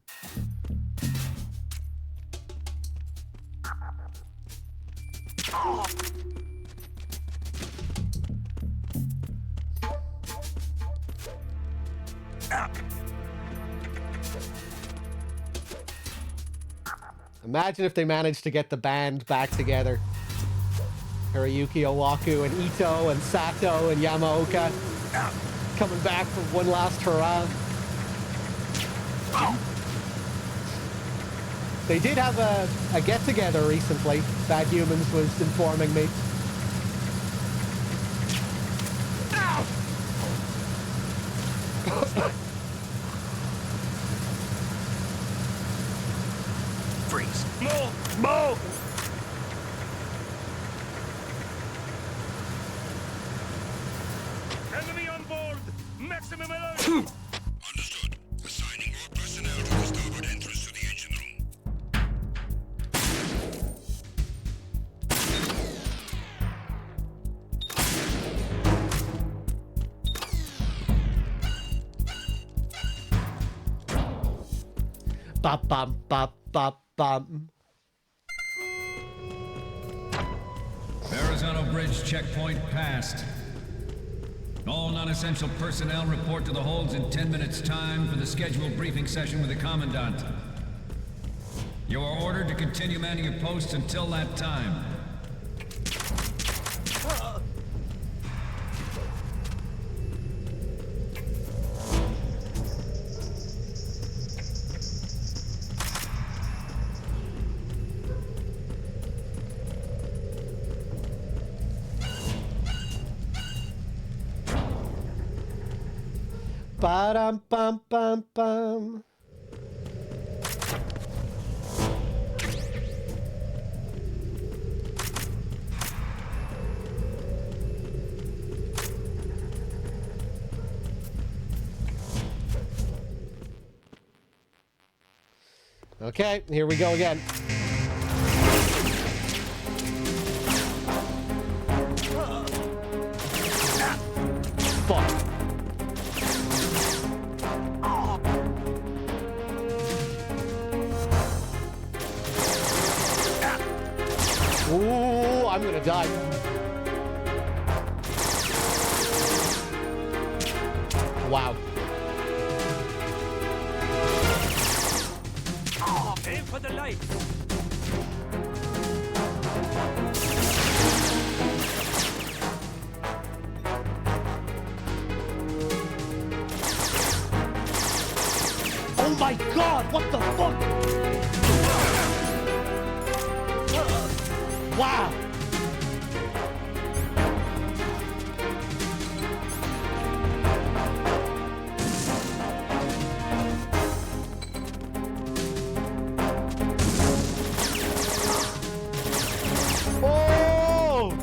Imagine if they managed to get the band back together. Hiroyuki Owaku and Ito and Sato and Yamaoka coming back for one last hurrah. They did have a get-together recently, Bad Humans was informing me. Freeze. Mo! Enemy on board! Maximum alert! Understood. Assigning all personnel to the starboard entrance to the engine room. Bop, bop, bop, bop, bop. Verrazano Bridge checkpoint passed. All non-essential personnel report to the holds in 10 minutes' time for the scheduled briefing session with the Commandant. You are ordered to continue manning your posts until that time. Ba-dum bum bum bum. Okay, here we go again. Fuck. Ooh, I'm gonna die. Wow. Aim for the light. Oh my god, what the fuck? Wow. Oh!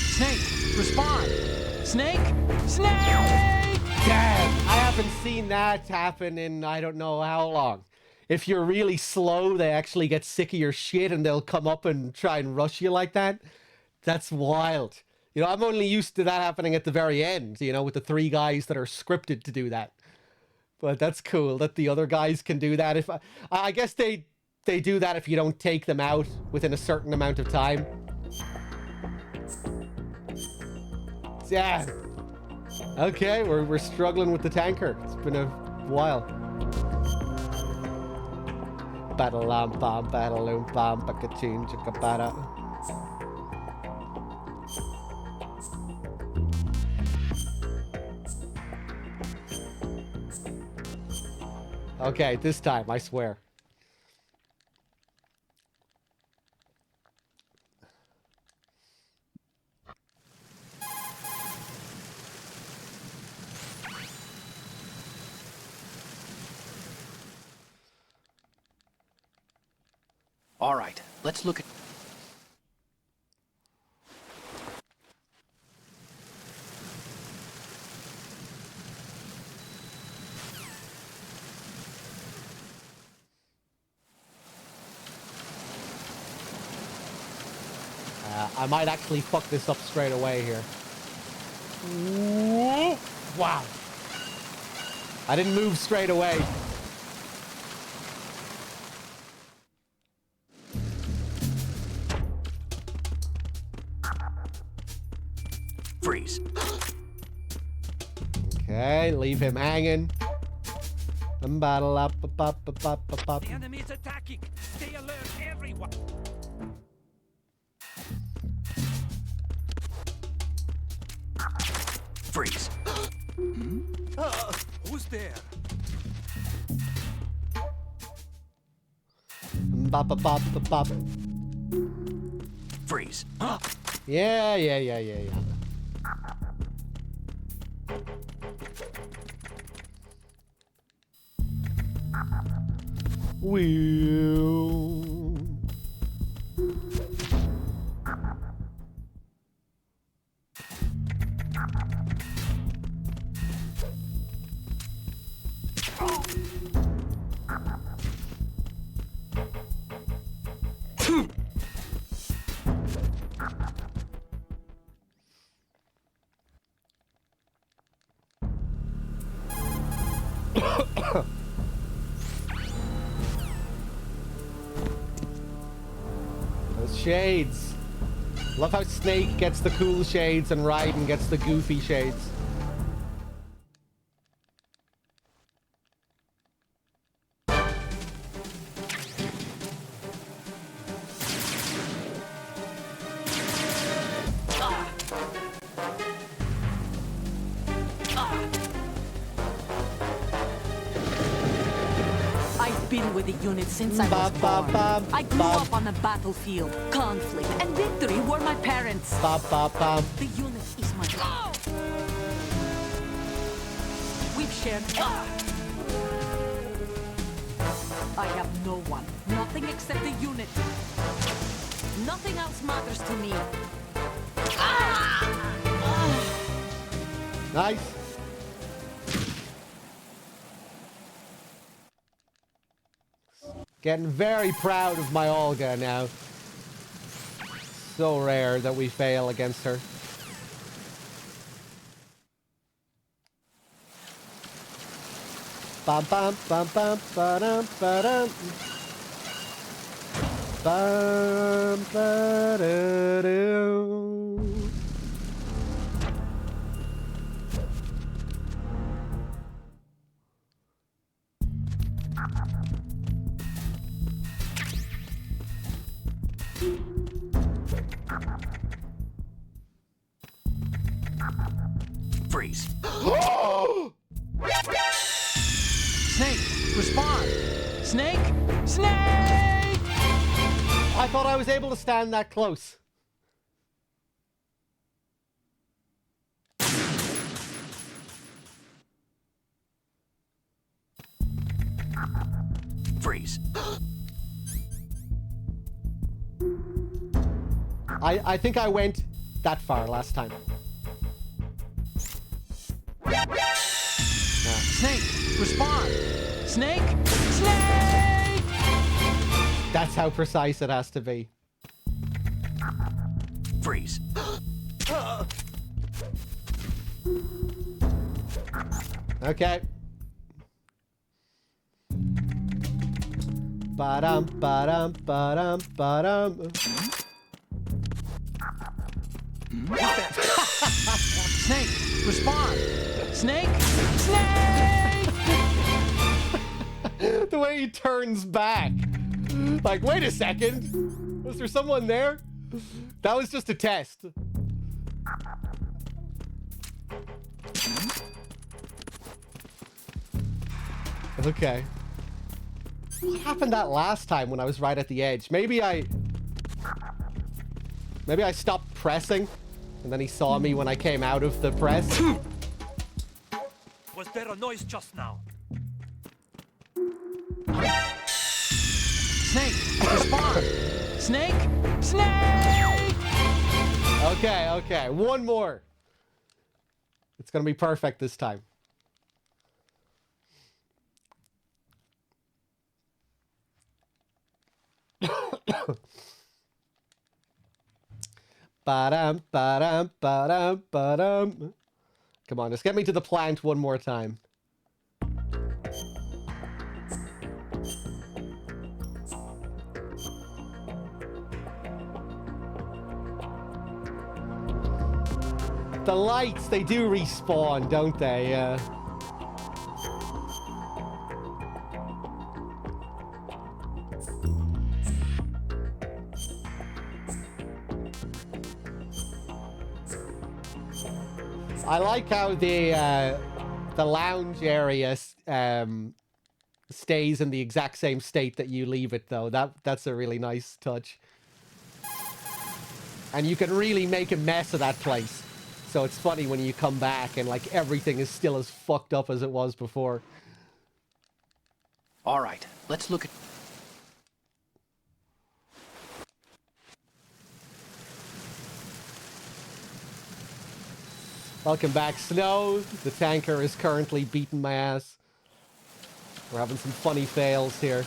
Snake, respond! Snake! Snake! Damn, I haven't seen that happen in I don't know how long. If you're really slow, they actually get sick of your shit and they'll come up and try and rush you like that. That's wild. You know, I'm only used to that happening at the very end, you know, with the 3 guys that are scripted to do that. But that's cool that the other guys can do that. If I guess they do that if you don't take them out within a certain amount of time. Yeah. Okay, we're struggling with the tanker. It's been a while. Battle-lam bam, battle-loom bam, bakaching chikabada. Okay, this time, I swear. All right, let's look at... I might actually fuck this up straight away here. Wow. I didn't move straight away. Freeze. Okay, leave him hanging. Battle up, up. The enemy is attacking. Stay alert, everyone. Freeze. Who's there? Bop. Freeze. Yeah. Wheel. shades. Love how Snake gets the cool shades and Raiden gets the goofy shades. I've been with the unit since I was born. I grew up on the battlefield. Conflict and victory were my parents. The unit is my... We've shared... I have no one. Nothing except the unit. Nothing else matters to me. Nice. Getting very proud of my Olga now. So rare that we fail against her. Bam bam bam bam ba-dum ba-dum. Bam ba-da-doo. Freeze. Snake, respond! Snake! Snake! I thought I was able to stand that close. Freeze. I think I went that far last time. Snake, respond! Snake! Snake! That's how precise it has to be. Freeze. Okay. Ba-dum, ba-dum, ba-dum, ba-dum. Snake, respond! Snake! Snake! The way he turns back. Like, wait a second. Was there someone there? That was just a test. Okay. What happened that last time when I was right at the edge? Maybe I stopped pressing, and then he saw me when I came out of the press. Was there a noise just now? Snake, respond! Snake! Snake! Okay, okay. One more. It's gonna be perfect this time. Ba-dum, ba-dum, ba-dum, ba-dum. Come on, just get me to the plant one more time. The lights, they do respawn, don't they? I like how the lounge area stays in the exact same state that you leave it, though. That's a really nice touch. And you can really make a mess of that place. So it's funny when you come back and like everything is still as fucked up as it was before. All right, let's look at... Welcome back, Snow. The tanker is currently beating my ass. We're having some funny fails here.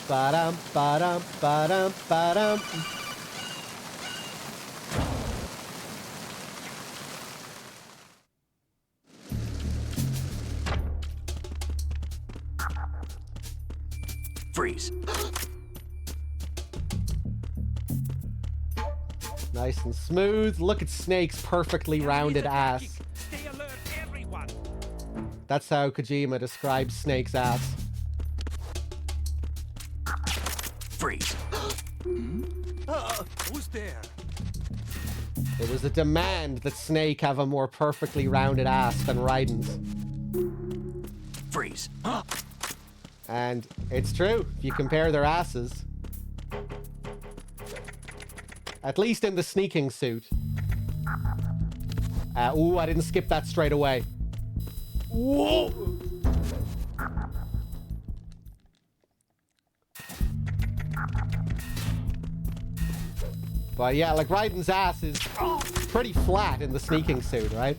Ba-dum, ba-dum, ba-dum, ba-dum. Freeze. Freeze. Nice and smooth. Look at Snake's perfectly rounded ass. Stay alert, everyone. That's how Kojima describes Snake's ass. Freeze. Who's there? It was a demand that Snake have a more perfectly rounded ass than Raiden's. Freeze. And it's true. If you compare their asses. At least in the sneaking suit. Ooh, I didn't skip that straight away. Whoa! But yeah, like Raiden's ass is pretty flat in the sneaking suit, right?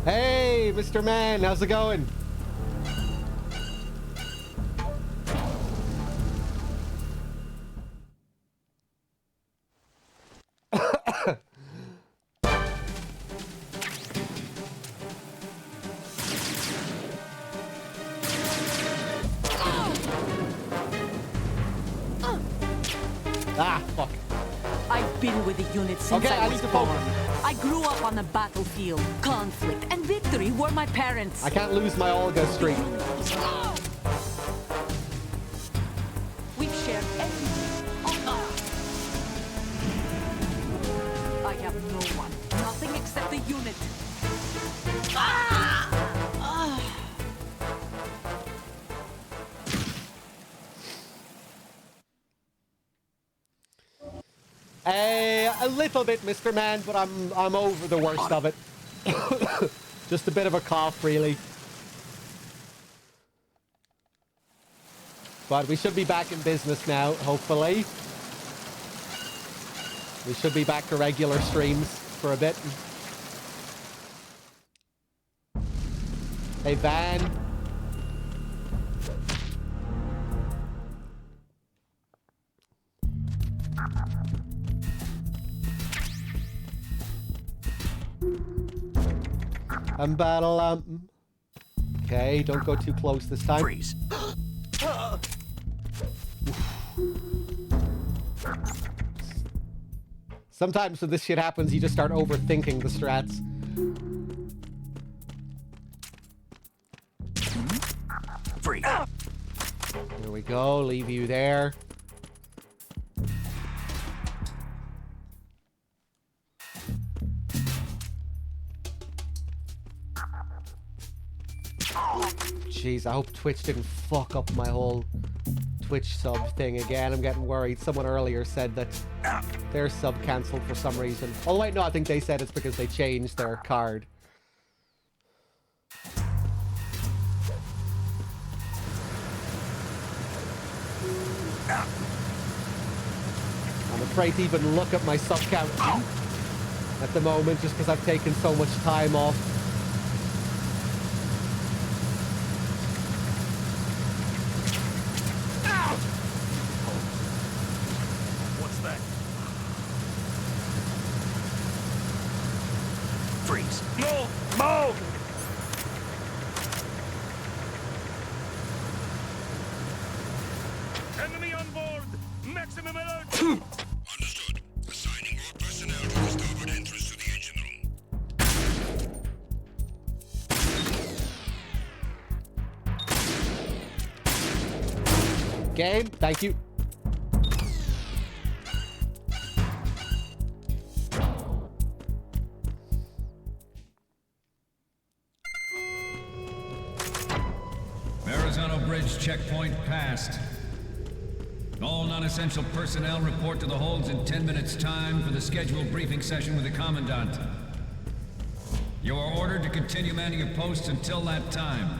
Hey, Mr. Man, how's it going? Ah, fuck. I've been with the unit since Okay, I I was need to born. focus. I grew up on the battlefield. Conflict and victory were my parents. I can't lose my Olga streak. We've shared everything. I have no one. Nothing except the unit. A little bit, Mr. Man, but I'm over the worst of it. Just a bit of a cough, really. But we should be back in business now, hopefully. We should be back to regular streams for a bit. Hey, Van. Battle. Okay, don't go too close this time. Freeze. Sometimes when this shit happens, you just start overthinking the strats. Freeze. There we go. Leave you there. Jeez, I hope Twitch didn't fuck up my whole Twitch sub thing again. I'm getting worried. Someone earlier said that their sub cancelled for some reason. Oh wait, no, I think they said it's because they changed their card. I'm afraid to even look at my sub count at the moment just because I've taken so much time off. What's that? Freeze. No! Move! Enemy on board! Maximum alert! Understood. Assigning all personnel to the starboard entrance to the engine room. Game, thank you. Verrazano Bridge checkpoint passed. All non-essential personnel report to the holds in 10 minutes' time for the scheduled briefing session with the Commandant. You are ordered to continue manning your posts until that time.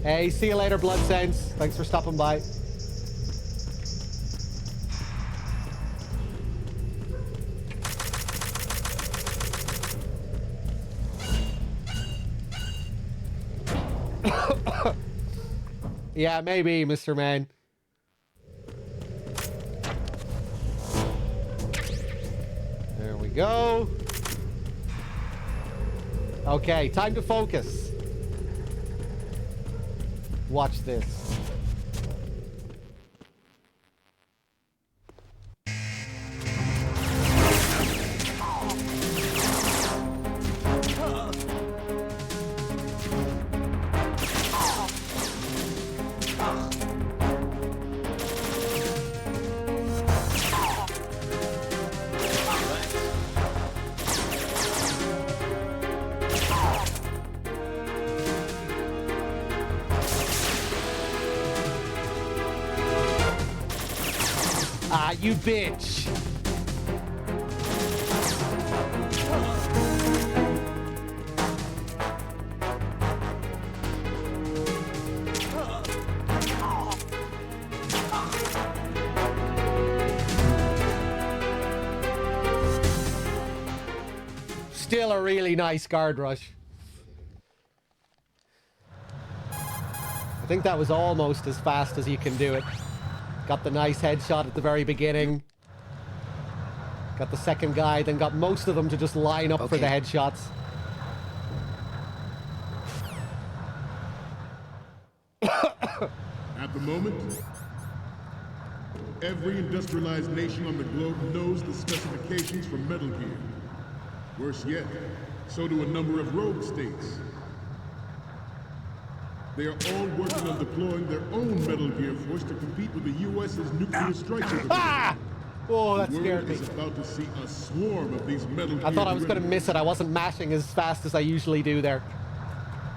Hey, see you later, Bloodsaints. Thanks for stopping by. Yeah, maybe, Mr. Man. There we go. Okay, time to focus. Watch this. Ah, you bitch. Still a really nice guard rush. I think that was almost as fast as you can do it. Got the nice headshot at the very beginning. Got the second guy, then got most of them to just line up for the headshots. At the moment, every industrialized nation on the globe knows the specifications for Metal Gear. Worse yet, so do a number of rogue states. They are all working on deploying their own Metal Gear force to compete with the U.S.'s nuclear strike capability. Ah! Oh, that the scared world me. is about to see a swarm of these Metal Gear I thought I was going to renegades. miss it. I wasn't mashing as fast as I usually do there.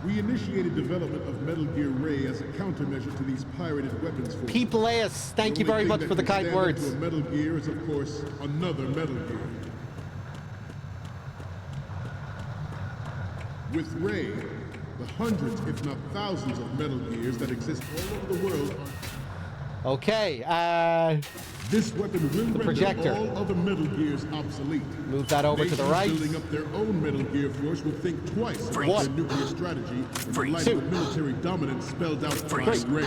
We initiated development of Metal Gear Ray as a countermeasure to these pirated weapons forces. P-Playus, thank you very much for the kind words. A Metal Gear is, of course, another Metal Gear. With Ray, the hundreds, if not thousands, of Metal Gears that exist all over the world are... Okay, this weapon will render projector. all other Metal Gears obsolete. Move that over to the right. Building up their own Metal Gear force will think twice about their nuclear strategy in the light of the military dominance spelled out by Ray.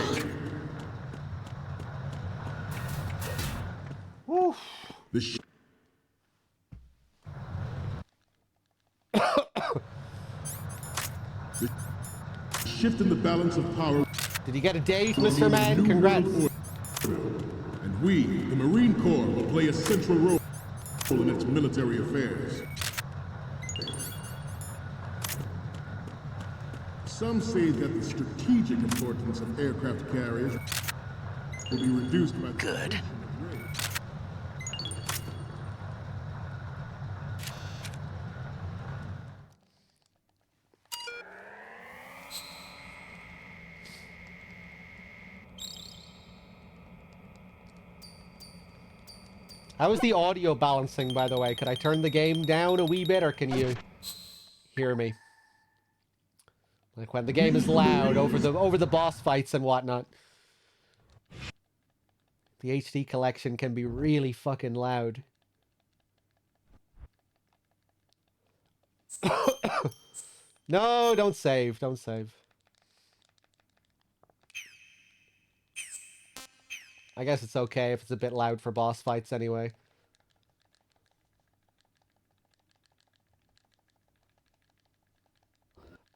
Woo. The shift in the balance of power. Did you get a date, Mr. Man? Congrats. And we, the Marine Corps, will play a central role in its military affairs. Some say that the strategic importance of aircraft carriers will be reduced by... Good. How is the audio balancing, by the way? Could I turn the game down a wee bit, or can you hear me? Like when the game is loud over the boss fights and whatnot. The HD collection can be really fucking loud. No, don't save. Don't save. I guess it's okay if it's a bit loud for boss fights anyway.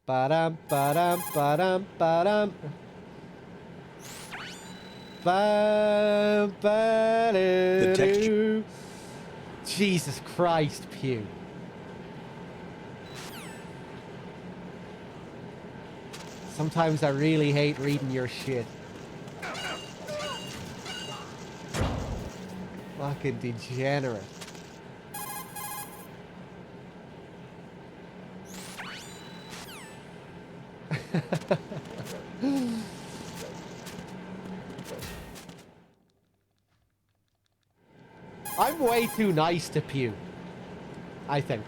Ba-dum, ba-dum, ba-dum, ba-dum. The texture. Jesus Christ, Pew. Sometimes I really hate reading your shit. Fucking degenerate. I'm way too nice to Pew, I think.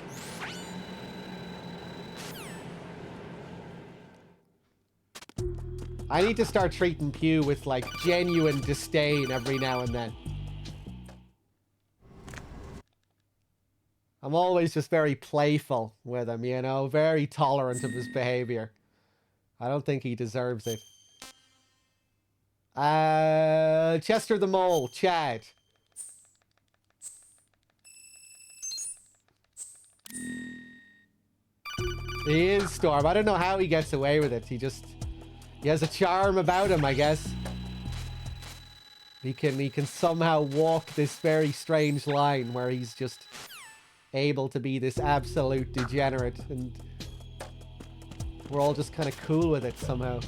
I need to start treating Pew with, like, genuine disdain every now and then. I'm always just very playful with him, you know? Very tolerant of his behavior. I don't think he deserves it. Chester the Mole, Chad. He is Storm. I don't know how he gets away with it. He has a charm about him, I guess. He can somehow walk this very strange line where he's just able to be this absolute degenerate, and we're all just kind of cool with it somehow.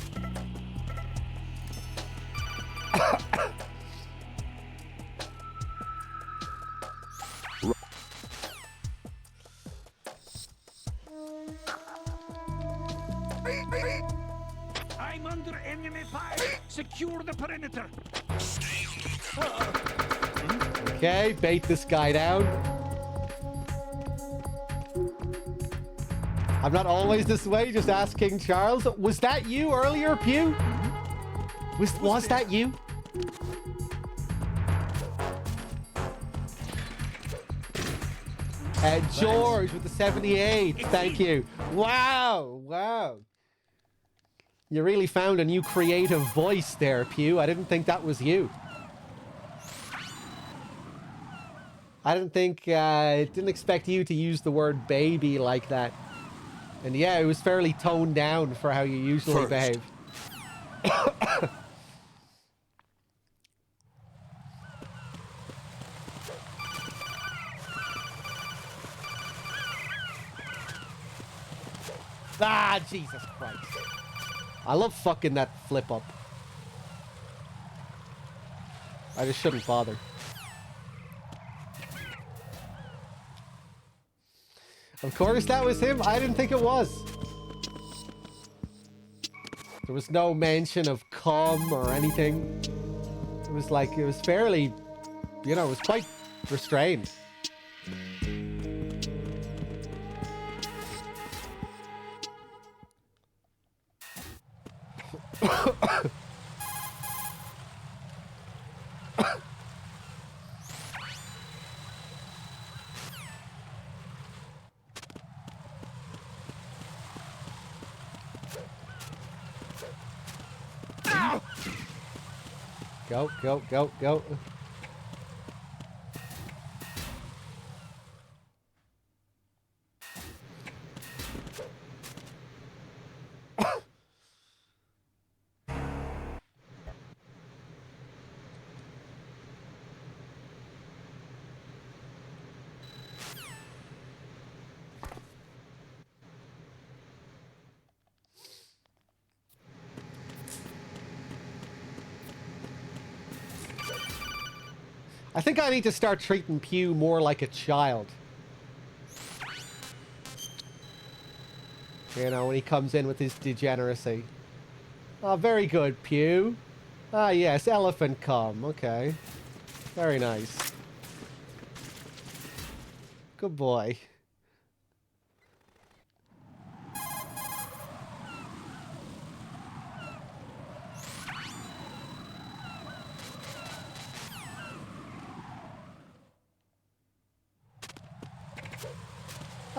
I'm under enemy fire. Secure the perimeter. Okay, bait this guy down. I'm not always this way, just ask King Charles. Was that you earlier, Pew? Was that you? George with the 78. Thank you. Wow. Wow. You really found a new creative voice there, Pew. I didn't think that was you. I didn't expect you to use the word baby like that. And yeah, it was fairly toned down for how you usually behave. Ah, Jesus Christ. I love fucking that flip up. I just shouldn't bother. Of course that was him. I didn't think it was. There was no mention of cum or anything. It was like, it was fairly, you know, it was quite restrained. Go, go, go, go. I think I need to start treating Pew more like a child. You know, when he comes in with his degeneracy. Oh, very good, Pew. Ah, yes, elephant cum. Okay. Very nice. Good boy.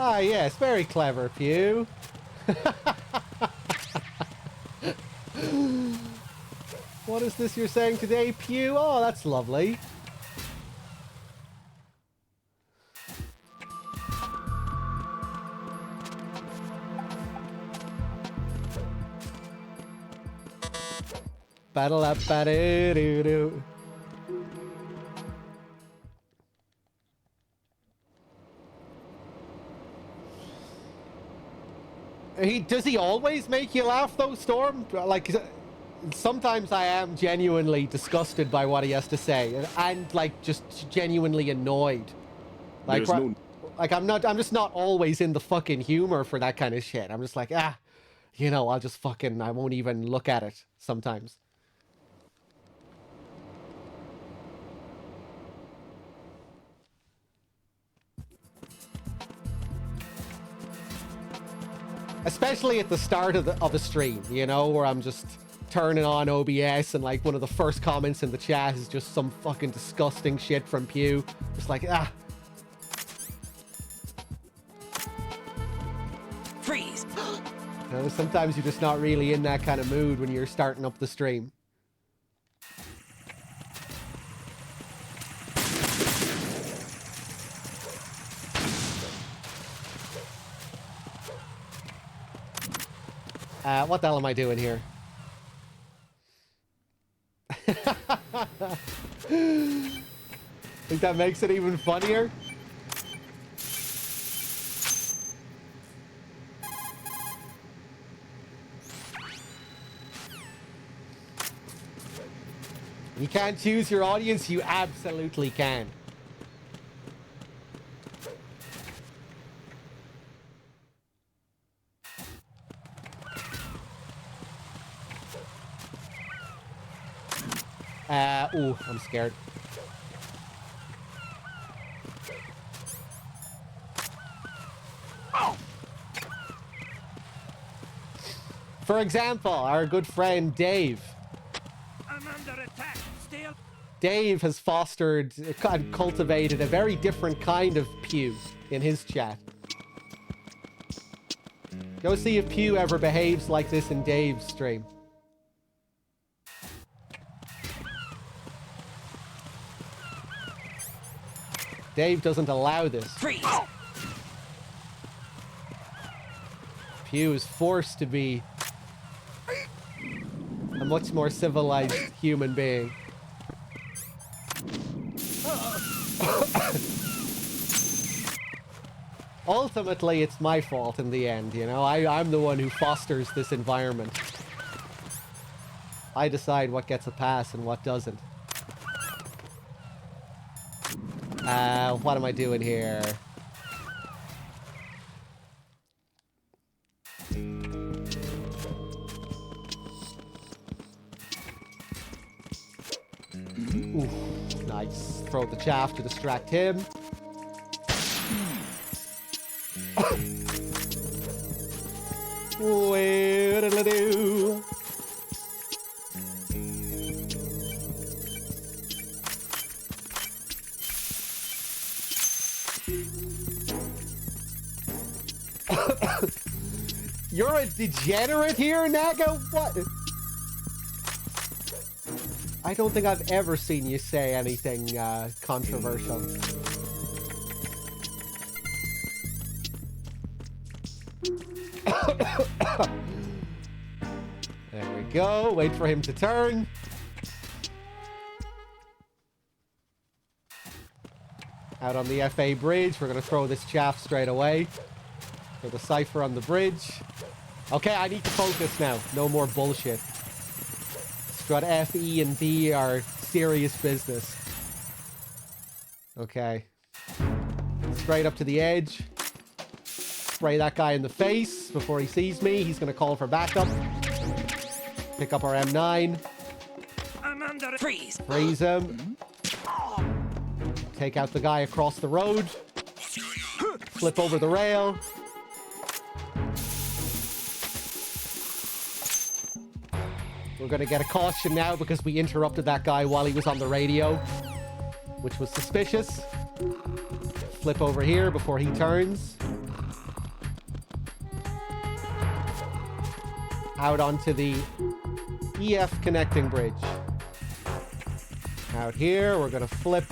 Ah, yes, very clever, Pew. What is this you're saying today, Pew? Oh, that's lovely. Battle up, doo doo. Does he always make you laugh though, Storm? Like, sometimes I am genuinely disgusted by what he has to say, and like just genuinely annoyed. Like, I'm just not always in the fucking humor for that kind of shit. I'm just like, you know, I won't even look at it sometimes. Especially at the start of a stream, you know, where I'm just turning on OBS and like one of the first comments in the chat is just some fucking disgusting shit from Pew. Just like, Freeze. You know, sometimes you're just not really in that kind of mood when you're starting up the stream. What the hell am I doing here? Think that makes it even funnier? You can't choose your audience? You absolutely can. Ooh, I'm scared. For example, our good friend Dave. I'm under attack. Still. Dave has fostered and cultivated a very different kind of Pew in his chat. Go see if Pew ever behaves like this in Dave's stream. Dave doesn't allow this. Freeze. Pew is forced to be a much more civilized human being. Ultimately, it's my fault in the end, you know? I'm the one who fosters this environment. I decide what gets a pass and what doesn't. What am I doing here? Ooh, nice. Throw the chaff to distract him. Wait-a-do. You're a degenerate here, Naga? What? I don't think I've ever seen you say anything controversial. There we go. Wait for him to turn. Out on the FA bridge. We're going to throw this chaff straight away. For the cipher on the bridge. Okay, I need to focus now. No more bullshit. Strut F, E, and D are serious business. Okay. Straight up to the edge. Spray that guy in the face before he sees me. He's going to call for backup. Pick up our M9. I'm under freeze. Freeze him. Take out the guy across the road. Flip over the rail. We're going to get a caution now because we interrupted that guy while he was on the radio, which was suspicious. Flip over here before he turns. Out onto the EF connecting bridge. Out here, we're going to flip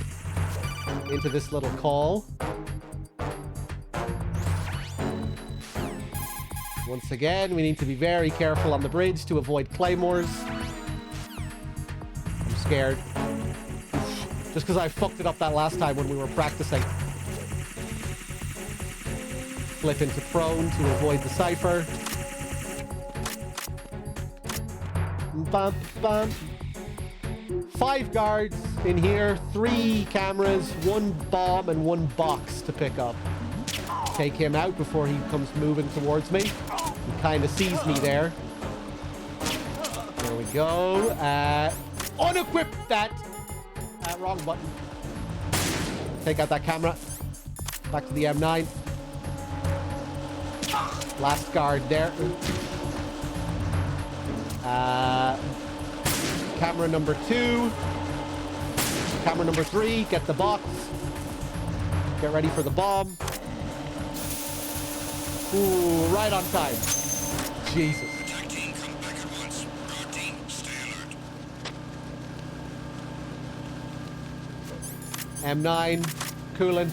into this little call. Once again, we need to be very careful on the bridge to avoid claymores. I'm scared. Just because I fucked it up that last time when we were practicing. Flip into prone to avoid the cipher. Bump, bump. 5 guards in here, 3 cameras, 1 bomb, and 1 box to pick up. Take him out before he comes moving towards me. He kind of sees me there. There we go. Unequip that. Wrong button. Take out that camera. Back to the M9. Last guard there. Camera number 2. Camera number 3. Get the box. Get ready for the bomb. Ooh, right on time. Jesus. Attack team, come back at once. Guard team, stay alert. M9, coolant.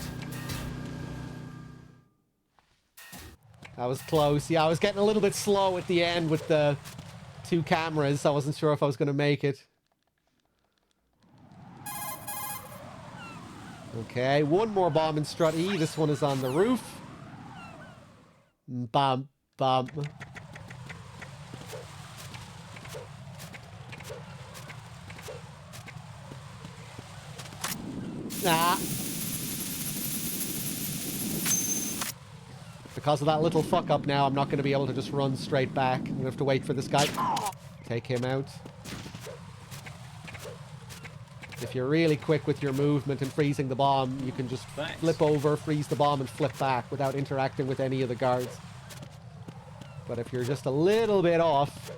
That was close. Yeah, I was getting a little bit slow at the end with the 2 cameras. I wasn't sure if I was going to make it. Okay, one more bomb in Strut E. This one is on the roof. Bam, bam. Ah. Because of that little fuck up now, I'm not going to be able to just run straight back. I'm going to have to wait for this guy. Take him out. If you're really quick with your movement and freezing the bomb, you can just flip over, freeze the bomb, and flip back without interacting with any of the guards. But if you're just a little bit off,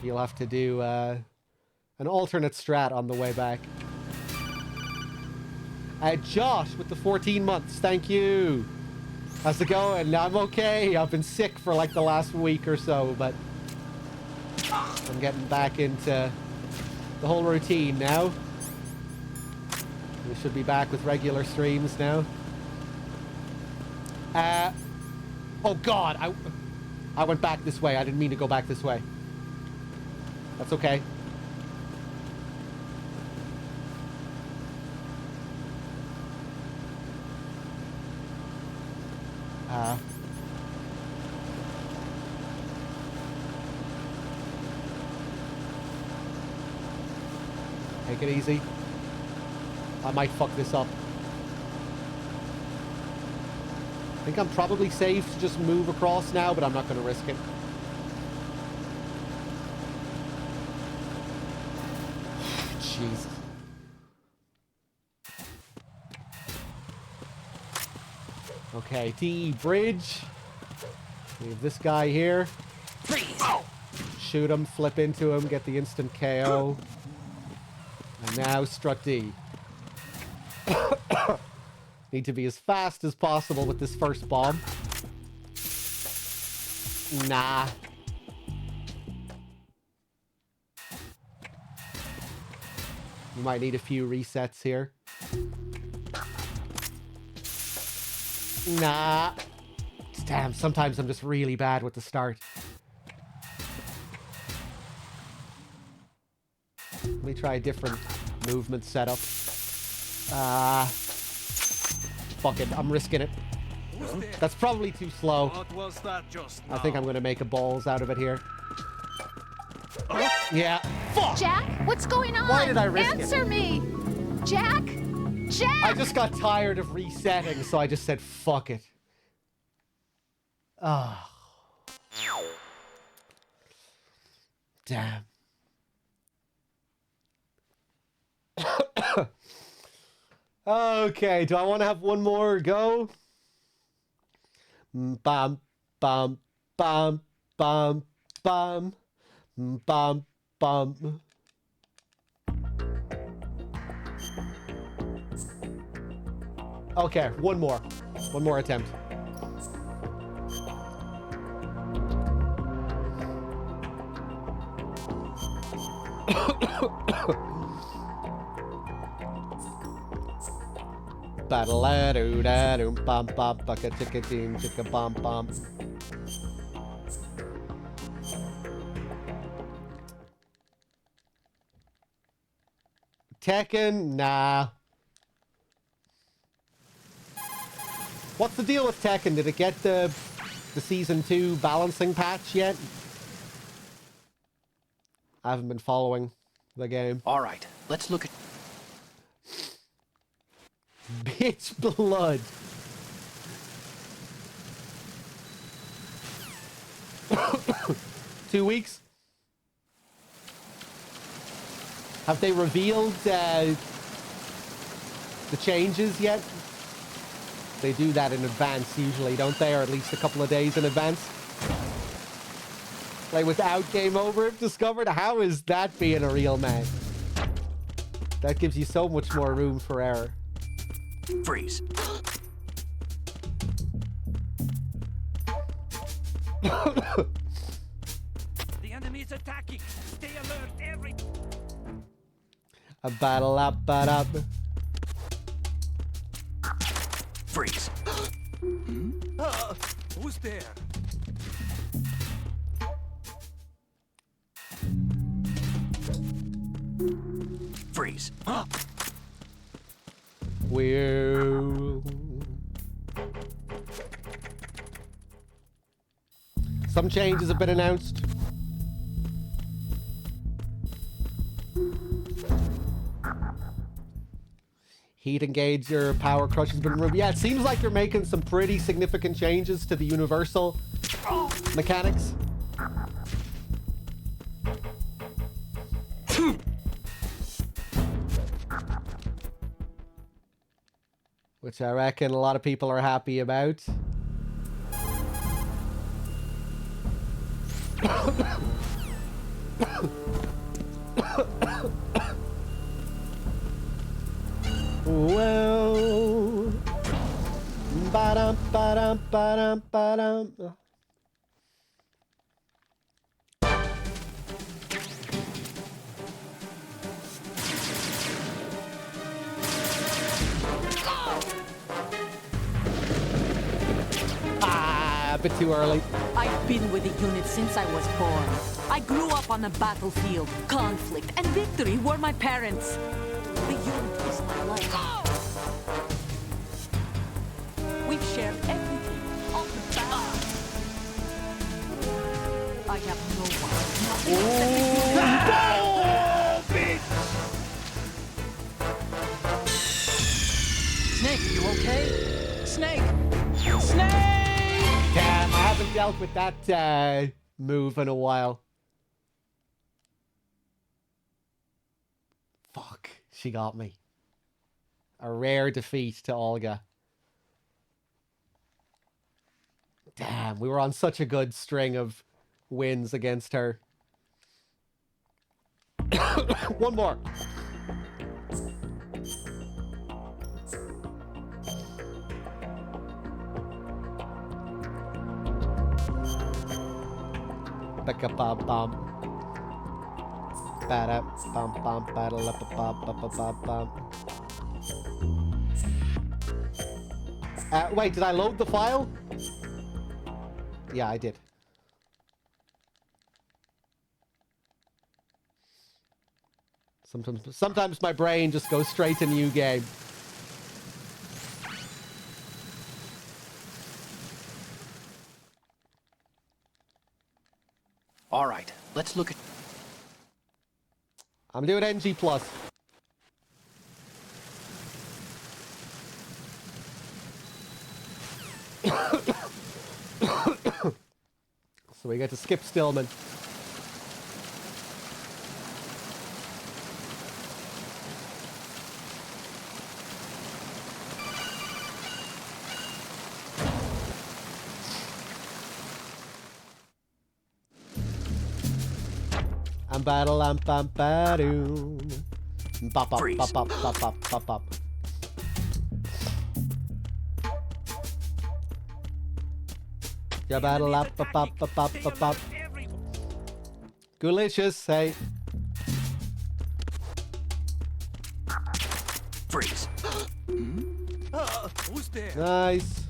you'll have to do an alternate strat on the way back. Josh with the 14 months, thank you. How's it going? I'm okay. I've been sick for like the last week or so, but I'm getting back into the whole routine now. We should be back with regular streams now. Oh God, I went back this way. I didn't mean to go back this way. That's okay. Take it easy. I might fuck this up. I think I'm probably safe to just move across now, but I'm not going to risk it. Jesus. Okay, T bridge. We have this guy here. Shoot him, flip into him, get the instant KO. And now Strut D. Need to be as fast as possible with this first bomb. Nah. We might need a few resets here. Nah. Damn, sometimes I'm just really bad with the start. Let me try a different movement setup. Fuck it, I'm risking it. That's probably too slow. What was that just now? I think I'm gonna make a balls out of it here. Yeah. Fuck! Jack, what's going on? Why did I risk it? Answer me! Jack! Jack! I just got tired of resetting, so I just said fuck it. Ah. Damn. Okay, do I want to have one more go? Bam, bam, bam, bam, bam, bam, bam. Okay, one more. One more attempt. Ba-da-la-doo-da-doom, bum bum bucka ticka doom chicka bum bum. Tekken? Nah. What's the deal with Tekken? Did it get the Season 2 balancing patch yet? I haven't been following the game. Alright, let's look at... Bitch blood. Two weeks? Have they revealed the changes yet? They do that in advance usually, don't they? Or at least a couple of days in advance. Like without game over if discovered? How is that being a real man? That gives you so much more room for error. Freeze. The enemy is attacking. Stay alert, every... A battle up, up. Freeze. Who's there? Freeze. Weird. Some changes have been announced. Heat engager, power crush has been removed. Yeah, it seems like you're making some pretty significant changes to the universal mechanics. Which I reckon a lot of people are happy about. Well, ba-dum, ba-dum, ba-dum, ba-dum. A bit too early. I've been with the unit since I was born. I grew up on the battlefield. Conflict and victory were my parents. The unit is my life. We've shared everything. All the battle. I have no one. Nothing except the unit. Snake, you okay? Snake! Snake! Yeah, I haven't dealt with that move in a while. Fuck, she got me. A rare defeat to Olga. Damn, we were on such a good string of wins against her. One more. Ba-ka-ba-bum. Ba-da-bum-bum, ba-da-la-ba-ba-ba-ba-bum. Wait, did I load the file? Yeah, I did. Sometimes my brain just goes straight to new game. All right, let's look at... I'm doing NG+. So we get to skip Stillman. I'm battle am bam badoom. Bop bop bop bop bop bop bop bop. Yeah, battle up bop bop bop bop bop bop. Goolicious, hey. Freeze. Who's there? Nice.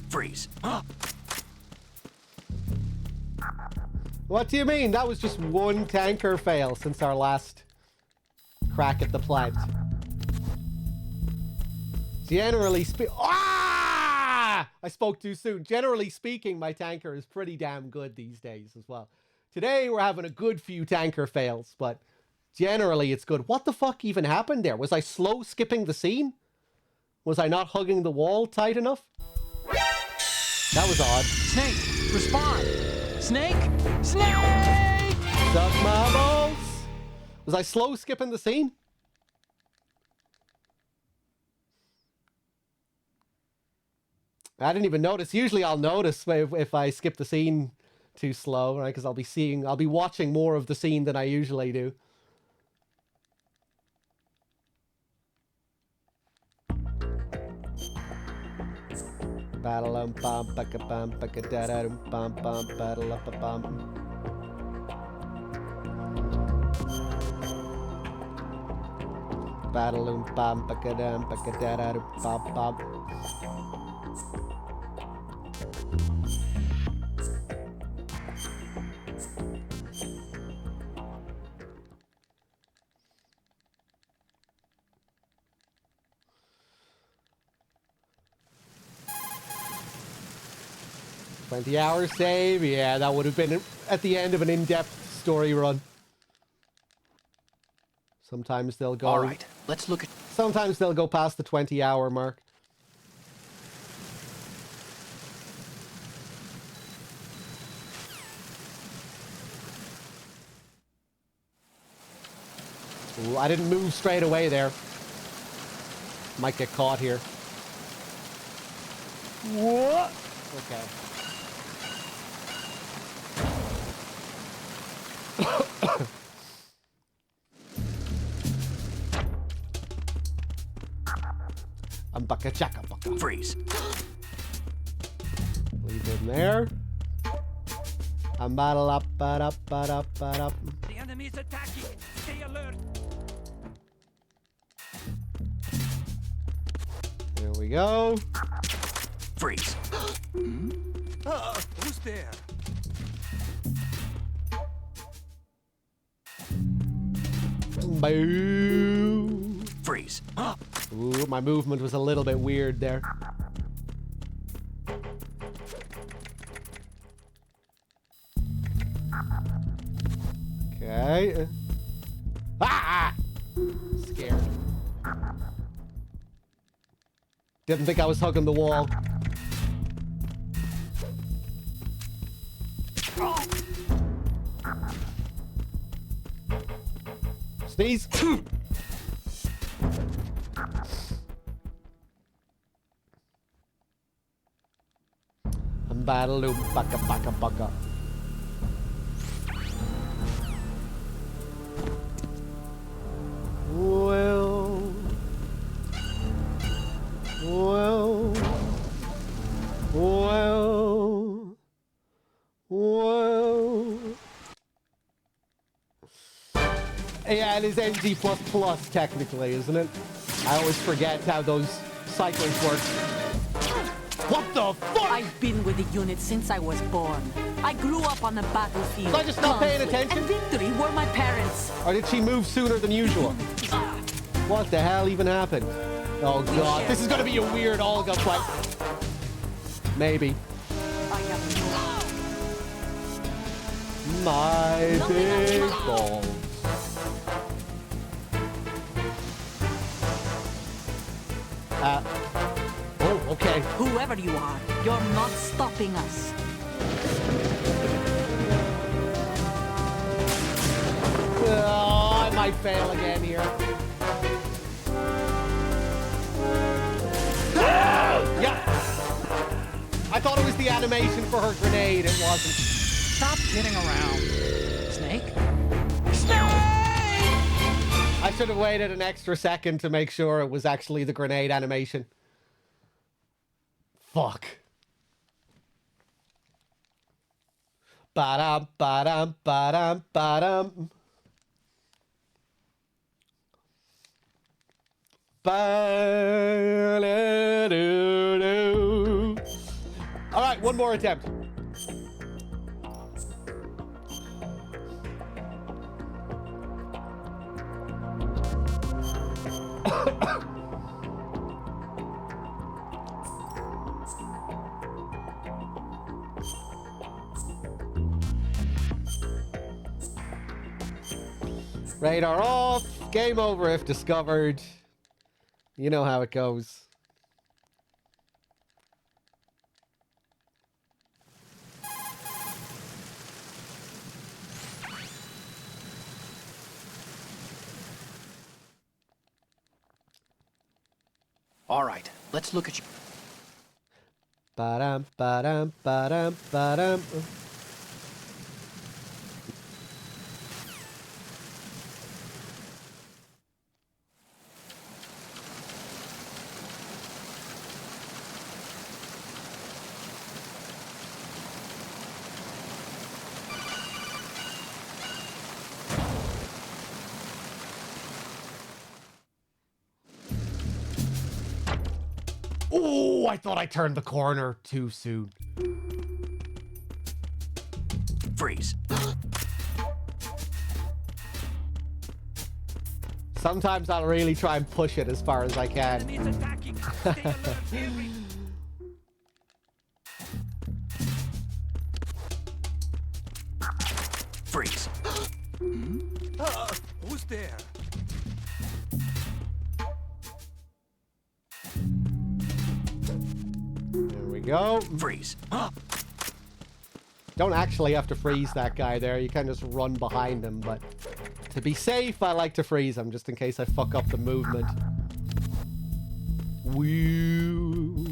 Freeze. What do you mean? That was just one tanker fail since our last crack at the plant. Generally I spoke too soon. Generally speaking, my tanker is pretty damn good these days as well. Today, we're having a good few tanker fails, but generally it's good. What the fuck even happened there? Was I slow skipping the scene? Was I not hugging the wall tight enough? That was odd. Snake, respond! Snake! Snake! Suck my balls! Was I slow skipping the scene? I didn't even notice. Usually I'll notice if I skip the scene too slow, right? Because I'll be watching more of the scene than I usually do. Battle bum baka bum baka da da bum bum battle up a bum. Battle bum baka dum baka da da bum bum. $20 save, yeah, that would have been at the end of an in-depth story run. Sometimes they'll go. All right, let's look at. Sometimes they'll go past the 20-hour mark. Ooh, I didn't move straight away there. Might get caught here. What? Okay. I'm baka chaka baka. Freeze. Leave him there. I'm battle up, but up, but up, but up. The enemy is attacking. Stay alert. There we go. Freeze. Who's there? Boo. Freeze. Ooh, my movement was a little bit weird there. Okay. Ah! Scared. Didn't think I was hugging the wall. Sneeze. Battle baka baka baka. Well. Yeah, it is NG++ technically, isn't it? I always forget how those cycles work. What the fuck? I've been with the unit since I was born. I grew up on the battlefield. Was I just not paying Conflict attention? And victory were my parents. Or did she move sooner than usual? What the hell even happened? Oh god, this is gonna be a weird Olga fight. Maybe. I have My big balls. Oh, okay. Whoever you are, you're not stopping us. Oh, I might fail again here. Yeah. I thought it was the animation for her grenade. It wasn't. Stop kidding around. Snake? I should have waited an extra second to make sure it was actually the grenade animation. Fuck. Ba-dum, ba-dum, ba-dum, ba-dum. Ba-da-doo-doo. All right, one more attempt. Radar off. Game over if discovered. You know how it goes. All right, let's look at you. Ba-dum, ba-dum, ba-dum, ba-dum. Oh, I thought I turned the corner too soon. Freeze. Sometimes I'll really try and push it as far as I can. Enemies attacking. Stay alert, Henry. Freeze. Who's there? There we go. Freeze. Don't actually have to freeze that guy there. You can just run behind him, but to be safe, I like to freeze him just in case I fuck up the movement. Woo.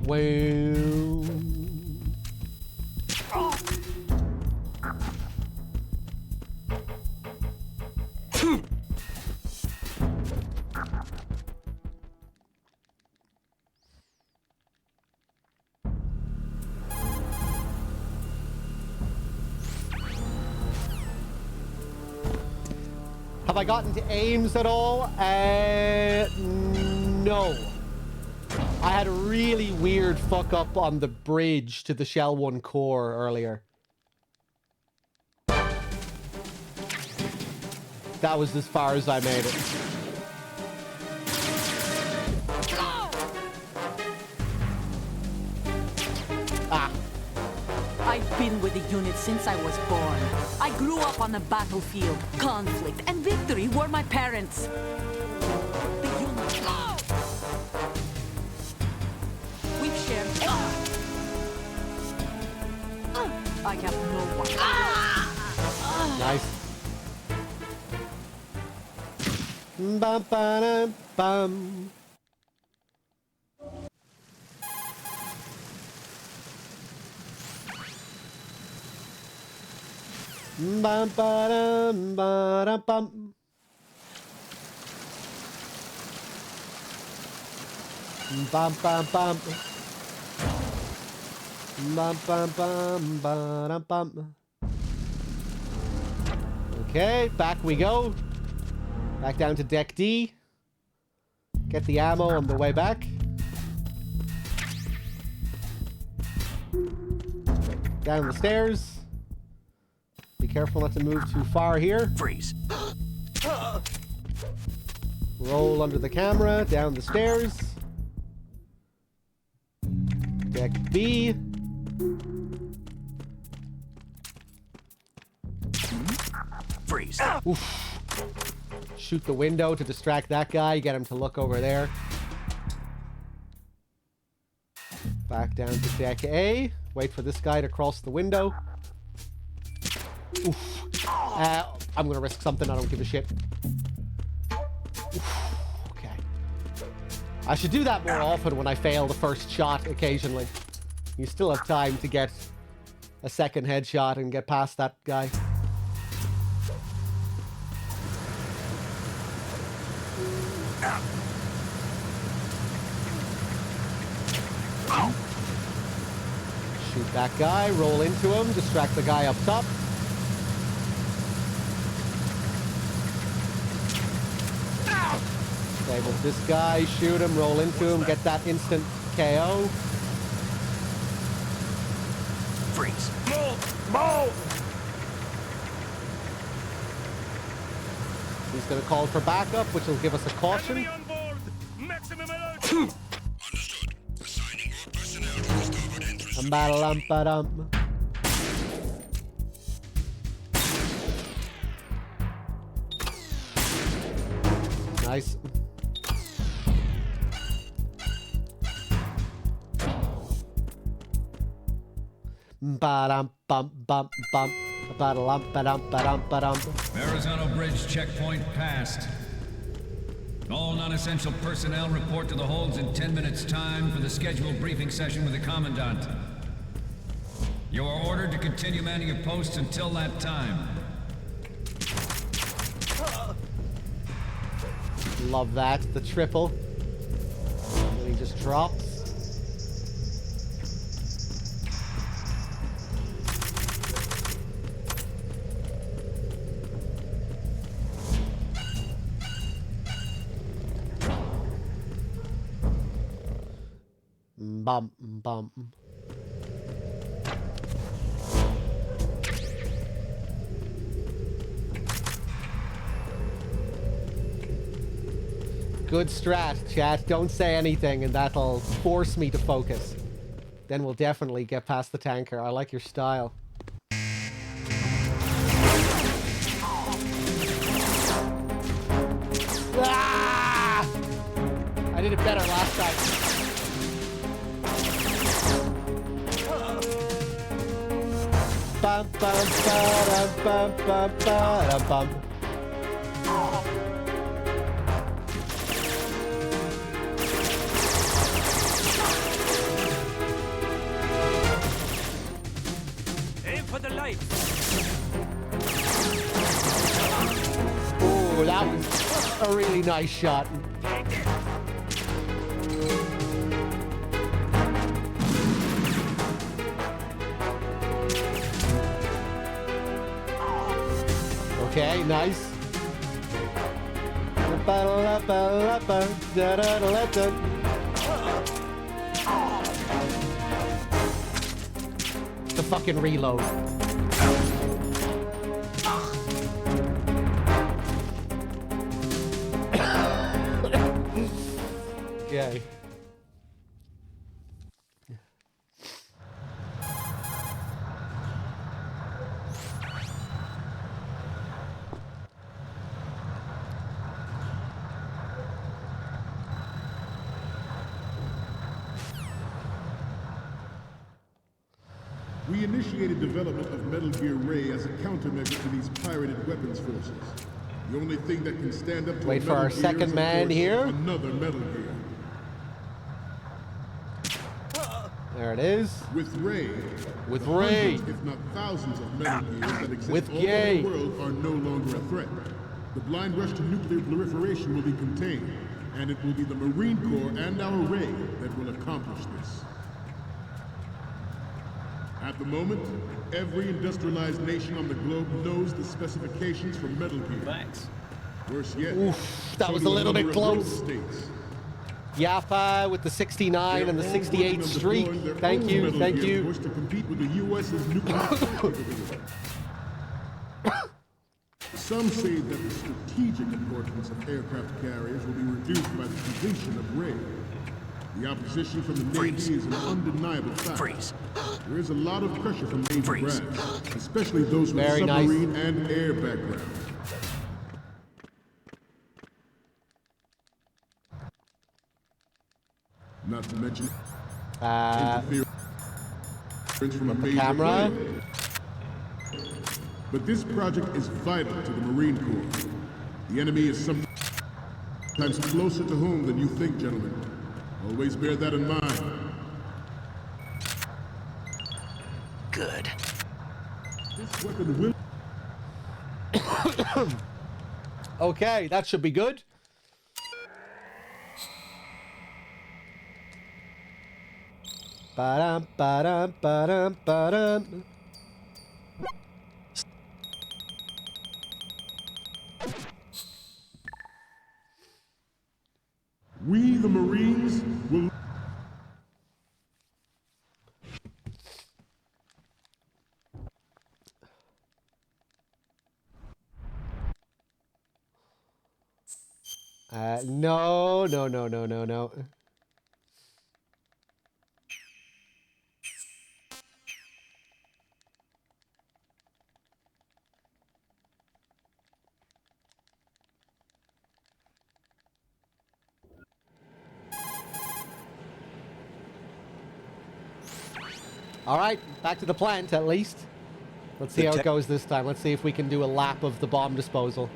Woo. Have I gotten to aims at all? No. I had a really weird fuck up on the bridge to the Shell 1 core earlier. That was as far as I made it. Ah. I've been with the unit since I was born. I grew up on the battlefield. Conflict and victory were my parents. The unit. We've shared. I have no one. Nice. Bum, ba-dum, bum. Bum, ba-dum, ba-dum, bum. Bum, bum, bum. Bum, bum, bum, ba-dum, bum. Okay, back we go. Back down to deck D. Get the ammo on the way back. Down the stairs. Be careful not to move too far here. Freeze. Roll under the camera, down the stairs. Deck B. Freeze. Oof. Shoot the window to distract that guy, get him to look over there. Back down to deck A. Wait for this guy to cross the window. Oof. I'm gonna risk something, I don't give a shit. Oof. Okay. I should do that more often when I fail the first shot occasionally. You still have time to get a second headshot and get past that guy. Shoot that guy, roll into him, distract the guy up top. Okay, with this guy, shoot him, roll into him, get that instant KO. Freeze. Move! He's going to call for backup, which will give us a caution. Enemy on board! Maximum alert! Understood. Assigning all personnel to the starboard entrance to the Ba-da-dum-ba-dum. Nice. Ba-dum-bum-bum-bum. Ba-da-lum-ba-dum-ba-dum-ba-dum. Verrazano Bridge checkpoint passed. All non-essential personnel report to the holds in 10 minutes' time for the scheduled briefing session with the Commandant. You are ordered to continue manning your posts until that time. Love that, the triple. And he just drops. bum, bum. Good strat, chat. Don't say anything and that'll force me to focus. Then we'll definitely get past the tanker. I like your style. Ah! I did it better last time. Bum, bum, ba-dum, bum, bum, ba-dum, bum. Aim for the light. Oh, that was a really nice shot. Okay, nice. The fucking reload. Okay. We initiated development of Metal Gear Ray as a countermeasure to these pirated weapons forces. The only thing that can stand up to Wait a for Metal our Gear second is, of man course, here. Another Metal Gear. There it is. With Ray. With the Ray. Hundreds, if not thousands of Metal Gears that exist With all Gay. over the world are no longer a threat. The blind rush to nuclear proliferation will be contained, and it will be the Marine Corps and our Ray that will accomplish this. At the moment, every industrialized nation on the globe knows the specifications for Metal Gear. Thanks. Worse yet, Oof, that so was do a little number bit of close. rogue states. Yaffa with the 69 and the 68th streak. Thank you, thank you. To compete with the U.S.'s nuclear capability. Some say that the strategic importance of aircraft carriers will be reduced by the completion of Ray. The opposition from the Navy is an undeniable fact. There is a lot of pressure from Navy brass, especially those with Very submarine nice. and air background. Not to mention interference from a major camera. player. But this project is vital to the Marine Corps. The enemy is sometimes closer to home than you think, gentlemen. Always bear that in mind. Good. This weapon will... Okay, that should be good. Ba-dum, ba-dum, ba-dum, ba-dum. We, the Marines, will... No, no, no, no, no, no. All right, back to the plant at least. Let's see how it goes this time. Let's see if we can do a lap of the bomb disposal.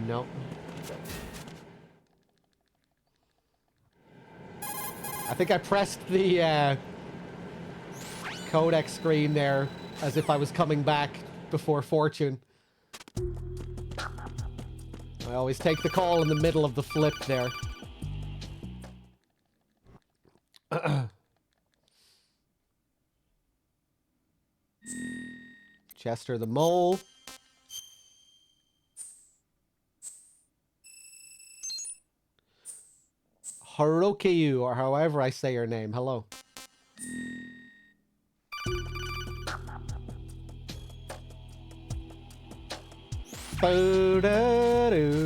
No. I think I pressed the codec screen there as if I was coming back before Fortune. I always take the call in the middle of the flip there. Chester the Mole. Harukiyu, or however I say your name. Hello. Bo-da-doo.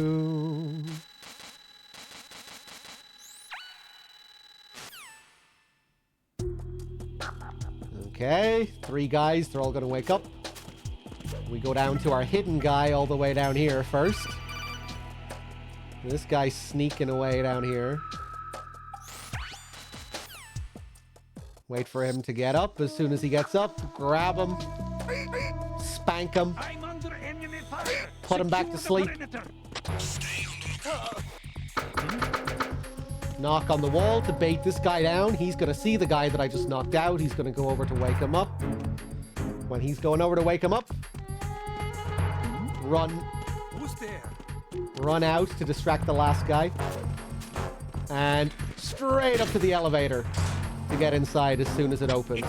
Okay, 3 guys, they're all gonna wake up. We go down to our hidden guy all the way down here first. This guy's sneaking away down here. Wait for him to get up. As soon as he gets up, grab him, spank him, put him back to sleep. Knock on the wall to bait this guy down. He's going to see the guy that I just knocked out. He's going to go over to wake him up. When he's going over to wake him up, run. Who's there? Run out to distract the last guy. And straight up to the elevator to get inside as soon as it opens.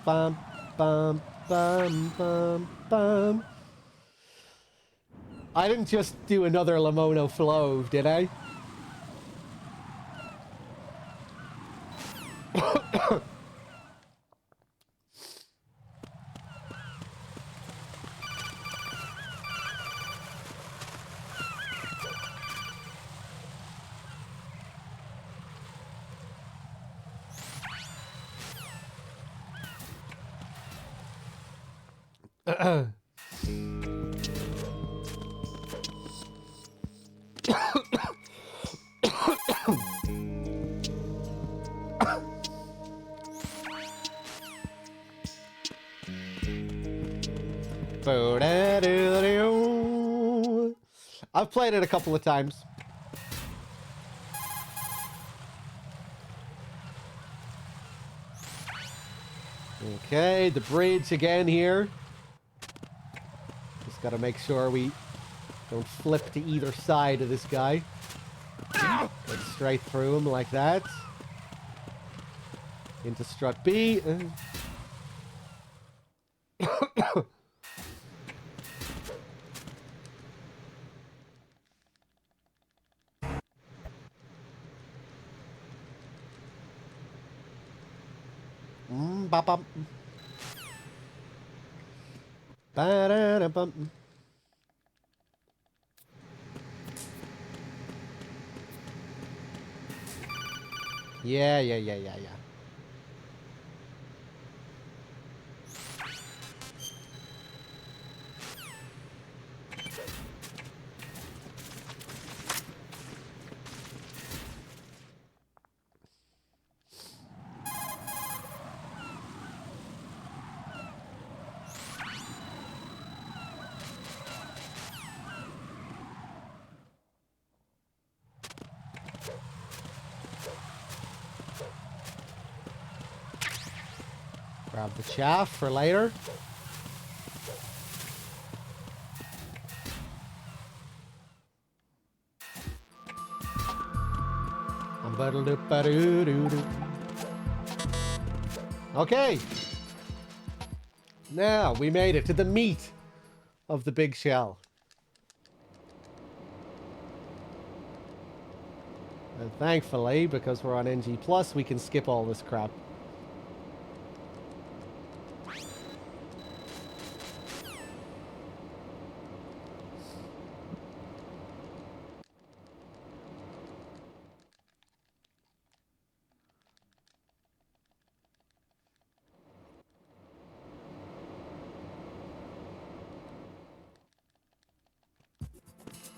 Bum, bum, bum, bum, bum. I didn't just do another Lamono flow, did I? I've played it a couple of times. Okay, the bridge again here. Just gotta make sure we don't flip to either side of this guy. Go straight through him like that. Into strut B. Bop. Ba-da-da-bum. Yeah. Grab the chaff for later. Okay. Now we made it to the meat of the big shell. And thankfully, because we're on NG+, we can skip all this crap.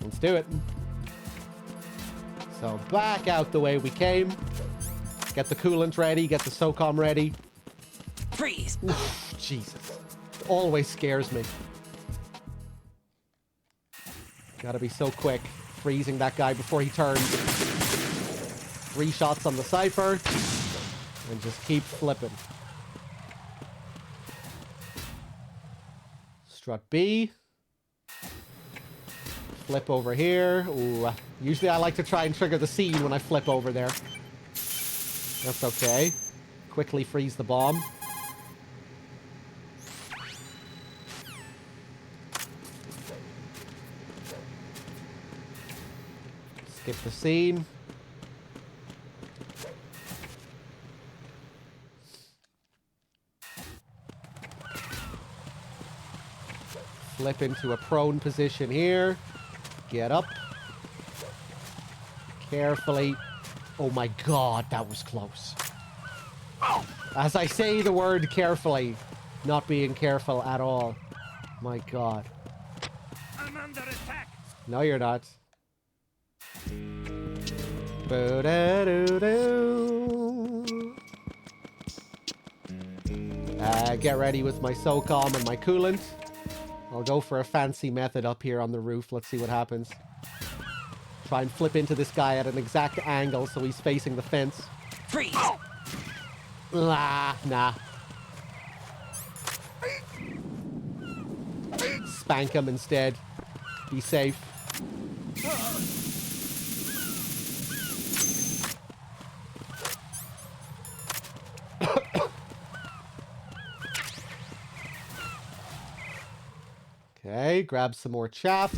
Let's do it. So back out the way we came. Get the coolant ready, get the SOCOM ready. Freeze! Oof, Jesus. It always scares me. Gotta be so quick. Freezing that guy before he turns. 3 shots on the Cypher. And just keep flipping. Strut B. Flip over here. Ooh, usually I like to try and trigger the scene when I flip over there. That's okay. Quickly freeze the bomb. Skip the scene. Flip into a prone position here. Get up. Carefully. Oh my god, that was close. As I say the word carefully, not being careful at all. My god. I'm under attack. No, you're not. Boo-da-doo-doo. Get ready with my SOCOM and my coolant. I'll go for a fancy method up here on the roof. Let's see what happens. Try and flip into this guy at an exact angle so he's facing the fence. Freeze! Nah. Spank him instead. Be safe. Okay, grab some more chaff.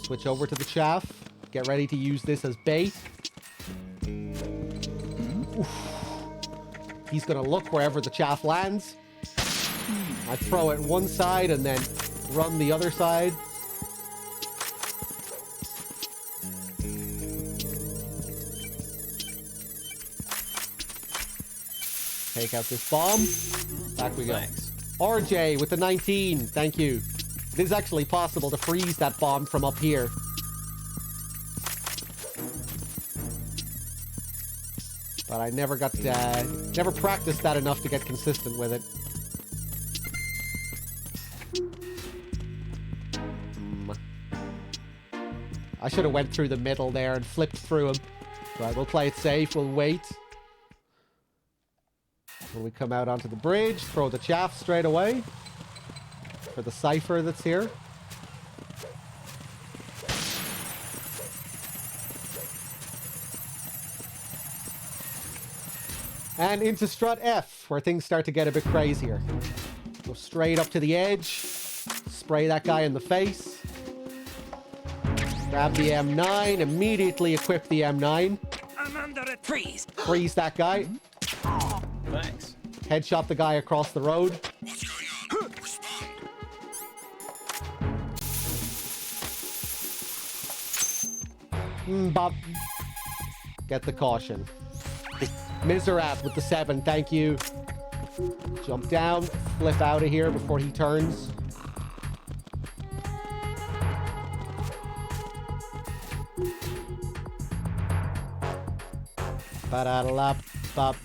Switch over to the chaff. Get ready to use this as bait. Oof. He's gonna look wherever the chaff lands. I throw it one side and then run the other side. Take out this bomb. Back we go. Thanks. RJ with the 19. Thank you. It is actually possible to freeze that bomb from up here. But I never got never practiced that enough to get consistent with it. I should have went through the middle there and flipped through him. Right, we'll play it safe. We'll wait. When we come out onto the bridge, throw the chaff straight away for the cipher that's here. And into strut F, where things start to get a bit crazier. Go straight up to the edge, spray that guy in the face. Grab the M9, immediately equip the M9. I'm under a freeze. Freeze that guy. Thanks. Headshot the guy across the road. What's going on? Respond. Bob. Get the caution. Miserat with the 7, thank you. Jump down, flip out of here before he turns. Ba-da-da-la-bop.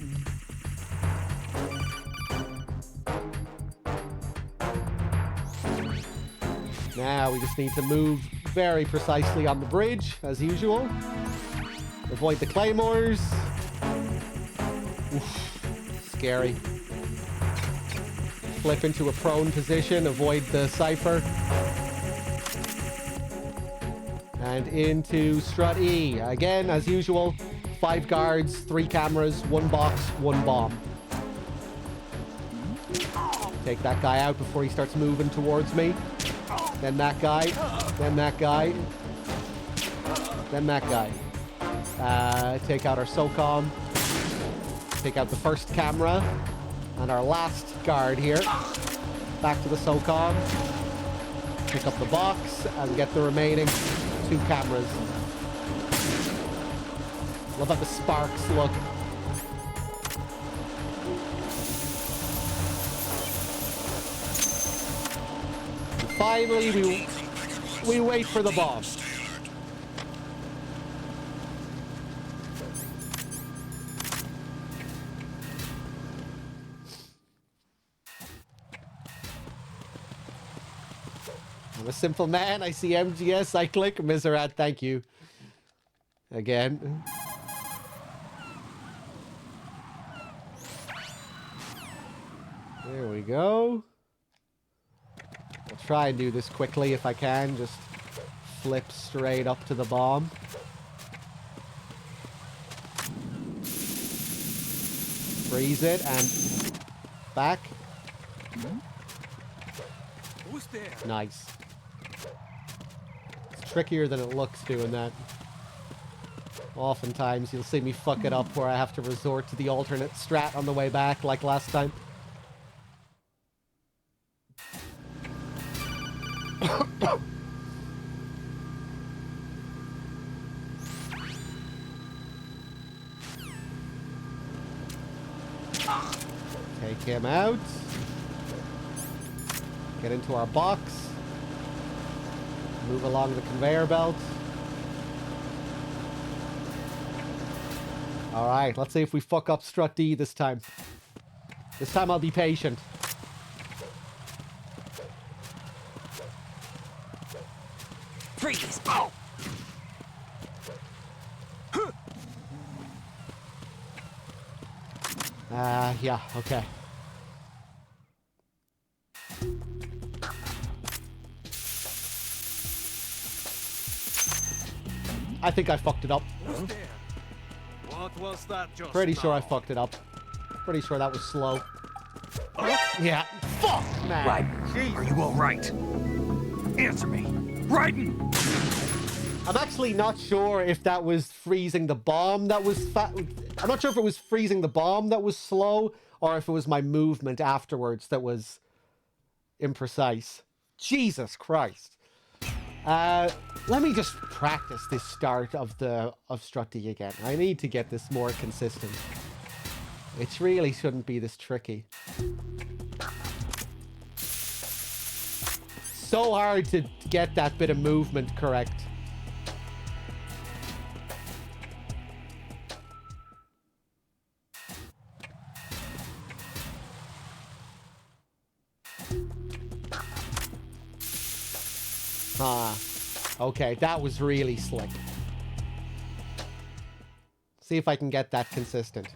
Now we just need to move very precisely on the bridge, as usual. Avoid the claymores. Oof, scary. Flip into a prone position, avoid the cipher. And into strut E. Again, as usual, 5 guards, 3 cameras, 1 box, 1 bomb. Take that guy out before he starts moving towards me. Then that guy. Then that guy. Then that guy. Take out our SOCOM. Take out the first camera. And our last guard here. Back to the SOCOM. Pick up the box and get the remaining 2 cameras. Love how the sparks look. And finally, we wait for the bomb. I'm a simple man. I see MGS. I click. Miserat, thank you. Again. There we go. I'll try and do this quickly if I can. Just flip straight up to the bomb. Freeze it and back. Who's there? Nice. It's trickier than it looks doing that. Oftentimes you'll see me fuck it up where I have to resort to the alternate strat on the way back like last time. Take him out. Get into our box. Move along the conveyor belt. Alright, let's see if we fuck up Strut D this time. This time I'll be patient. Freeze! Oh! Yeah, okay. I think I fucked it up. What was that just Pretty sure I now? fucked it up. Pretty sure that was slow. Yeah. Fuck, man. Right. Are you all right? Answer me. Raiden! I'm actually not sure if that was freezing the bomb that was I'm not sure if it was freezing the bomb that was slow or if it was my movement afterwards that was imprecise. Jesus Christ. Let me just practice this start of Strut D again. I need to get this more consistent. It really shouldn't be this tricky. So hard to get that bit of movement correct. Okay, that was really slick. See if I can get that consistent.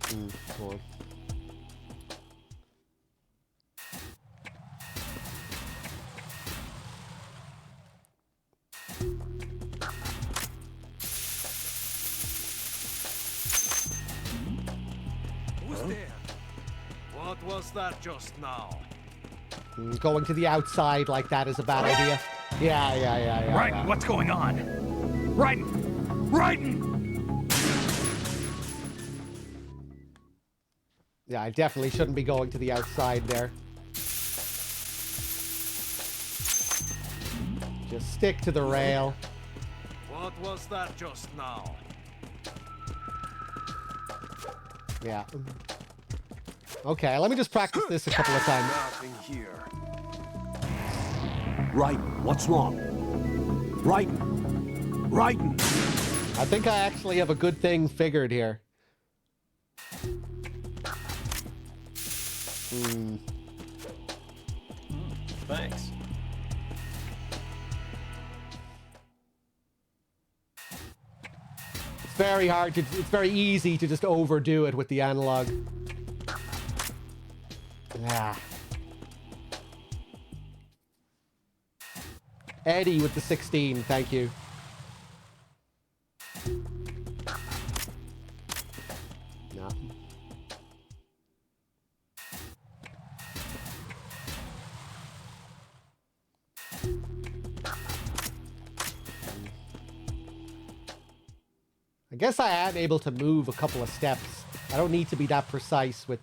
Come on. Who's there? What was that just now? Going to the outside like that is a bad idea. Yeah. Raiden, what's going on? Raiden! Raiden! Yeah, I definitely shouldn't be going to the outside there. Just stick to the rail. What was that just now? Yeah. Okay, let me just practice this a couple of times. Nothing here. Raiden, what's wrong? Raiden! Raiden! I think I actually have a good thing figured here. Thanks. It's very hard to, it's very easy to just overdo it with the analog. Yeah. Eddie with the 16, thank you. No. I guess I am able to move a couple of steps. I don't need to be that precise with...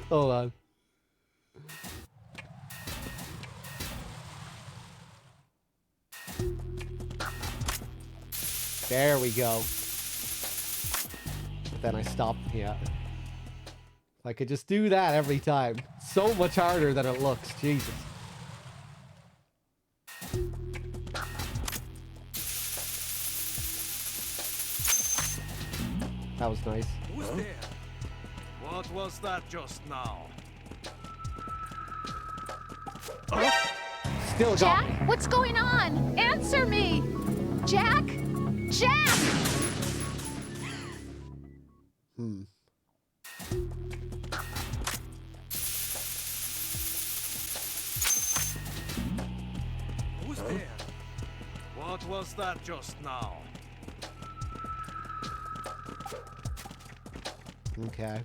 Hold on. There we go. But then I stop. Yeah. If I could just do that every time. So much harder than it looks. Jesus. That was nice. Who's there? What was that just now? Still got Jack, what's going on? Answer me! Jack? Jack! Who's there? What was that just now? Okay.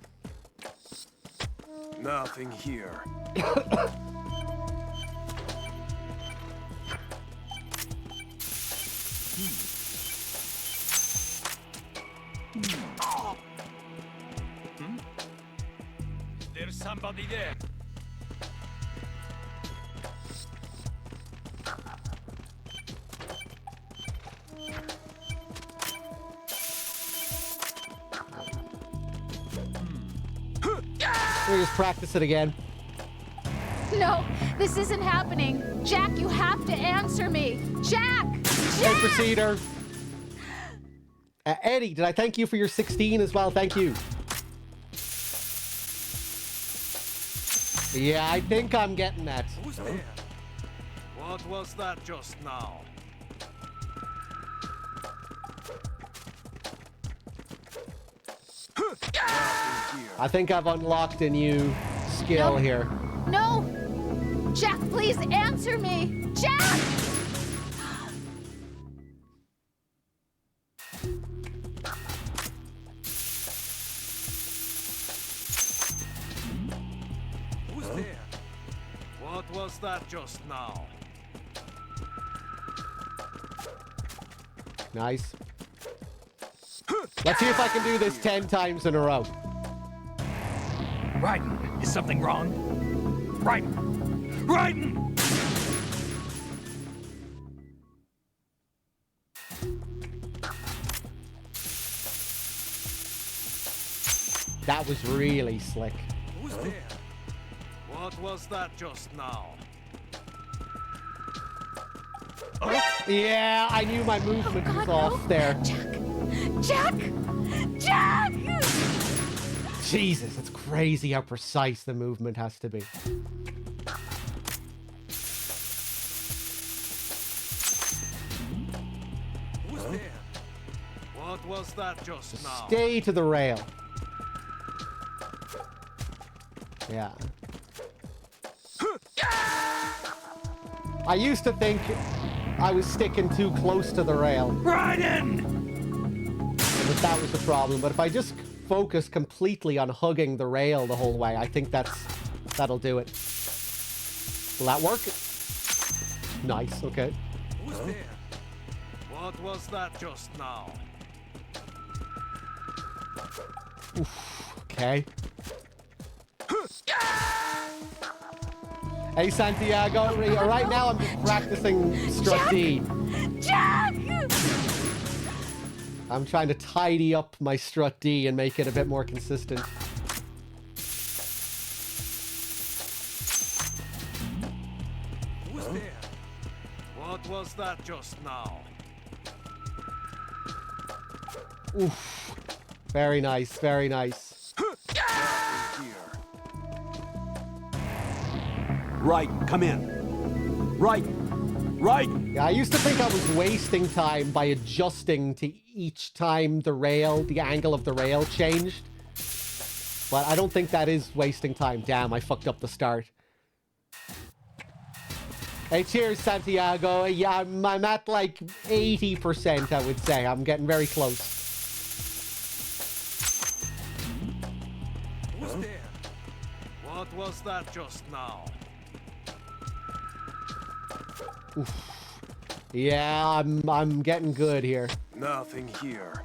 Nothing here. There's somebody there. We just practice it again. No, this isn't happening. Jack, you have to answer me. Jack! Okay, Procedure. Eddie, did I thank you for your 16 as well? Thank you. Yeah, I think I'm getting that. Who's there? What was that just now? I think I've unlocked a new skill here. No! Jack, please answer me! Jack! Who's there? What was that just now? Nice. Let's see if I can do this 10 times in a row. Raiden, is something wrong? Raiden! Raiden! That was really slick. Who's there? What was that just now? Yeah, I knew my movement was off there. Jack! Jack! Jesus, it's crazy how precise the movement has to be. Who's there? What was that just now? Stay to the rail. Yeah. I used to think I was sticking too close to the rail. Raiden! But that was the problem. But if I just focus completely on hugging the rail the whole way, I think that'll do it. Will that work? Nice, okay. Who's there? What was that just now? Oof, okay. Hey, Santiago, right now I'm just practicing strut D. Jack! I'm trying to tidy up my strut D and make it a bit more consistent. Who's there? What was that just now? Oof. Very nice, very nice. Raiden, come in. Raiden! Raiden! Yeah, I used to think I was wasting time by adjusting to each time the angle of the rail changed. But I don't think that is wasting time. Damn, I fucked up the start. Hey, cheers, Santiago. Yeah, I'm at like 80%, I would say. I'm getting very close. Who's there? What was that just now? Oof. Yeah, I'm getting good here. Nothing here.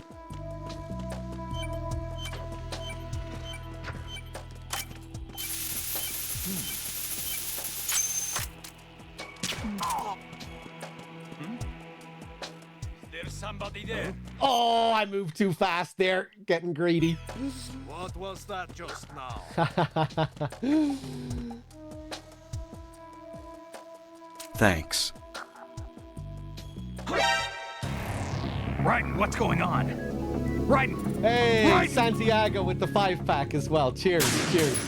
There's somebody there. Oh, I moved too fast there. Getting greedy. What was that just now? Thanks. Raiden, what's going on? Raiden! Hey, Raiden! Santiago with the 5-pack as well. Cheers, cheers.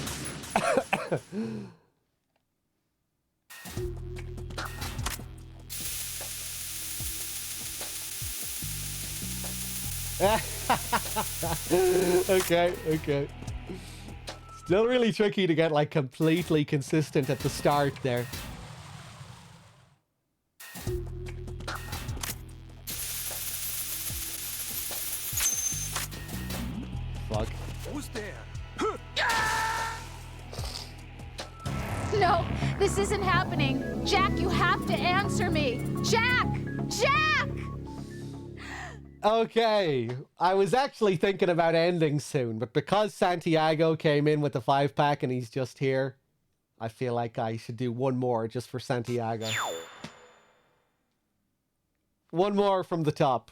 Okay, okay. Still really tricky to get like completely consistent at the start there. Fuck. Who's there? No, this isn't happening. Jack, you have to answer me. Jack! Jack! Okay, I was actually thinking about ending soon, but because Santiago came in with the 5-pack and he's just here, I feel like I should do one more just for Santiago. One more from the top.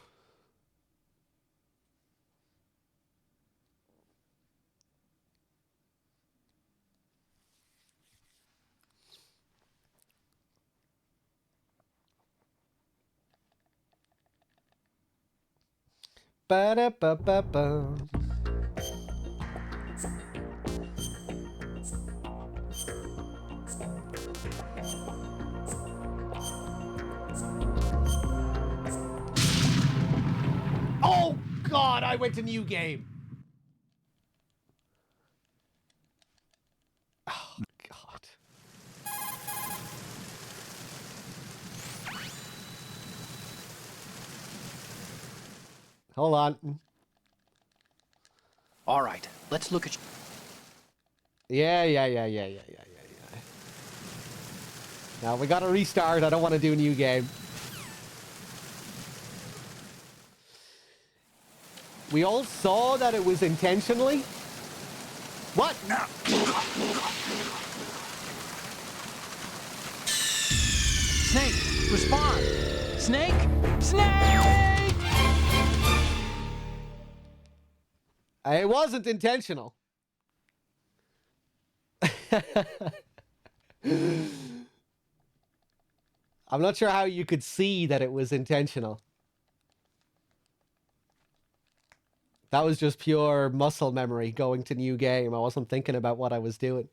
Ba-da-ba-ba-ba. Oh God, I went to new game. Oh God. Hold on. All right, let's look at. Yeah. Now we gotta restart. I don't want to do a new game. We all saw that it was intentionally. What? Snake, respond! Snake! Snake! It wasn't intentional. I'm not sure how you could see that it was intentional. That was just pure muscle memory going to new game. I wasn't thinking about what I was doing.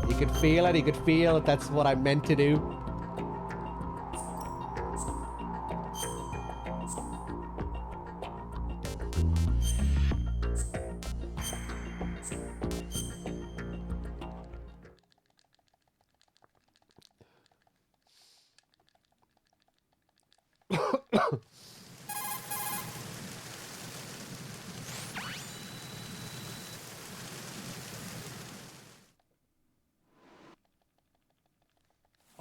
You could feel it. You could feel it. That's what I meant to do.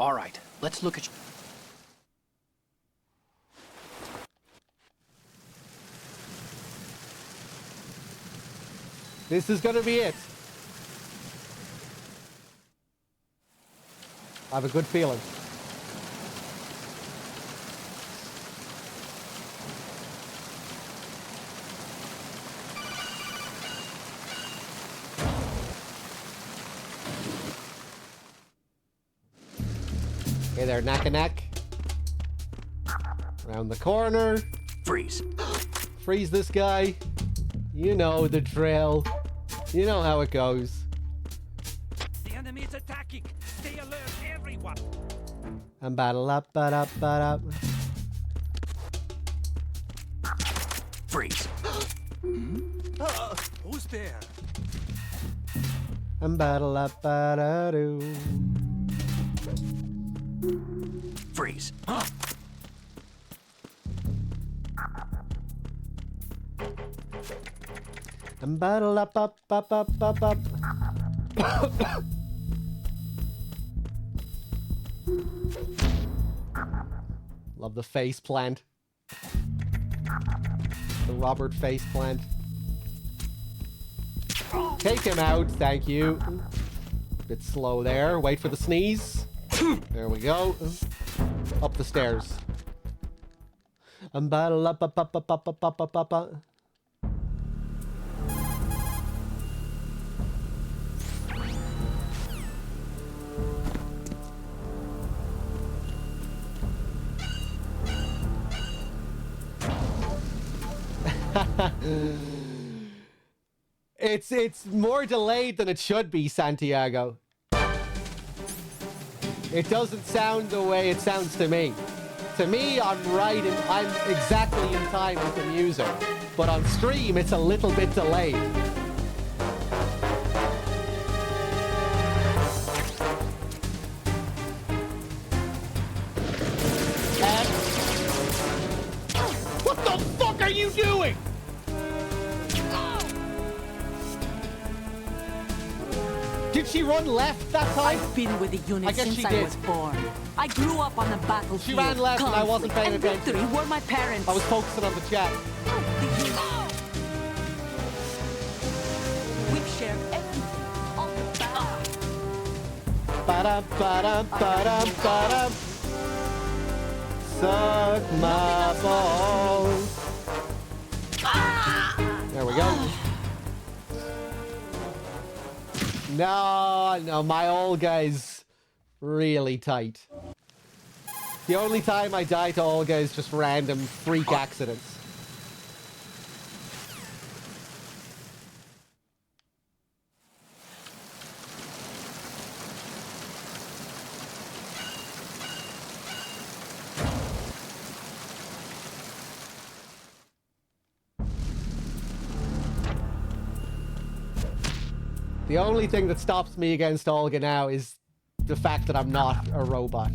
All right, let's look at. This is gonna be it. I have a good feeling. Hey there, Knack-a-Knack. Around the corner. Freeze. Freeze this guy. You know the drill. You know how it goes. The enemy is attacking. Stay alert, everyone. And battle up, ba-da. Freeze. Who's there? And battle up, ba-da-doo. Freeze. And battle up. Love the face plant. The Robert face plant. Take him out, thank you. Bit slow there. Wait for the sneeze. There we go. Up the stairs. And battle up. It's more delayed than it should be, Santiago. It doesn't sound the way it sounds to me. To me, I'm right and I'm exactly in time with the music. But on stream, it's a little bit delayed. What the fuck are you doing? Did she run left that time? I've been with the unit since she I did. was born. I grew up on the battlefield. She ran left and I wasn't paying and attention. victory were my parents. I was focusing on the chat. We've shared everything. All the bad. Ba-dum, ba-dum, ba-dum, ba-dum. Suck my balls. There we go. No, my Olga is really tight. The only time I die to Olga is just random freak accidents. The only thing that stops me against Olga now is the fact that I'm not a robot.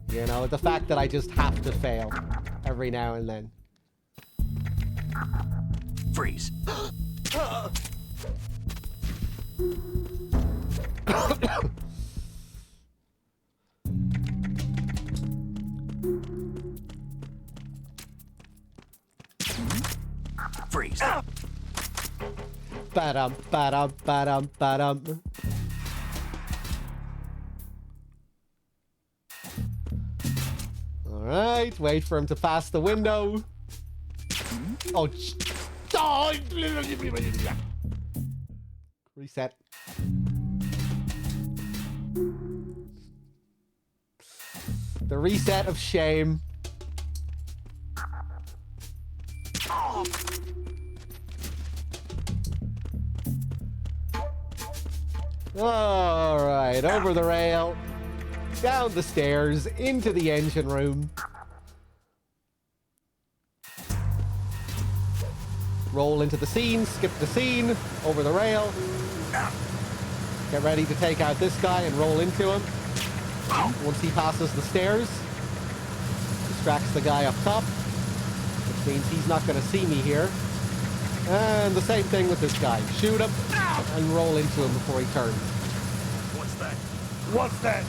You know, the fact that I just have to fail every now and then. Freeze. Freeze. Ba-dum, ba-dum, ba-dum, ba-dum. Alright, wait for him to pass the window. Oh, reset. The reset of shame. Alright, over the rail, down the stairs, into the engine room. Roll into the scene, skip the scene, over the rail. Get ready to take out this guy and roll into him. Once he passes the stairs, distracts the guy up top, which means he's not going to see me here. And the same thing with this guy. Shoot him and roll into him before he turns. What's that? What's that?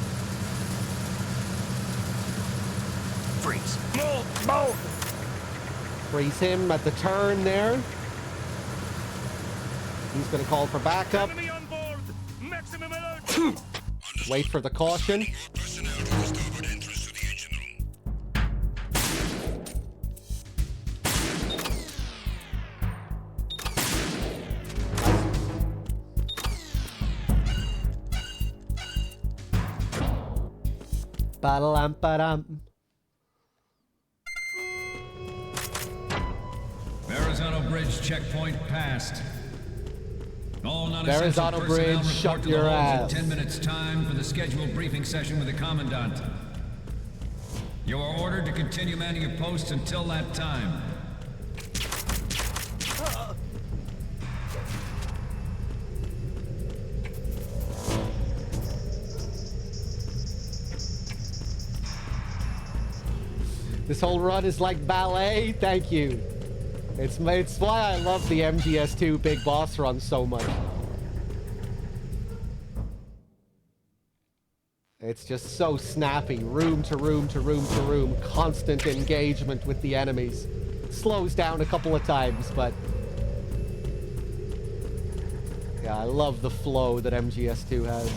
Freeze. Move! Freeze him at the turn there. He's going to call for backup. Enemy on board! Maximum alert! Wait for the caution. Ba-da-lam-ba-dum. Verrazano Bridge checkpoint passed. All non-essential Verrazano personnel Bridge, report shut to the your holds in ass. 10 minutes time for the scheduled briefing session with the Commandant. You are ordered to continue manning your posts until that time. This whole run is like ballet. Thank you. It's why I love the MGS2 Big Boss run so much. It's just so snappy. Room to room to room to room. Constant engagement with the enemies. Slows down a couple of times, but... yeah, I love the flow that MGS2 has.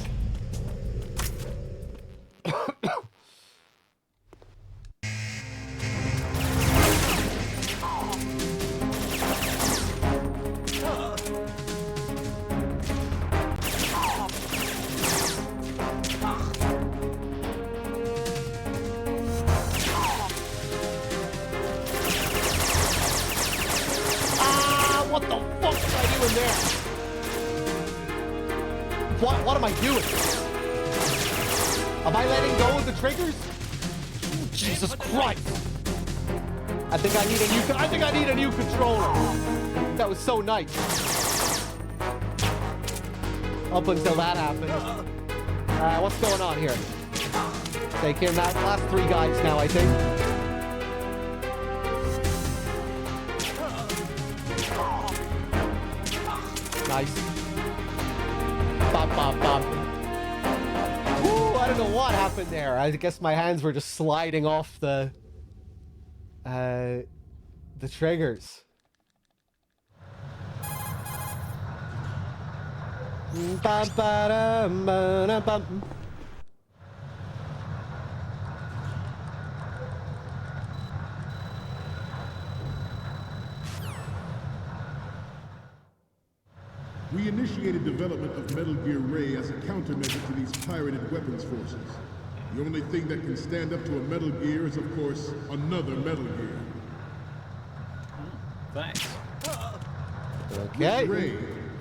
doing there? What am I doing? Am I letting go of the triggers? Oh, Jesus Christ! I think I need a new controller. That was so nice. Up until that happened. What's going on here? Taking that last 3 guys now, I think. Nice. Bop, bop, bop. Woo, I don't know what happened there. I guess my hands were just sliding off the triggers. Bum, ba-dum, ba-dum, bum. We initiated development of Metal Gear Ray as a countermeasure to these pirated weapons forces. The only thing that can stand up to a Metal Gear is, of course, another Metal Gear. Thanks. Okay. Ray,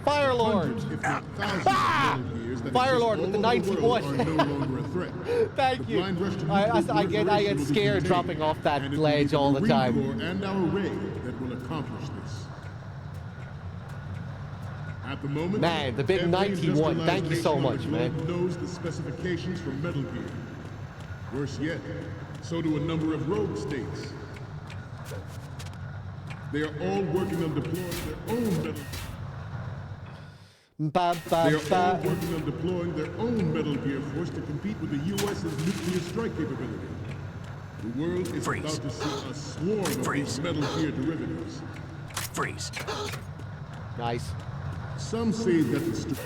Firelord! hundreds, if not thousands of Metal Gears that Firelord with the exist all over 91. the world are no longer a threat. Thank The you. blind rush to I nuclear get proliferation will be scared contained, dropping off that and it will ledge be the all the Marine time. Corps and our Ray that will accomplish this. At the moment, Man, the big every 91. Thank you so industrialized much, nation on the man. globe knows the specifications for Metal Gear. Worse yet, so do a number of rogue states. They are all working on deploying their own Metal They are all working on deploying their own Metal Gear force to compete with the U.S.'s nuclear strike capability. The world is about to see a swarm of these Metal Gear derivatives. Freeze. Nice. Some say that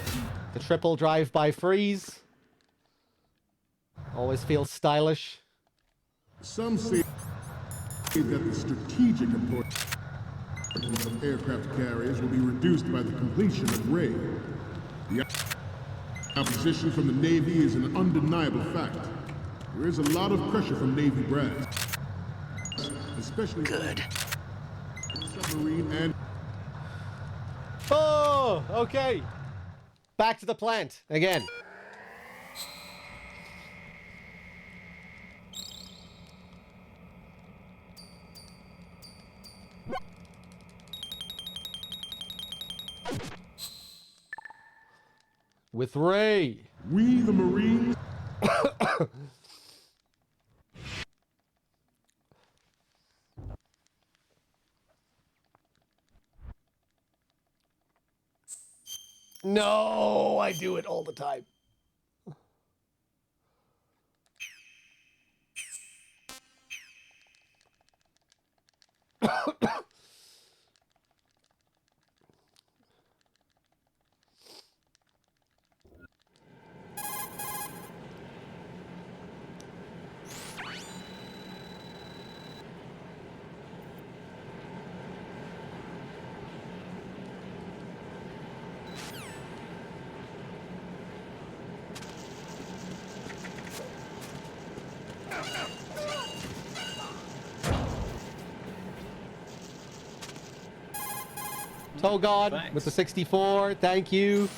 the triple drive-by freeze always feels stylish. Some say that the strategic importance of aircraft carriers will be reduced by the completion of Ray. The opposition from the Navy is an undeniable fact. There is a lot of pressure from Navy brass, especially submarine and. Oh, okay. Back to the plant again. With Ray. We, the Marines. No, I do it all the time. Threedogg with the 64, thank you.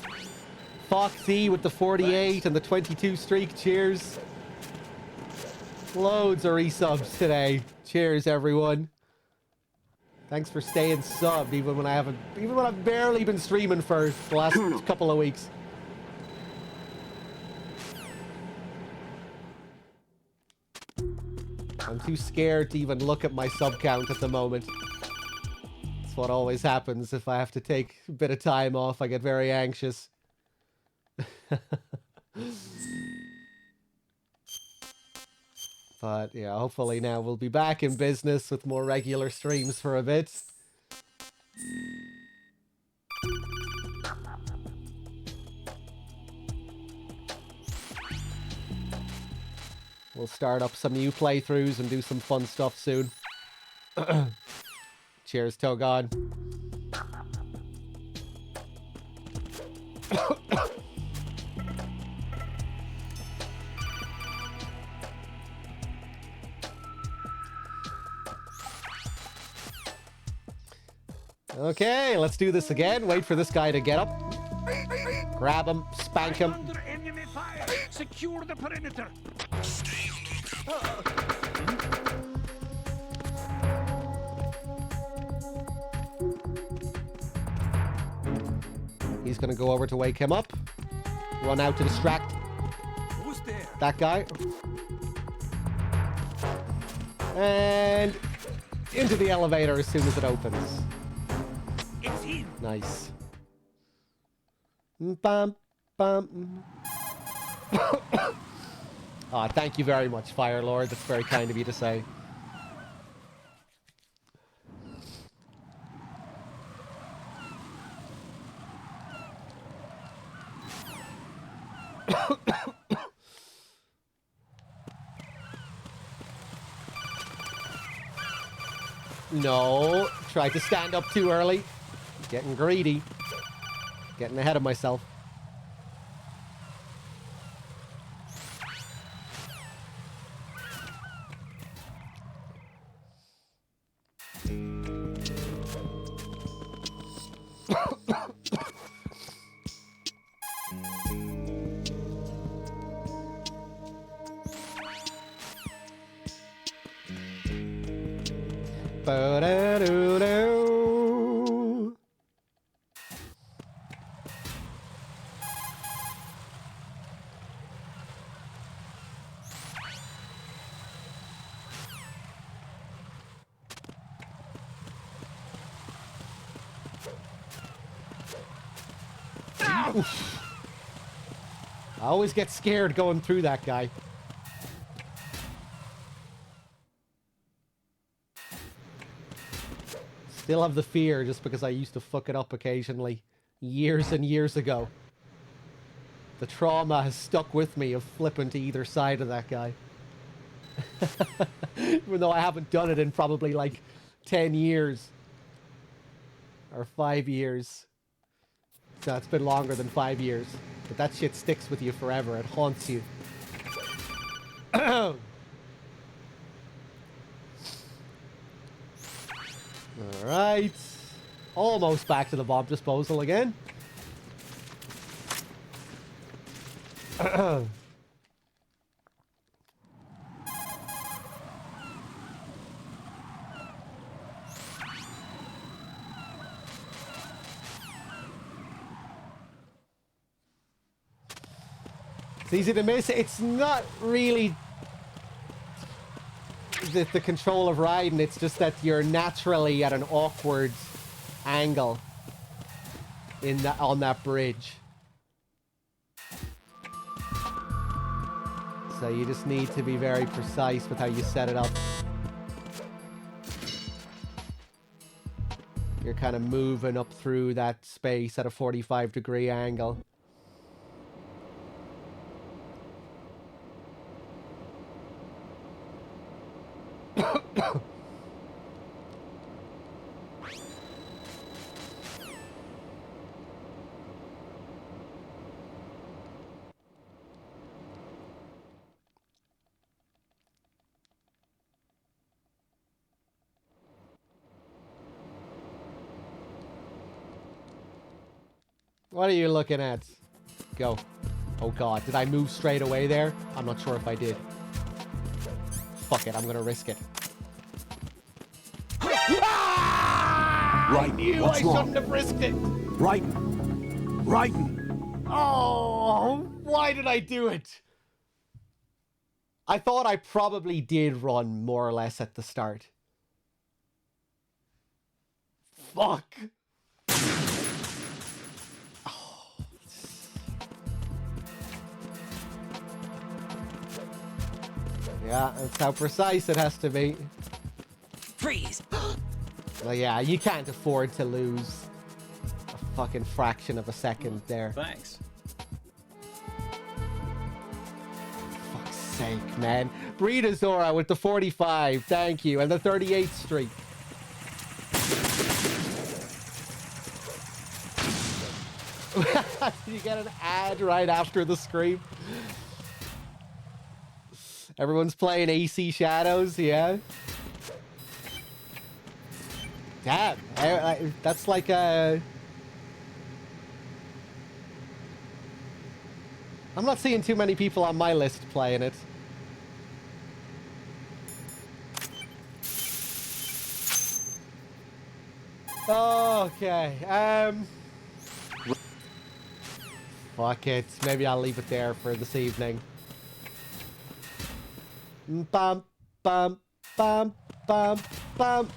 Foxy with the 48 and the 22 streak, cheers. Loads of resubs today. Cheers, everyone. Thanks for staying subbed, even when I've barely been streaming for the last couple of weeks. I'm too scared to even look at my sub count at the moment. That's what always happens if I have to take a bit of time off. I get very anxious. But yeah, hopefully now we'll be back in business with more regular streams for a bit. We'll start up some new playthroughs and do some fun stuff soon. Cheers, Threedogg. Okay, let's do this again. Wait for this guy to get up. Grab him, spank him. Under enemy fire. Secure the perimeter. Stay on the lookout. He's gonna go over to wake him up. Run out to distract Who's there? that guy. And into the elevator as soon as it opens. It's him. Nice. Bum, bum. Ah, thank you very much, Fire Lord. That's very kind of you to say. No, tried to stand up too early. Getting greedy. Getting ahead of myself. Ba-da-doo-doo. Oof. I always get scared going through that guy. Still have the fear just because I used to fuck it up occasionally. Years and years ago. The trauma has stuck with me of flipping to either side of that guy. Even though I haven't done it in probably like 10 years. Or 5 years. So it's been longer than 5 years. But that shit sticks with you forever. It haunts you. Alright. Almost back to the bomb disposal again. It's easy to miss. It's not really the control of riding. It's just that you're naturally at an awkward angle on that bridge. So you just need to be very precise with how you set it up. You're kind of moving up through that space at a 45-degree angle. What are you looking at? Go. Oh god, did I move straight away there? I'm not sure if I did. Fuck it, I'm gonna risk it. Right. I knew What's I wrong? shouldn't have risked it. Right. Right. Oh, why did I do it? I thought I probably did run more or less at the start. Fuck. Yeah, that's how precise it has to be. Freeze! Well, yeah, you can't afford to lose a fucking fraction of a second there. Thanks. Fuck's sake, man. Breedazora with the 45, thank you, and the 38th Street. Did you get an ad right after the scream? Everyone's playing AC Shadows, yeah? Damn. That's like a... I'm not seeing too many people on my list playing it. Okay. Fuck it. Maybe I'll leave it there for this evening. Bum, bum, bum, bum, bum.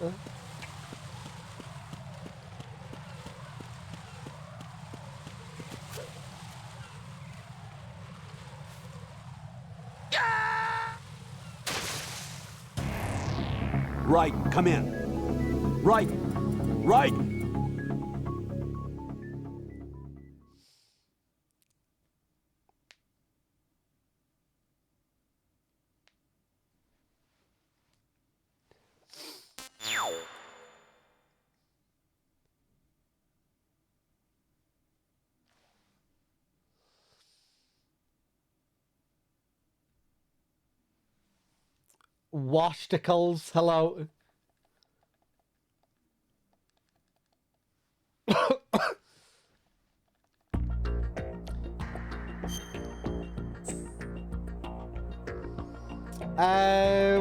Right, come in. Right, right. Washticles, hello.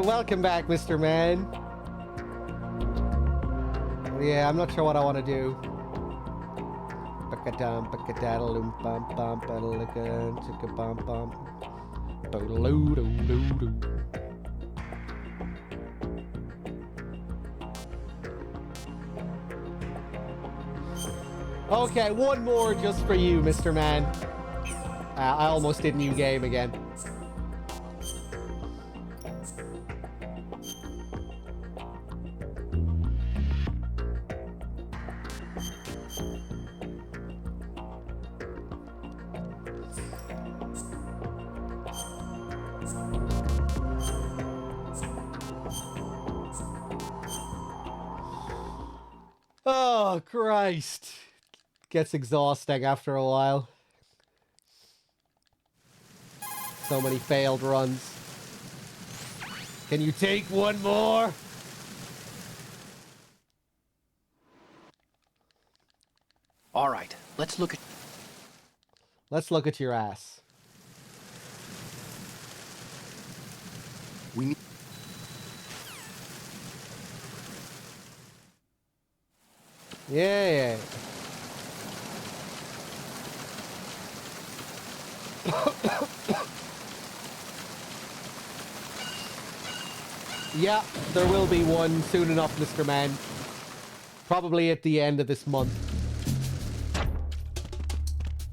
Welcome back, Mr. Man. Yeah, I'm not sure what I want to do. Okay, one more just for you, Mr. Man. I almost did new game again. Oh, Christ. Gets exhausting after a while. So many failed runs. Can you take one more? All right, let's look at your ass. We need... Yeah. Yeah, there will be one soon enough, Mr. Man. Probably at the end of this month.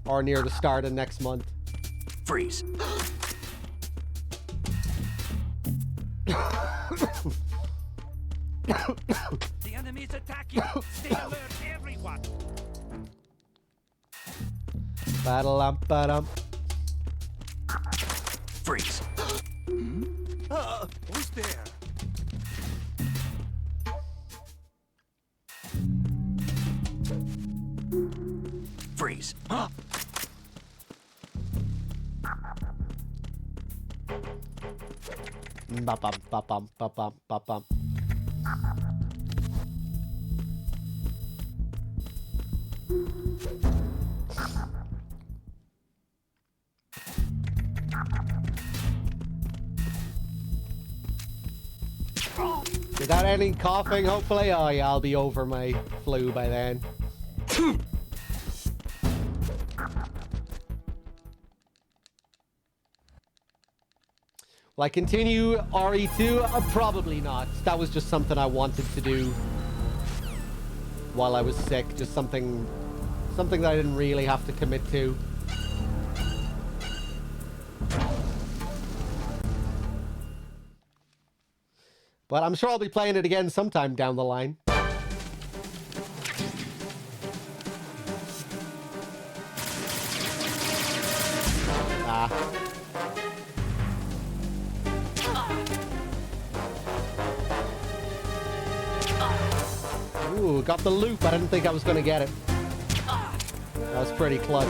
Or near the start of next month. Freeze. The enemy's attacking. Stay alert, everyone. Ba-da-lum-ba-dum. Freeze. Who's there? Freeze. Ba-bum, ba-bum, ba-bum, ba-bum. Without any coughing, hopefully. Oh yeah, I'll be over my flu by then. Will I continue RE2? Probably not. That was just something I wanted to do while I was sick. Just something that I didn't really have to commit to. But I'm sure I'll be playing it again sometime down the line. Ooh, got the loop. I didn't think I was going to get it. That was pretty clutch.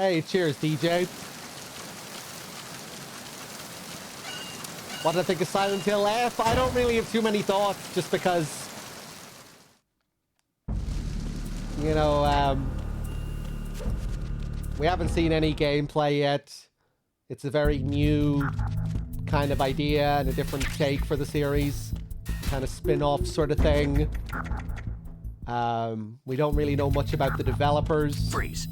Hey, cheers, DJ. What did I think of Silent Hill F? I don't really have too many thoughts, just because, you know, we haven't seen any gameplay yet. It's a very new kind of idea and a different take for the series. Kind of spin-off sort of thing. We don't really know much about the developers. Freeze.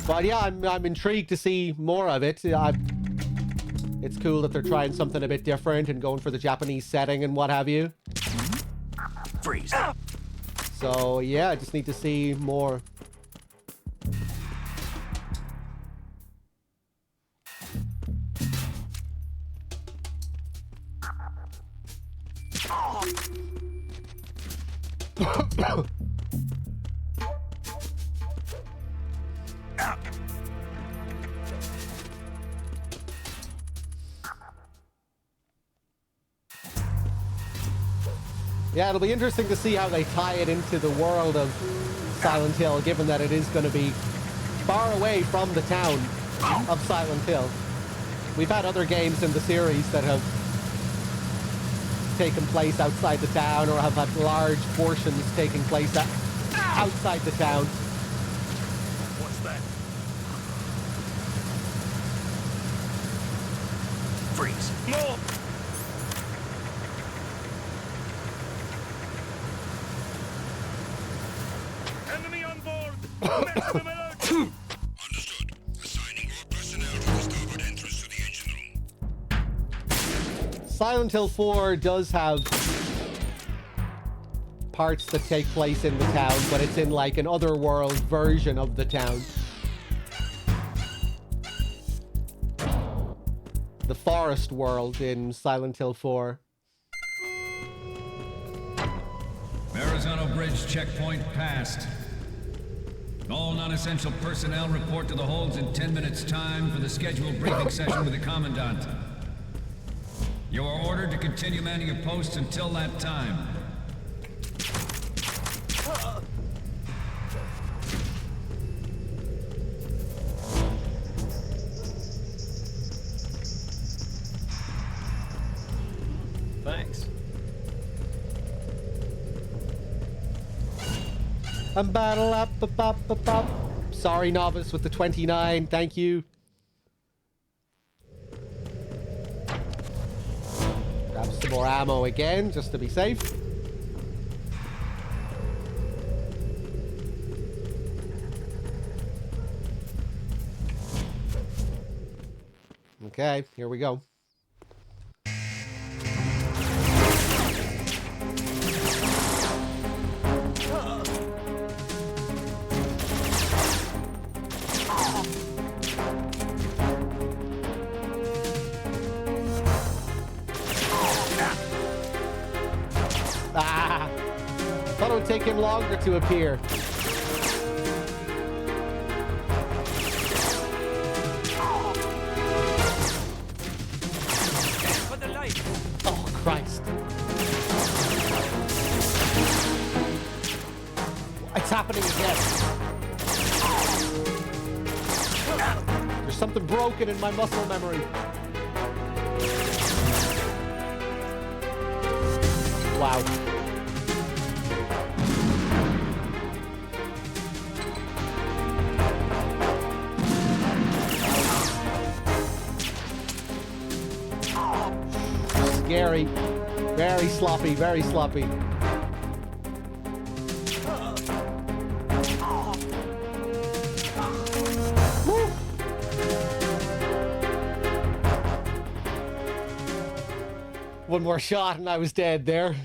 But yeah, I'm intrigued to see more of it. It's cool that they're trying something a bit different and going for the Japanese setting and what have you. Freeze. So yeah, I just need to see more. Yeah, it'll be interesting to see how they tie it into the world of Silent Hill, given that it is going to be far away from the town of Silent Hill. We've had other games in the series that have taken place outside the town, or have had large portions taking place outside the town. What's that? Freeze. More! Enemy on board! Maximum alert! Understood. Assigning all personnel to the starboard entrance to the engine room. Silent Hill 4 does have parts that take place in the town, but it's in like an otherworld version of the town. The forest world in Silent Hill 4. Verrazano Bridge checkpoint passed. All non-essential personnel report to the holds in 10 minutes' time for the scheduled briefing session with the Commandant. You are ordered to continue manning your posts until that time. Thanks. And battle up. Sorry, novice with the 29. Thank you. Grab some more ammo again, just to be safe. Okay, here we go. Thought it would take him longer to appear. For the light. Oh, Christ. It's happening again. There's something broken in my muscle memory. Wow. Scary. Very sloppy, very sloppy. Woo. One more shot and I was dead there.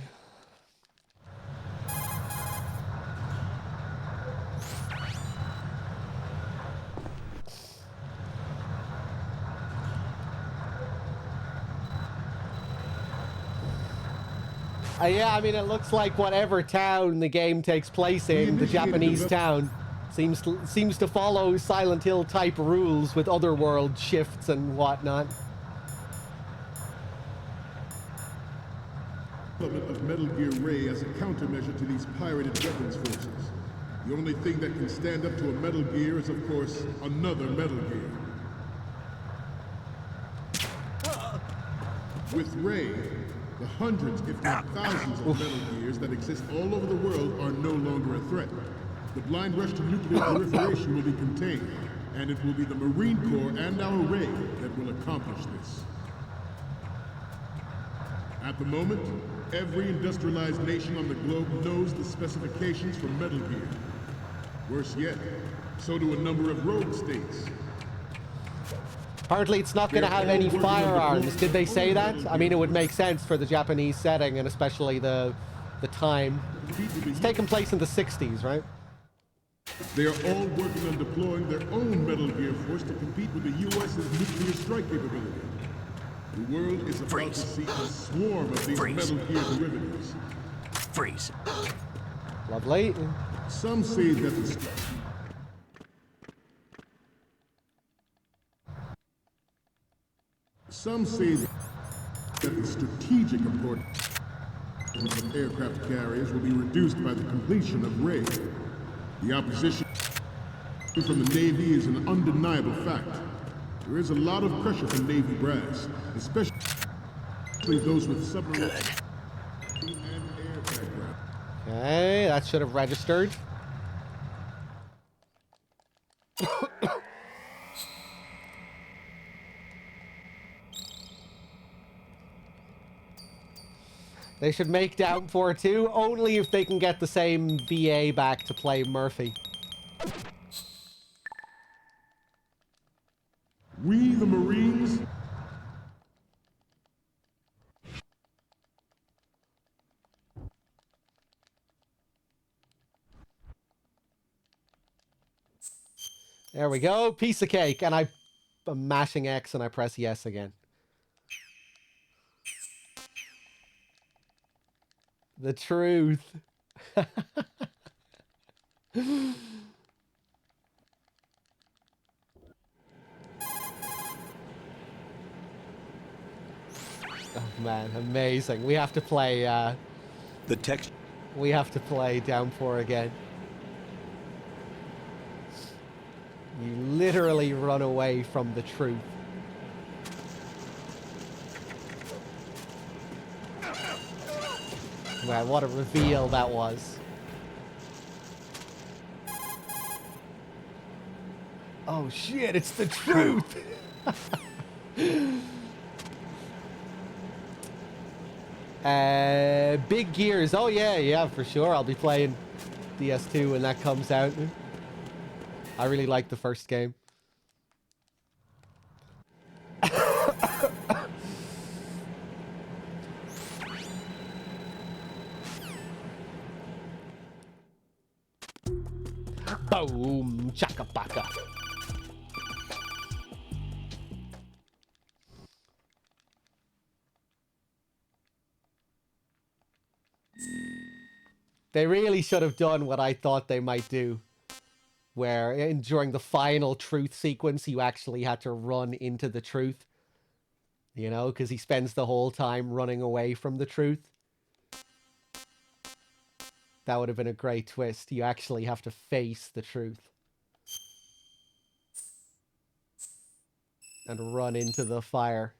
Yeah, I mean, it looks like whatever town the game takes place in, the Japanese town, seems to follow Silent Hill type rules with otherworld shifts and whatnot. Development of Metal Gear Ray as a countermeasure to these pirated weapons forces. The only thing that can stand up to a Metal Gear is, of course, another Metal Gear. With Ray, the hundreds, if not thousands, of Metal Gears that exist all over the world are no longer a threat. The blind rush to nuclear proliferation will be contained, and it will be the Marine Corps and our Ray that will accomplish this. At the moment, every industrialized nation on the globe knows the specifications for Metal Gear. Worse yet, so do a number of rogue states. Apparently it's not going to have any firearms. Did they say that? I mean, it would make sense for the Japanese setting, and especially the time. It's taking place in the 60s, right? They are all working on deploying their own Metal Gear force to compete with the U.S.'s nuclear strike capability. The world is about to see a swarm of these Metal Gear derivatives. Freeze. Lovely. Some say that the strategic importance of aircraft carriers will be reduced by the completion of Ray. The opposition from the Navy is an undeniable fact. There is a lot of pressure from Navy brass, especially those with submarines and aircraft. Okay, that should have registered. They should make Downpour 2 only if they can get the same VA back to play Murphy. We, the Marines, there we go, piece of cake, and I'm mashing X and I press yes again. The truth. Oh man, amazing. We have to play the text. We have to play Downpour again. You literally run away from the truth. Man, what a reveal that was. Oh shit, it's the truth! Big Gears. Oh yeah, for sure. I'll be playing DS2 when that comes out. I really like the first game. Boom, chaka baka. They really should have done what I thought they might do, where during the final truth sequence, you actually had to run into the truth. You know, because he spends the whole time running away from the truth. That would have been a great twist. You actually have to face the truth. And run into the fire.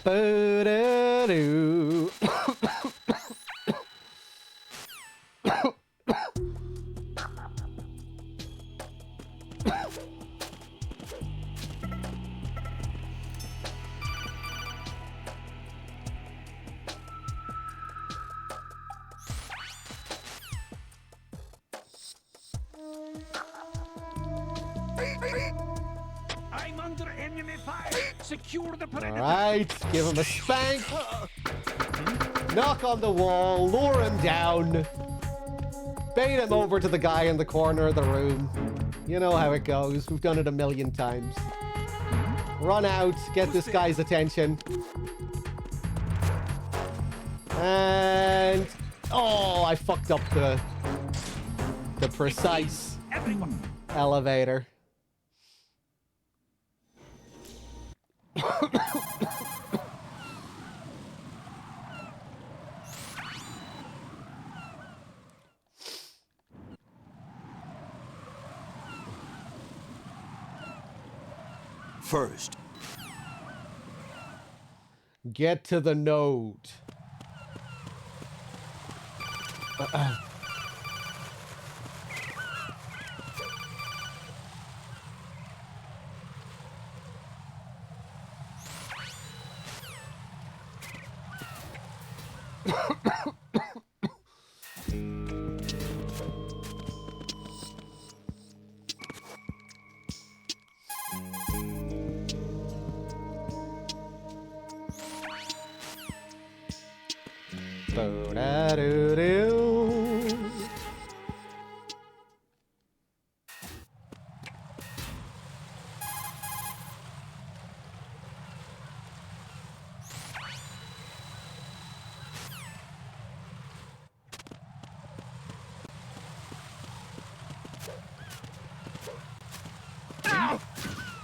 Ba-da-doo. I'm under enemy fire. Secure the perimeter. Alright, give him a spank. Knock on the wall, lure him down. Bait him over to the guy in the corner of the room. You know how it goes. We've done it a million times. Run out, get this guy's attention. And... oh, I fucked up the precise elevator. first. Get to the node. Bo-da-doo-doo.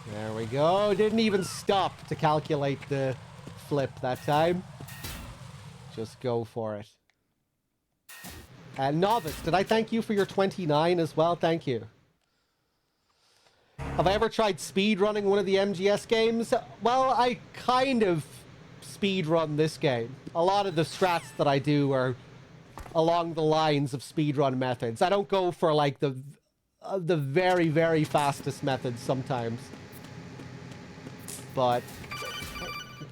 There we go. Didn't even stop to calculate the flip that time. Just go for it. And Novice, did I thank you for your 29 as well? Thank you. Have I ever tried speedrunning one of the MGS games? Well, I kind of speedrun this game. A lot of the strats that I do are along the lines of speedrun methods. I don't go for like the very, very fastest methods sometimes. But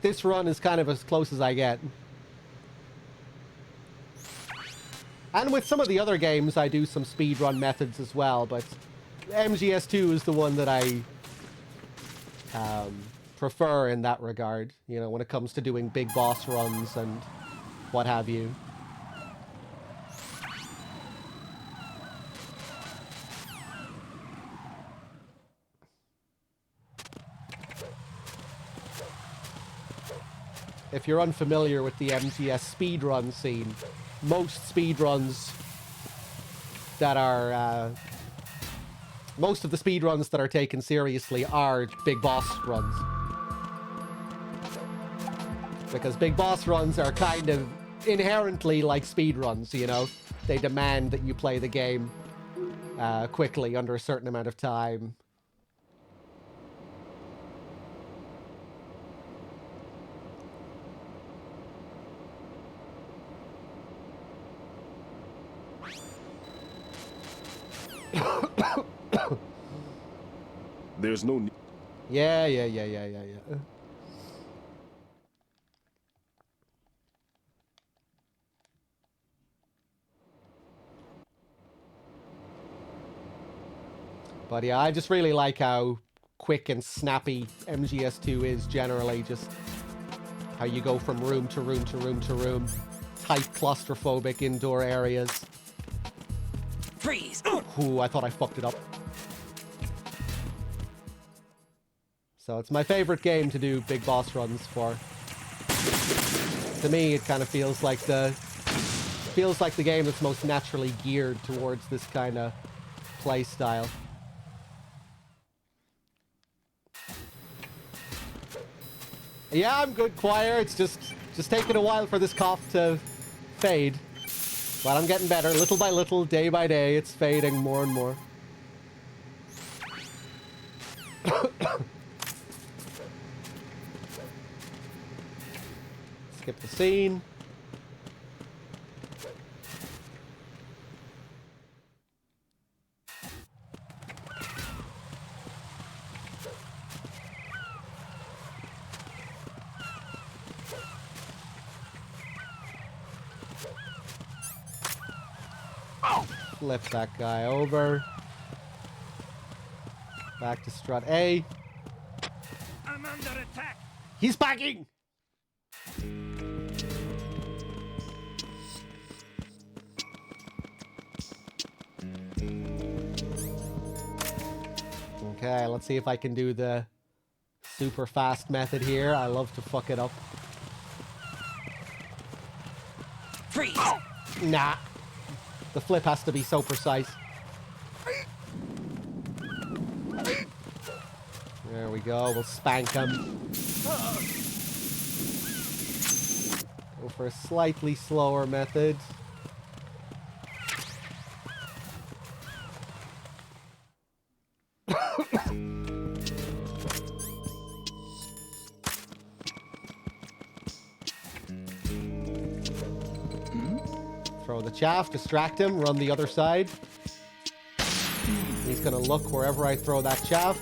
this run is kind of as close as I get. And with some of the other games, I do some speedrun methods as well, but MGS2 is the one that I prefer in that regard, you know, when it comes to doing big boss runs and what have you. If you're unfamiliar with the MGS speedrun scene, most speedruns that are most of the speedruns that are taken seriously are big boss runs, because big boss runs are kind of inherently like speedruns, you know. They demand that you play the game quickly under a certain amount of time. There's no need. Yeah. But yeah, I just really like how quick and snappy MGS2 is generally. Just how you go from room to room to room to room. Tight, claustrophobic indoor areas. Freeze! Ooh, I thought I fucked it up. So it's my favorite game to do big boss runs for. To me, it kind of feels like the game that's most naturally geared towards this kind of play style. Yeah, I'm good, Choir. It's just taking a while for this cough to fade. But I'm getting better, little by little, day by day. It's fading more and more. Skip the scene. Flip that guy over. Back to strut A. I'm under attack. He's backing! Okay, let's see if I can do the super fast method here. I love to fuck it up. Freeze! Nah. The flip has to be so precise. There we go. We'll spank him. Go for a slightly slower method. Throw the chaff, distract him, run the other side. He's gonna look wherever I throw that chaff.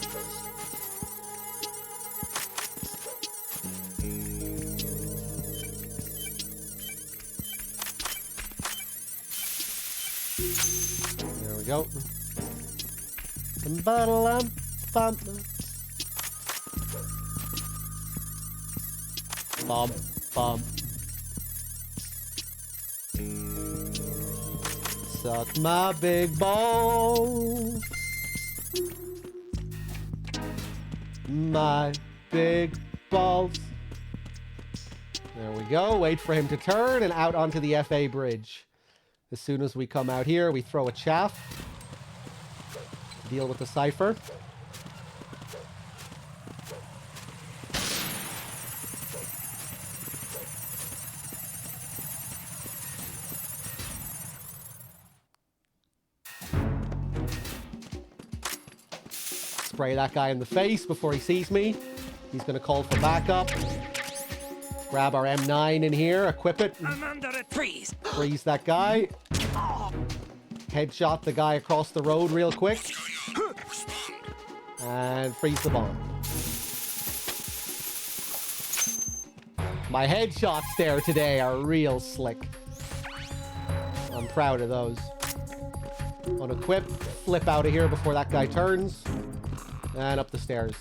There we go. Bomb, bomb. Suck my big balls. My big balls. There we go. Wait for him to turn and out onto the FA bridge. As soon as we come out here, we throw a chaff. Deal with the cipher. Spray that guy in the face before he sees me. He's going to call for backup. Grab our M9 in here, equip it. I'm under a freeze. Freeze that guy. Headshot the guy across the road real quick. And freeze the bomb. My headshots there today are real slick. I'm proud of those. Unequip, flip out of here before that guy turns. And up the stairs.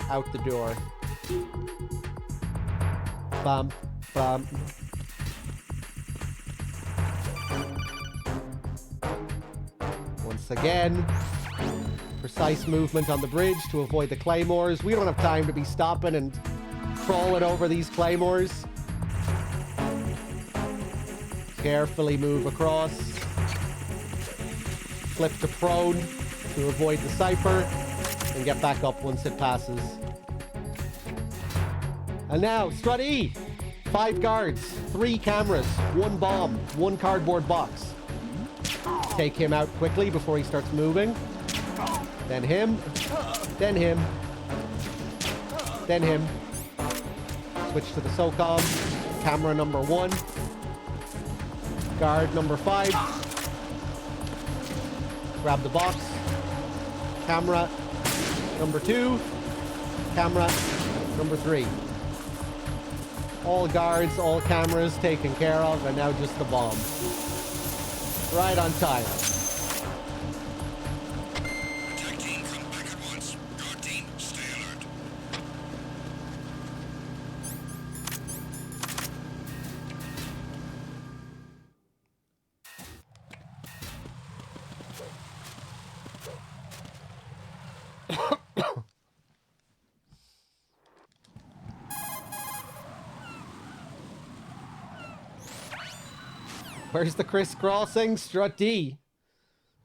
Out the door. Bum, bum. Once again, precise movement on the bridge to avoid the claymores. We don't have time to be stopping and crawling over these claymores. Carefully move across. Flip to prone to avoid the cipher and get back up once it passes. And now, strut E! 5 guards, 3 cameras, 1 bomb, 1 cardboard box. Take him out quickly before he starts moving. Then him. Then him. Then him. Switch to the SOCOM. Camera number 1. Guard number 5. Grab the box. Camera number 2. Camera number 3. All guards, all cameras taken care of, and now just the bomb. Right on time. Attack team, come back at once. Guard team, stay alert. Where's the crisscrossing? Strut D.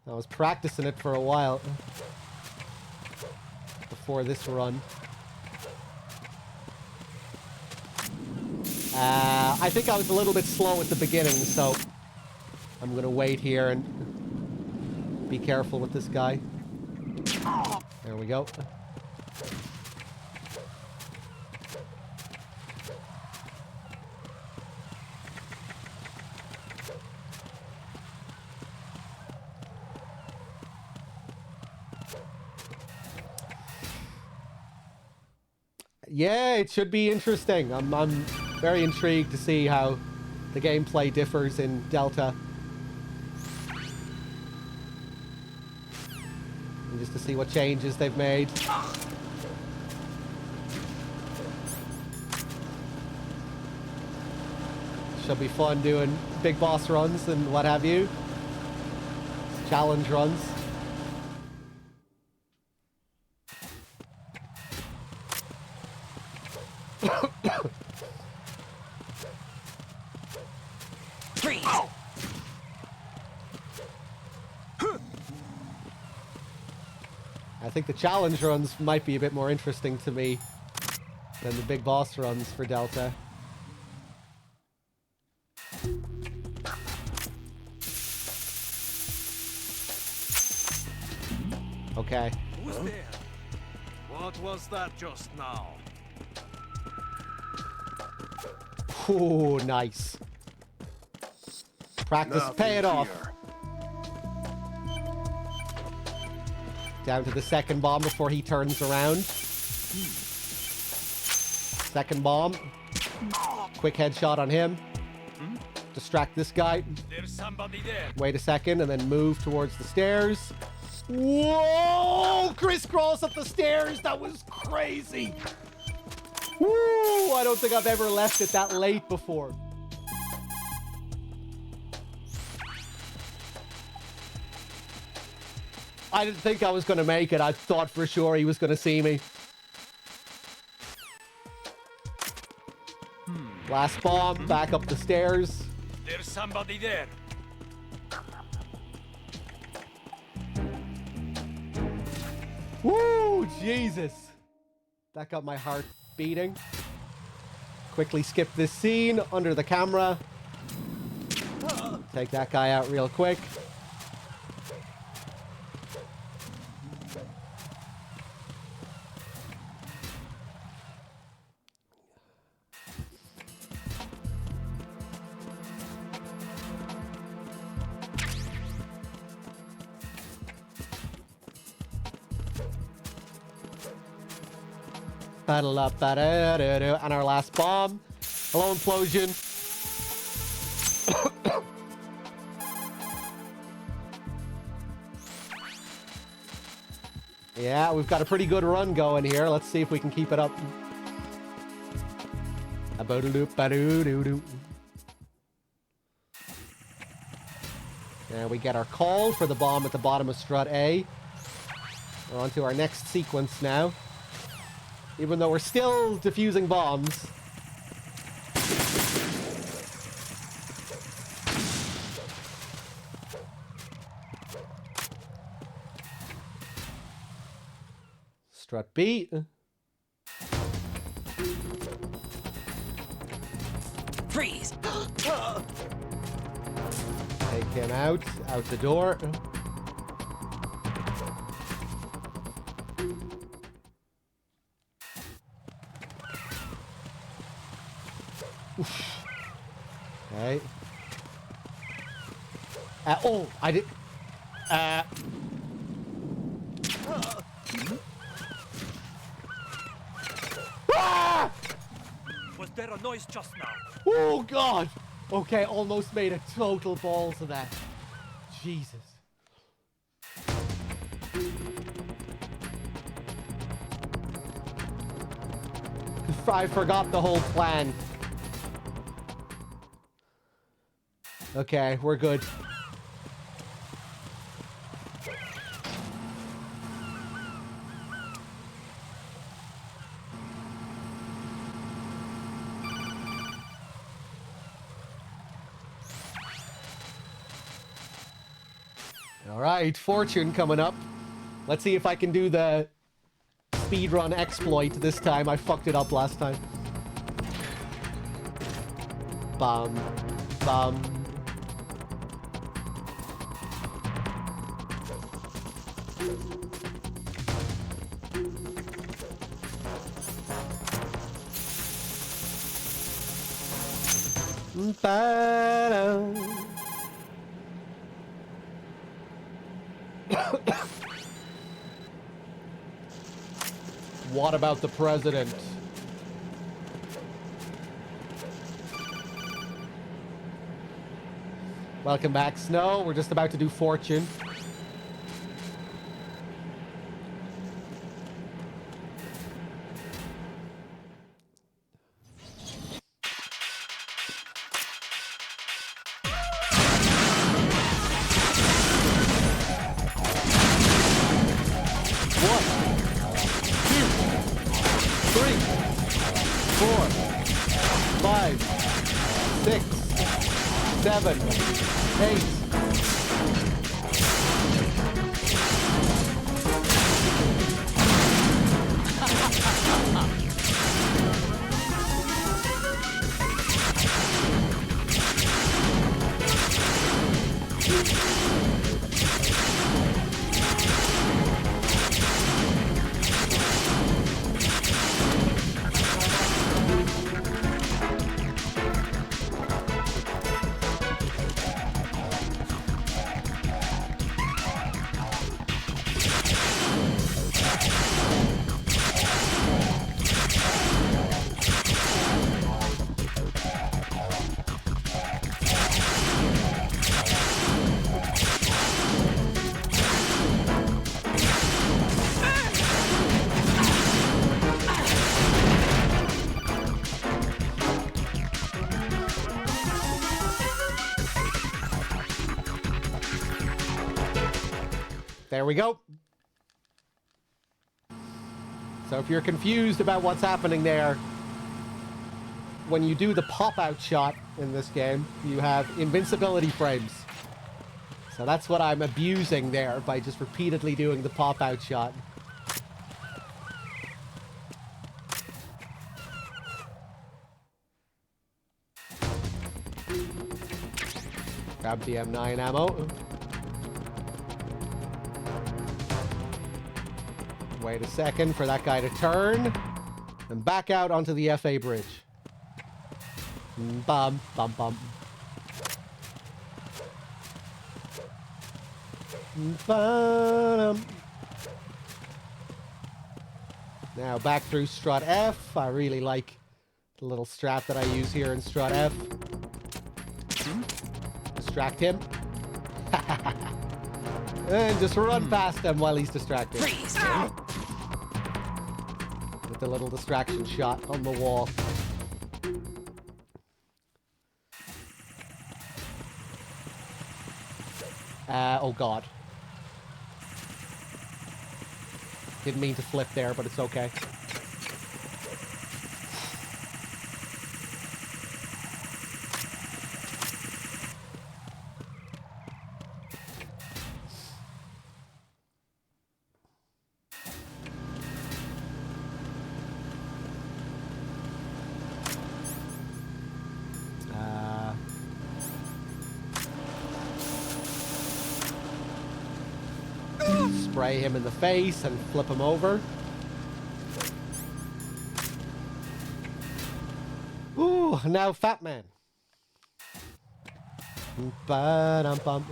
I was practicing it for a while before this run. I think I was a little bit slow at the beginning, so I'm gonna wait here and be careful with this guy. There we go. Yeah, it should be interesting. I'm very intrigued to see how the gameplay differs in Delta. And just to see what changes they've made. Should be fun doing big boss runs and what have you. Challenge runs. Freeze! I think the challenge runs might be a bit more interesting to me than the big boss runs for Delta. Okay. Who's there? What was that just now? Ooh, nice. Practice, pay it off. Down to the second bomb before he turns around. Second bomb. Quick headshot on him. Distract this guy. There's somebody there. Wait a second and then move towards the stairs. Whoa! Crisscross up the stairs. That was crazy. Woo! I don't think I've ever left it that late before. I didn't think I was going to make it. I thought for sure he was going to see me. Last bomb, back up the stairs. There's somebody there. Woo! Jesus. That got my heart beating. Quickly skip this scene under the camera. Take that guy out real quick. And our last bomb. Hello, implosion. Yeah, we've got a pretty good run going here. Let's see if we can keep it up. And we get our call for the bomb at the bottom of strut A. We're on to our next sequence now. Even though we're still defusing bombs. Strut B. Freeze! Take him out the door. Okay. Oh, I did. Was there a noise just now? Oh, God. Okay, almost made a total balls of that. Jesus. I forgot the whole plan. Okay, we're good. All right, fortune coming up. Let's see if I can do the speedrun exploit this time. I fucked it up last time. Bum, bum. What about the president? Welcome back, Snow. We're just about to do fortune. There we go. So if you're confused about what's happening there, when you do the pop-out shot in this game, you have invincibility frames. So that's what I'm abusing there by just repeatedly doing the pop-out shot. Grab the M9 ammo. Wait a second for that guy to turn. And back out onto the FA bridge. Bum, bum, bum. Ba-dum. Now back through strut F. I really like the little strat that I use here in strut F. Distract him. And just run past him while he's distracted. With the little distraction shot on the wall. Oh god. Didn't mean to flip there, but it's okay. Spray him in the face and flip him over. Ooh, now Fat Man. Ba-dum-bum.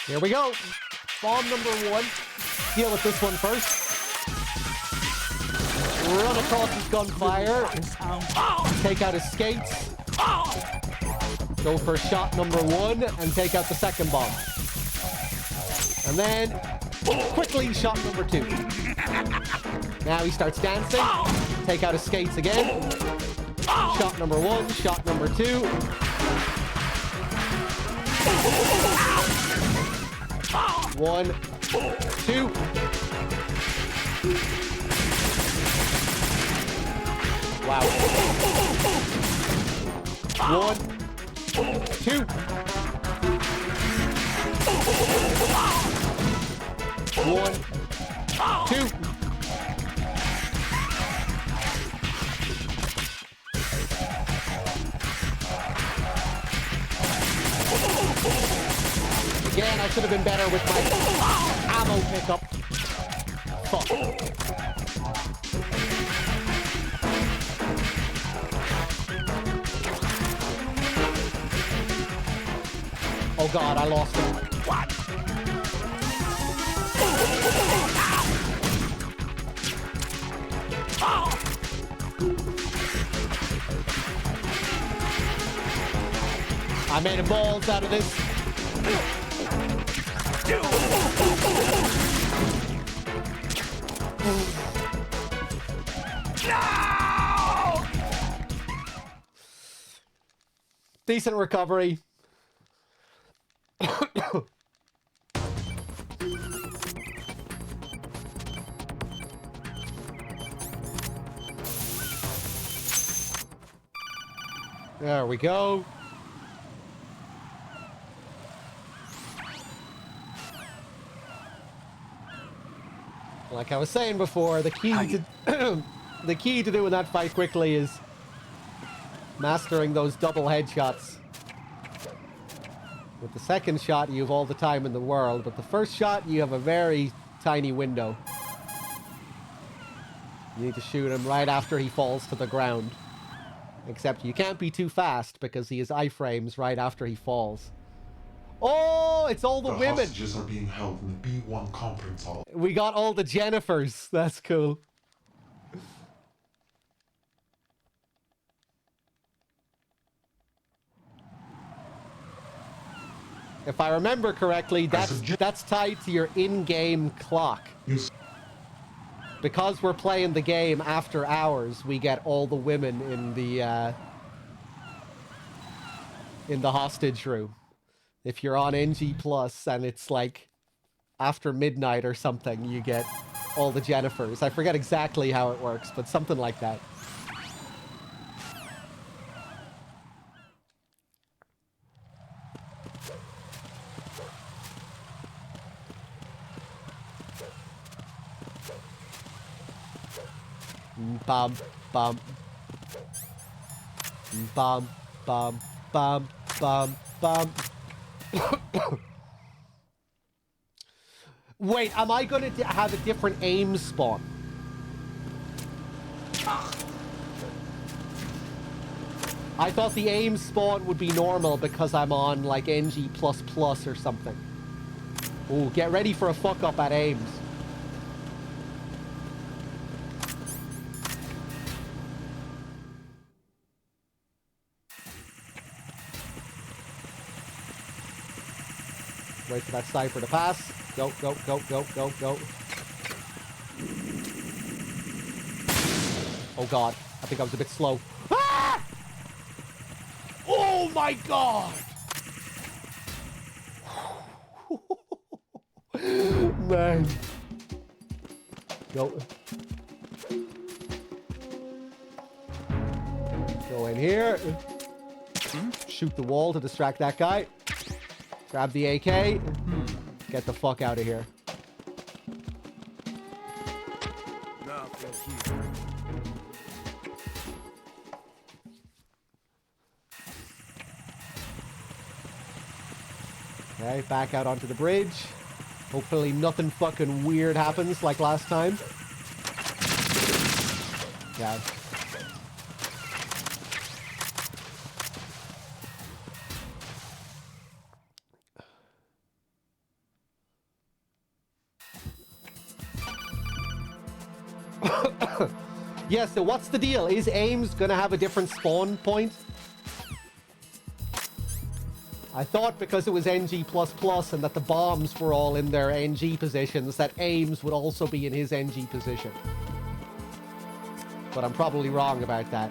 Here we go. Bomb number 1. Deal with this one first. Run across his gunfire. Take out his skates. Go for shot number 1 and take out the second bomb. And then quickly shot number 2. Now he starts dancing. Take out his skates again. Shot number 1, shot number 2. 1, 2. 1, 2. 1, 2. Again, I should have been better with my ammo pickup. Fuck. Oh god, I lost him. What? I made a balls out of this. No! Decent recovery. There we go. Like I was saying before, the key to the key to doing that fight quickly is mastering those double headshots. With the second shot, you have all the time in the world, but the first shot, you have a very tiny window. You need to shoot him right after he falls to the ground. Except you can't be too fast because he has iframes right after he falls. Oh, it's all the women. Hostages are being held in the B1 conference hall. We got all the Jennifers. That's cool. If I remember correctly, that's tied to your in-game clock. Because we're playing the game after hours, we get all the women in the hostage room. If you're on NG Plus and it's like after midnight or something, you get all the Jennifers. I forget exactly how it works, but something like that. Bum, bum. Bum, bum, bum, bum, bum. Wait, am I going to have a different aim spawn? I thought the aim spawn would be normal because I'm on, like, NG++ or something. Ooh, get ready for a fuck-up at aims. Wait for that sniper to pass. Go, go, go, go, go, go. Oh god, I think I was a bit slow. Ah! Oh my god! Man. Go. Go in here. Shoot the wall to distract that guy. Grab the AK. Get the fuck out of here. Okay, back out onto the bridge. Hopefully nothing fucking weird happens like last time. Yeah. Yeah, so what's the deal? Is Ames gonna have a different spawn point? I thought because it was NG++ and that the bombs were all in their NG positions, that Ames would also be in his NG position. But I'm probably wrong about that.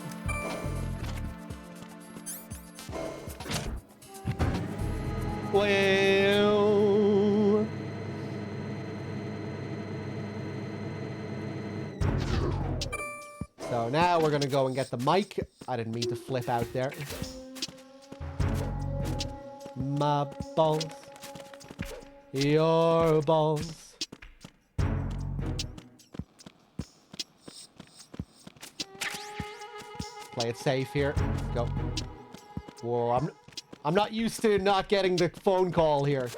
Well... So now we're gonna go and get the mic. I didn't mean to flip out there. My balls. Your balls. Play it safe here. Go. Whoa, I'm not used to not getting the phone call here.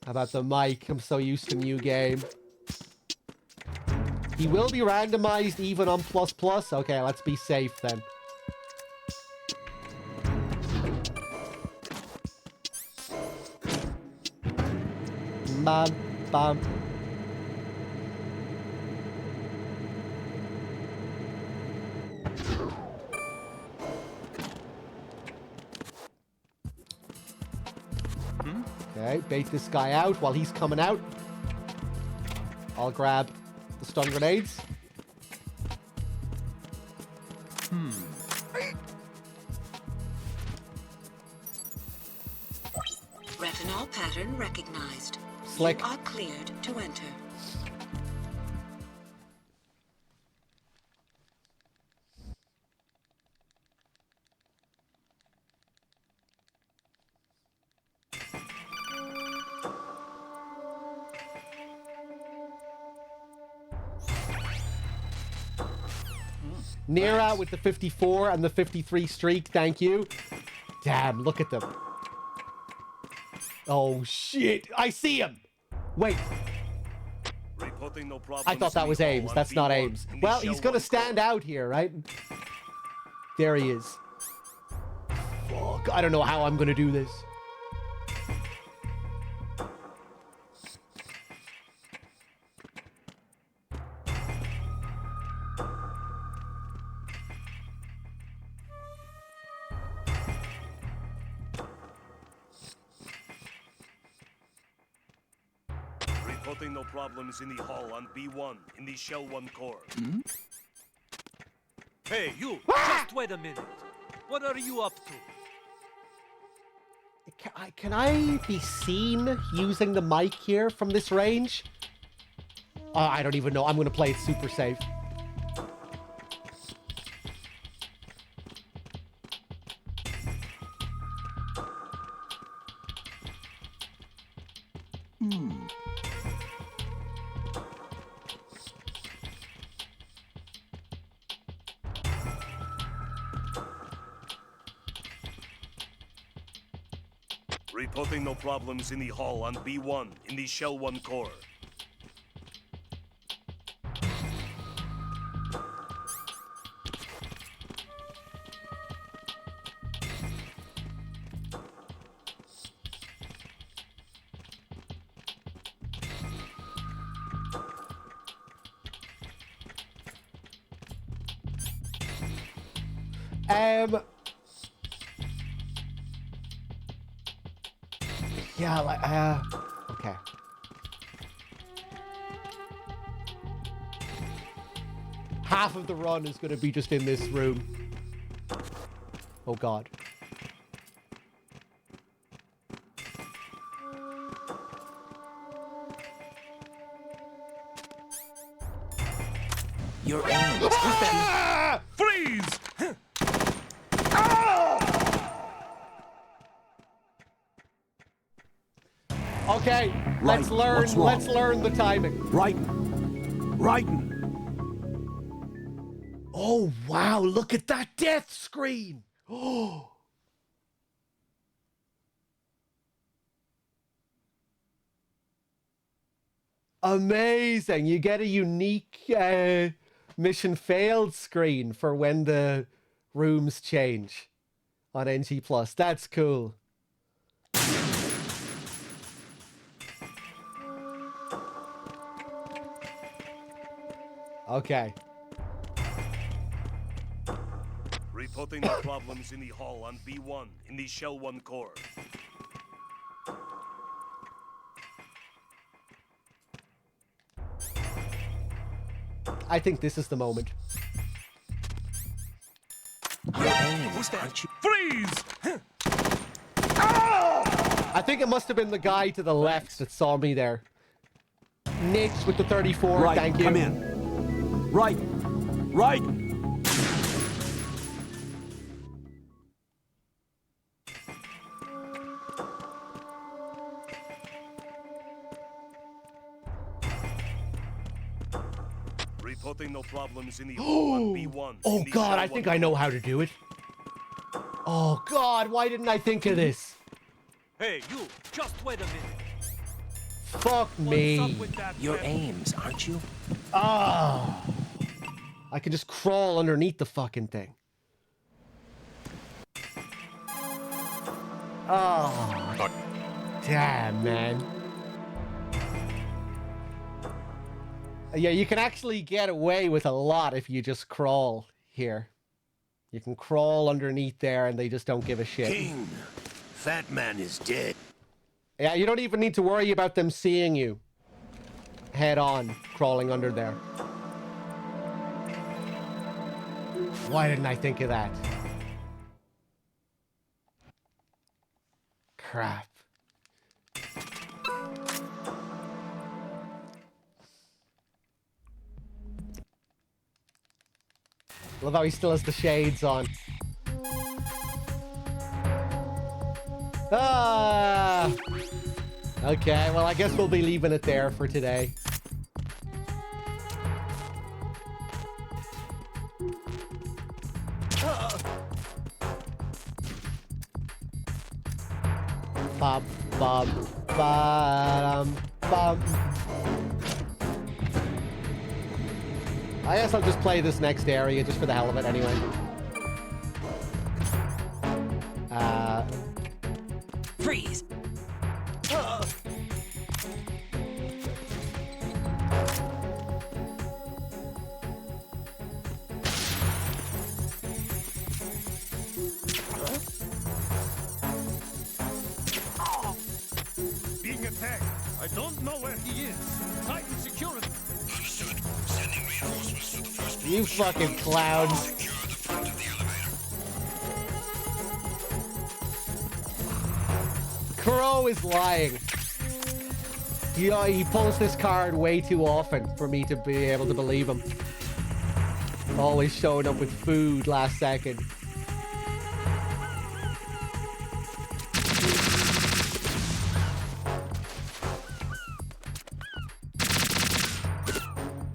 How about the mic? I'm so used to new game. He will be randomized even on ++. Okay, let's be safe then. Bam, bam. Okay, bait this guy out while he's coming out. I'll grab the stun grenades. Retinol pattern recognized. Slick. You are cleared to enter. Nira with the 54 and the 53 streak, thank you. Damn, look at them. Oh shit, I see him! Wait. I thought that was Ames, that's not Ames. Well, he's gonna stand out here, right? There he is. Fuck. I don't know how I'm gonna do this. Reporting no problems in the hall on B1 in the Shell 1 core. Hey, you! Just wait a minute. What are you up to? Can I be seen using the mic here from this range? I don't even know. I'm gonna play it super safe. Reporting no problems in the hall on B1 in the Shell 1 core. Yeah, like, okay. Half of the run is going to be just in this room. Oh, God. Your aim. Freeze! Okay, Right. let's learn. What's wrong? Let's learn the timing. Right. Oh wow! Look at that death screen. Oh. Amazing! You get a unique mission failed screen for when the rooms change on NG+. That's cool. Okay. Reporting no problems in the hall on B1 in the Shell 1 core. I think this is the moment. Who's that? Freeze! I think it must have been the guy to the left that saw me there. Nick with the 34, Right, thank you. come in. Right. Reporting no problems in the hall on B1. Oh God, I think I know how to do it. Oh God, why didn't I think of this? Hey, you! Just wait a minute. Fuck me. Your aims, aren't you? Oh. I can just crawl underneath the fucking thing. Oh. Damn, man. Yeah, you can actually get away with a lot if you just crawl here. You can crawl underneath there and they just don't give a shit. King, Fat Man is dead. Yeah, you don't even need to worry about them seeing you. Head on, crawling under there. Why didn't I think of that? Crap. Love how he still has the shades on. Ah! Okay, well, I guess we'll be leaving it there for today. Bum, bum, bum, bum. I guess I'll just play this next area just for the hell of it anyway. Don't know where he is. Titan secure him. Understood. Sending reinforcements to the first floor. You fucking clowns. Secure the front of the elevator. Crow is lying. He pulls this card way too often for me to be able to believe him. Always showing up with food last second.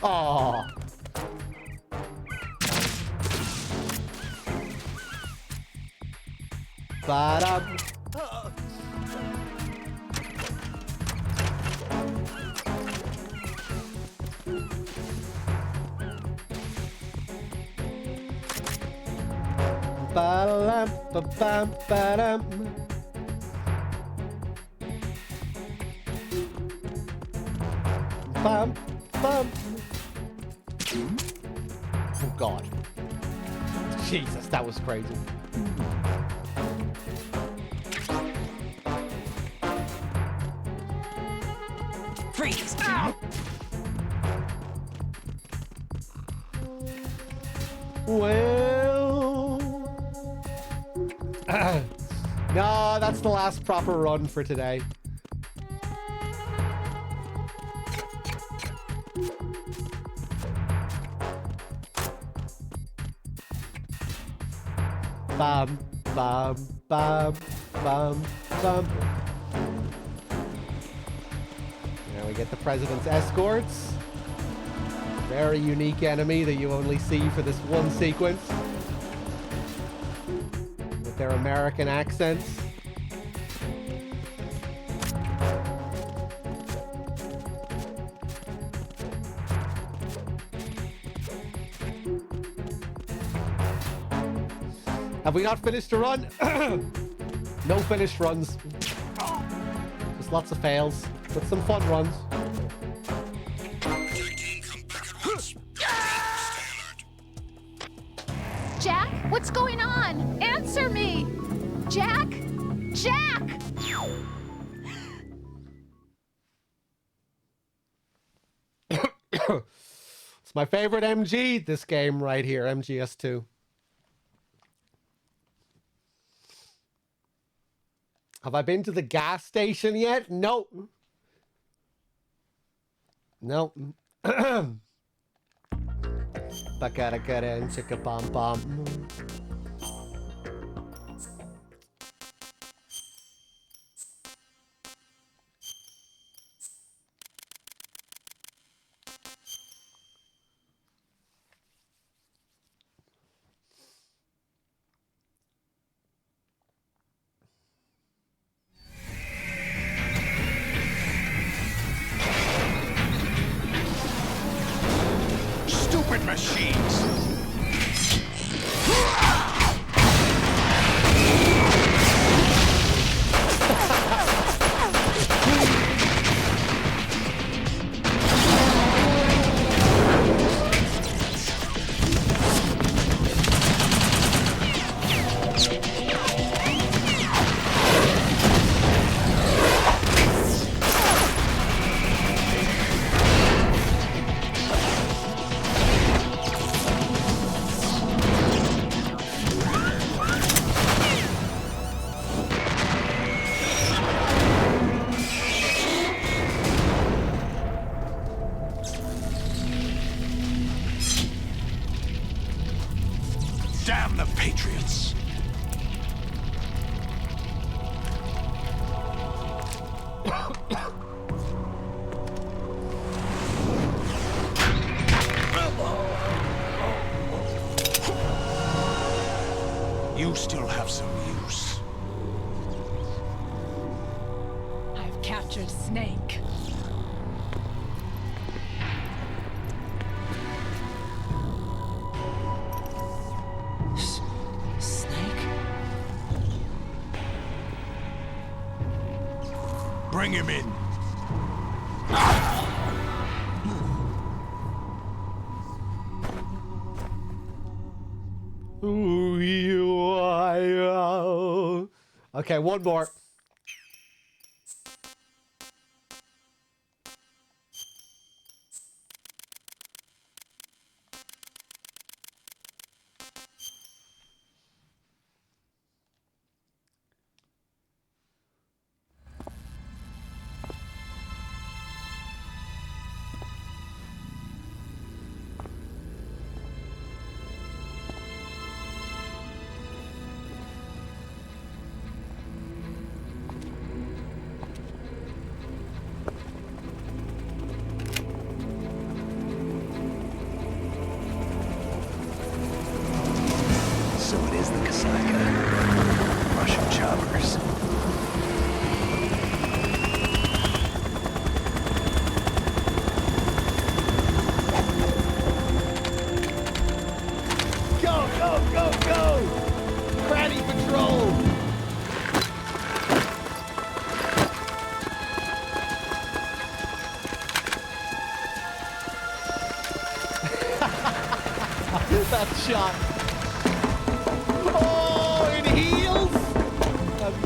Oh. Ba-dum. Ba-dum, ba-bam, ba-dum. Bam, bam. Oh God. Jesus, that was crazy. Freeze! Well... no, that's the last proper run for today. Bam, bam, bam, bam, bam. Now we get the president's escorts. Very unique enemy that you only see for this one sequence. With their American accents. Have we not finished a run? No finished runs. Just lots of fails, but some fun runs. Jack, what's going on? Answer me! Jack? Jack! It's my favorite MG, this game right here, MGS2. Have I been to the gas station yet? No. No. Bakara and chicka bom bom. Stupid machines! Damn the Patriots! You still have some use. I've captured Snake. Snake? Bring him in. Ooh, you are. Okay, one more.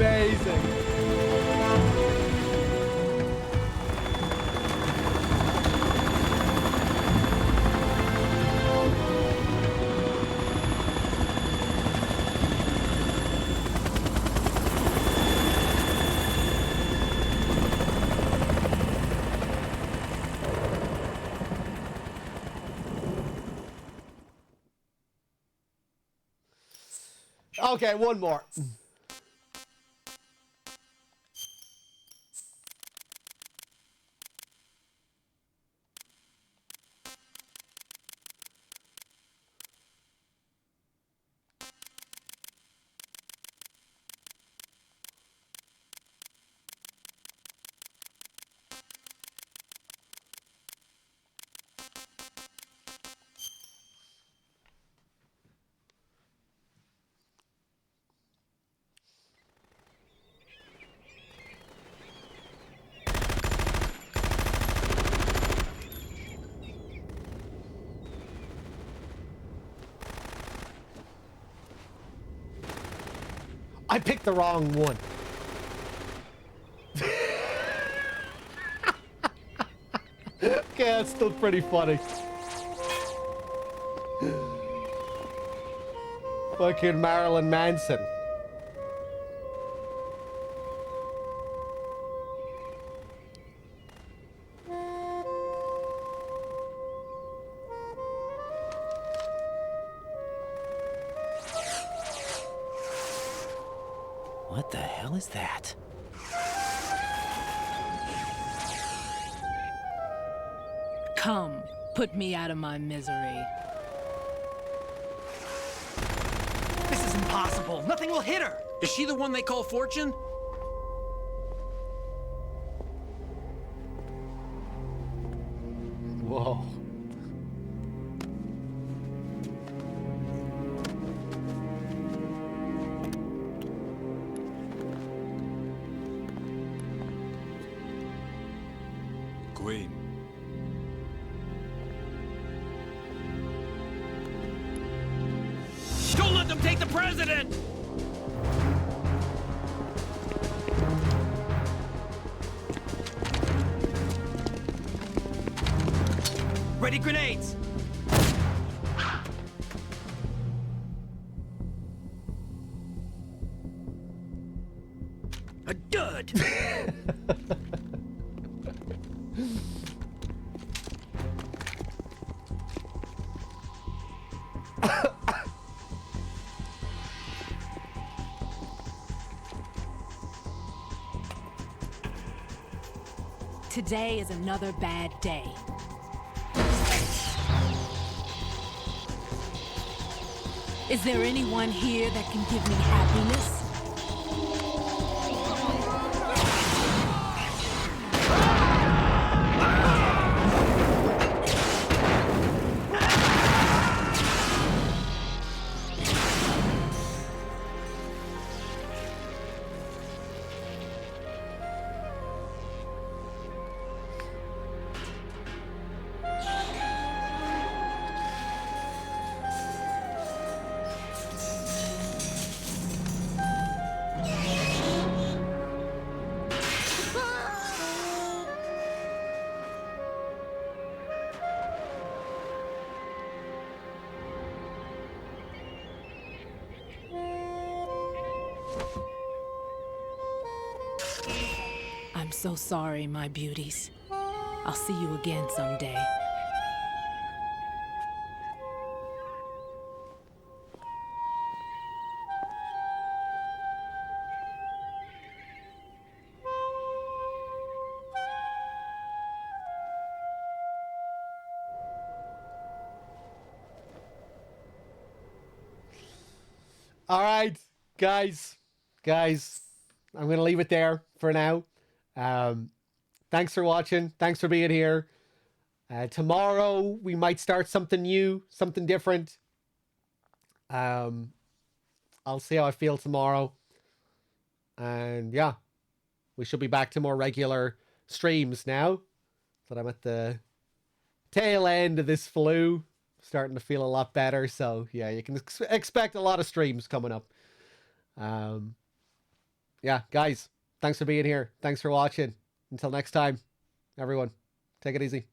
amazing. Okay, one more. I picked the wrong one. Okay, that's still pretty funny. Fucking Marilyn Manson. What the hell is that? Come, put me out of my misery. This is impossible. Nothing will hit her. Is she the one they call Fortune? Whoa. Queen. Don't let them take the president! Ready grenades! A dud! Today is another bad day. Is there anyone here that can give me happiness? I'm so sorry, my beauties. I'll see you again someday. All right, guys, I'm going to leave it there for now. Thanks for watching. Thanks for being here. Tomorrow, we might start something new, something different. I'll see how I feel tomorrow. And yeah, we should be back to more regular streams now that I'm at the tail end of this flu. Starting to feel a lot better. So yeah, you can expect a lot of streams coming up. yeah, guys, thanks for being here. Thanks for watching. Until next time, everyone, take it easy.